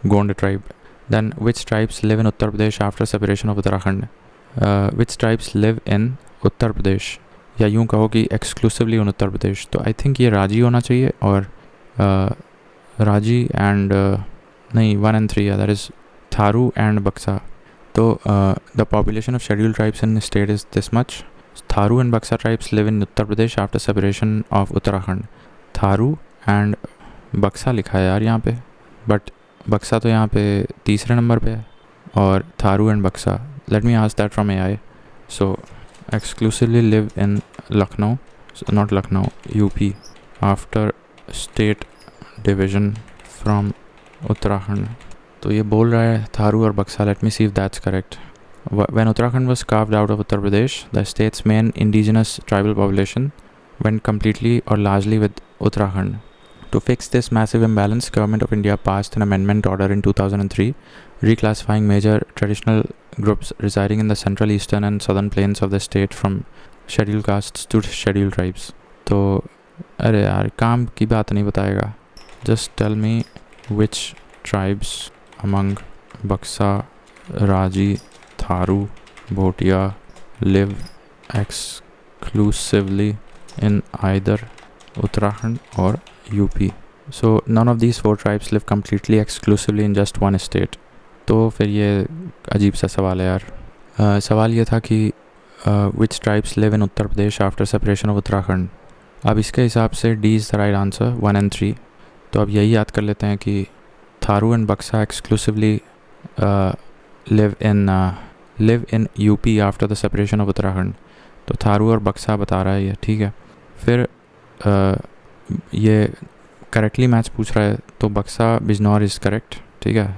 Speaker 1: Gond tribe. Then which tribes live in Uttar Pradesh after separation of Uttarakhand. Which tribes live in Uttar Pradesh, या यूँ कहो कि एक्सक्लूसिवली इन उत्तर प्रदेश. तो आई थिंक ये राजी होना चाहिए, और राजी एंड नहीं 1 and 3 that is Tharu and Buksa. तो the population of scheduled tribes in state is this much. Tharu and Buksa tribes live in Uttar Pradesh after separation of Uttarakhand. Tharu and Buksa लिखा है यार यहाँ पे, बट बक्सा तो यहाँ पे तीसरे नंबर पे है, और थारू एंड बक्सा. Late me ask that from AI. So exclusively live in Lucknow, not Lucknow, UP after state division from Uttarakhand. तो ये बोल रहा है थारू और बक्सा. Let me see if that's correct. When Uttarakhand was carved out of Uttar Pradesh, the state's main indigenous tribal population went completely or largely with Uttarakhand. To fix this massive imbalance, Government of India passed an amendment order in 2003 reclassifying major traditional groups residing in the central, eastern and southern plains of the state from scheduled castes to scheduled tribes. तो अरे यार काम की बात नहीं बताएगा. Just tell me which tribes among Baksa, Raji, Tharu, Bhotia live exclusively in either Uttarakhand or UP. So none of these 4 tribes live completely exclusively in just one state. तो फिर ये अजीब सा सवाल है यार. सवाल ये था कि which tribes live in Uttar Pradesh after separation of Uttarakhand. अब इसके हिसाब से D is the right answer, 1 and 3. तो अब यही याद कर लेते हैं कि थारू एंड बक्सा exclusively live in UP after the separation of Uttarakhand. तो थारू और बक्सा बता रहा है ये, ठीक है. फिर ये करेक्टली मैच पूछ रहा है, तो बक्सा बिजनौर इज़ करेक्ट, ठीक है.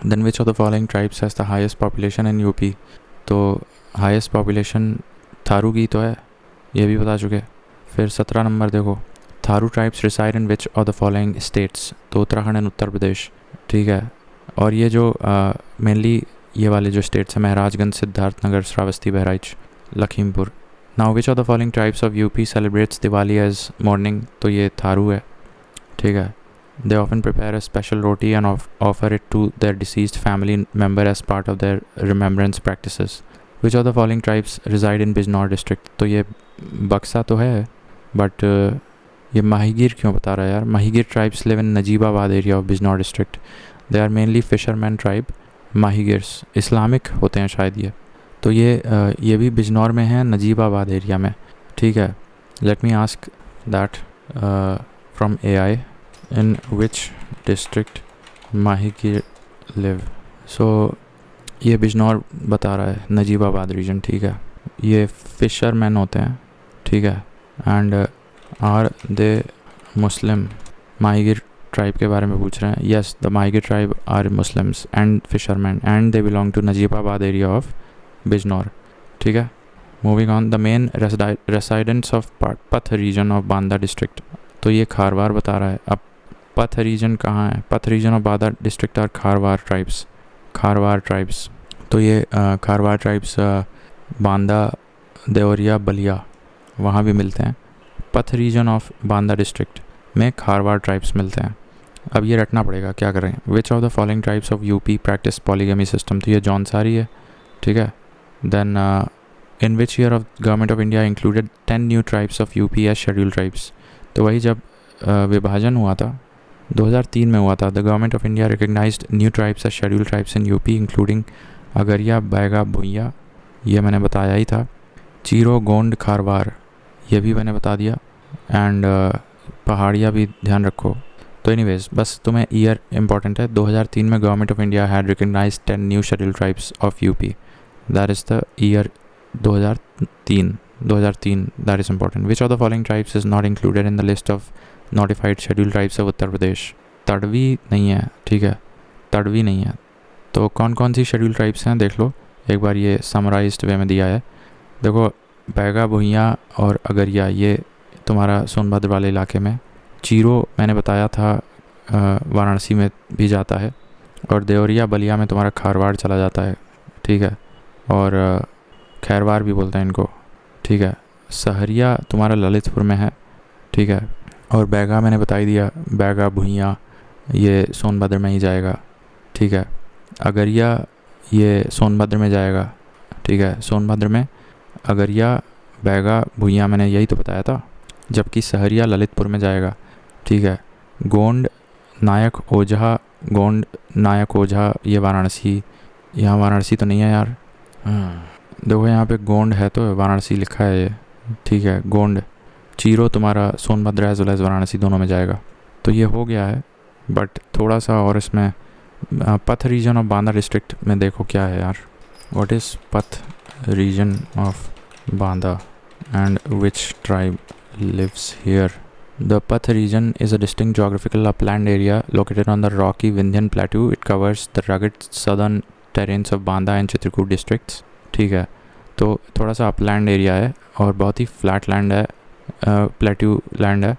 Speaker 1: Then which of the following tribes has the highest population in UP. तो हाईएस्ट पॉपुलेशन थारू की तो है, ये भी बता चुके. फिर 17 नंबर देखो, Tharu tribes reside in which of the following states. तो उत्तराखंड एंड उत्तर प्रदेश, ठीक है. और ये जो मेनली ये वाले जो स्टेट्स हैं, Maharajganj, Siddharthnagar, Shravasti, Bahraich, Lakhimpur. Now which of the following tribes of UP celebrates Diwali as mourning. तो ये थारू है, ठीक है. They often prepare a special roti and offer it to their deceased family member as part of their remembrance practices. Which of the following tribes reside in Bijnor district. तो ये बक्सा तो है, बट ये माहीगीर क्यों बता रहा है यार. Mahigir tribes live in Najibabad area of Bijnor district. They are mainly fisherman tribe. Mahigirs Islamic होते हैं शायद ये. तो ये भी बिजनौर में है, नजीबाबाद एरिया में, ठीक है. Let me ask that from AI. In which district Mahigir live. So ये बिजनौर बता रहा है, नजीबाबाद रीजन, ठीक है. ये फिशरमैन होते हैं, ठीक है. And are they Muslim. Mahigir tribe के बारे में पूछ रहे हैं. Yes, the Mahigir tribe are Muslims and fisherman and they belong to Najibabad area of Bijnor, ठीक है. Moving on, the main residents of Path region of Banda district. तो ये खारवार बता रहा है. अब पथ रीजन कहाँ है. Path region of Banda district are Kharwar tribes. Kharwar tribes. तो ये खारवार ट्राइब्स बांदा, देवरिया, बलिया वहाँ भी मिलते हैं. पथ रीजन ऑफ बांदा डिस्ट्रिक्ट में खारवार ट्राइब्स मिलते हैं. अब ये रटना पड़ेगा, क्या करें. Which of the following tribes of UP practice polygamy system. तो ये जौनसारी है, ठीक है. Then in which year of government of India included 10 new tribes of UP as scheduled tribes. तो वही जब विभाजन हुआ था 2003 में हुआ था. The government of India recognized new tribes as scheduled tribes in UP including Agariya, Baiga, Bhuiya, ये मैंने बताया ही था. चीरो, गोंड, खारवार, ये भी मैंने बता दिया. एंड पहाड़िया भी ध्यान रखो. तो एनीवेज बस तुम्हें ईयर इंपॉर्टेंट है. 2003 में government of India had recognised 10 new scheduled tribes of UP. That is the year 2003. That is important. Which of the following tribes is not included in the list of notified scheduled tribes of Uttar Pradesh. Tadvi नहीं है, ठीक है. तड़वी नहीं है. तो कौन कौन सी scheduled tribes हैं देख लो एक बार. ये समराइज्ड वे में दिया है. देखो, बैगा, भुइया और अगरिया ये तुम्हारा सोनभद्र वाले इलाके में. चीरो मैंने बताया था वाराणसी में भी जाता है, और देवरिया बलिया में तुम्हारा खारवाड़ चला जाता है, ठीक है, और खैरवार भी बोलते हैं इनको, ठीक है। सहरिया तुम्हारा ललितपुर में है, ठीक है, और बैगा मैंने बता ही दिया, बैगा भुइयाँ ये सोनभद्र में ही जाएगा, ठीक है। अगरिया ये सोनभद्र में जाएगा, ठीक है, सोनभद्र में अगरिया बैगा भुइयाँ मैंने यही तो बताया था, जबकि सहरिया ललितपुर में जाएगा, ठीक है। गोंड नायक ओझा, गोंड नायक ओझा ये वाराणसी, यहाँ वाराणसी तो नहीं है यार, देखो यहाँ पे गोंड है तो वाराणसी लिखा है ये, ठीक है। गोंड चीरो तुम्हारा Sonbhadra as well as Varanasi दोनों में जाएगा। तो ये हो गया है, बट थोड़ा सा और इसमें पथ रीजन ऑफ बांदा डिस्ट्रिक्ट में देखो क्या है यार। What is Path region of Banda and which tribe lives here? The Path region is a distinct geographical upland area located on the rocky Vindhyan plateau. It covers the rugged southern terrains of Banda and Chitrakoot districts. ठीक है, तो थोड़ा सा upland area है और बहुत ही flat land है, plateau land है।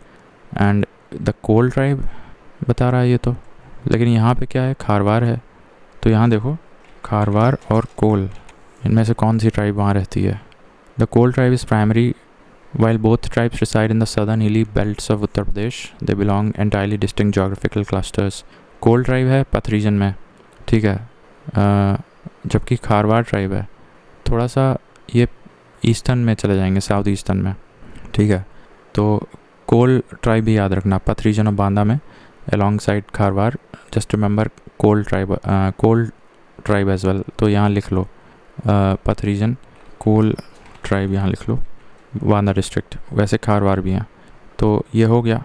Speaker 1: एंड द कोल ट्राइब बता रहा है ये तो, लेकिन यहाँ पे क्या है, खारवार है। तो यहाँ देखो खारवार और कोल, इनमें से कौन सी ट्राइब वहाँ रहती है? The Kol tribe is primary. While both tribes reside in the southern hilly belts of Uttar Pradesh, they belong entirely distinct geographical clusters. Kol tribe है पथ रीजन में, ठीक है, जबकि खारवाड़ ट्राइब है थोड़ा सा ये ईस्टर्न में चले जाएंगे, साउथ ईस्टर्न में, ठीक है। तो कोल ट्राइब भी याद रखना, पथ रीजन ऑफ बांदा में अलॉन्ग साइड खारवाड़। जस्ट रिमेंबर कोल ट्राइब एज वेल। तो यहाँ लिख लो पथ रीजन, कोल ट्राइब यहाँ लिख लो, बांदा डिस्ट्रिक्ट। वैसे खारवार भी हैं। तो ये हो गया।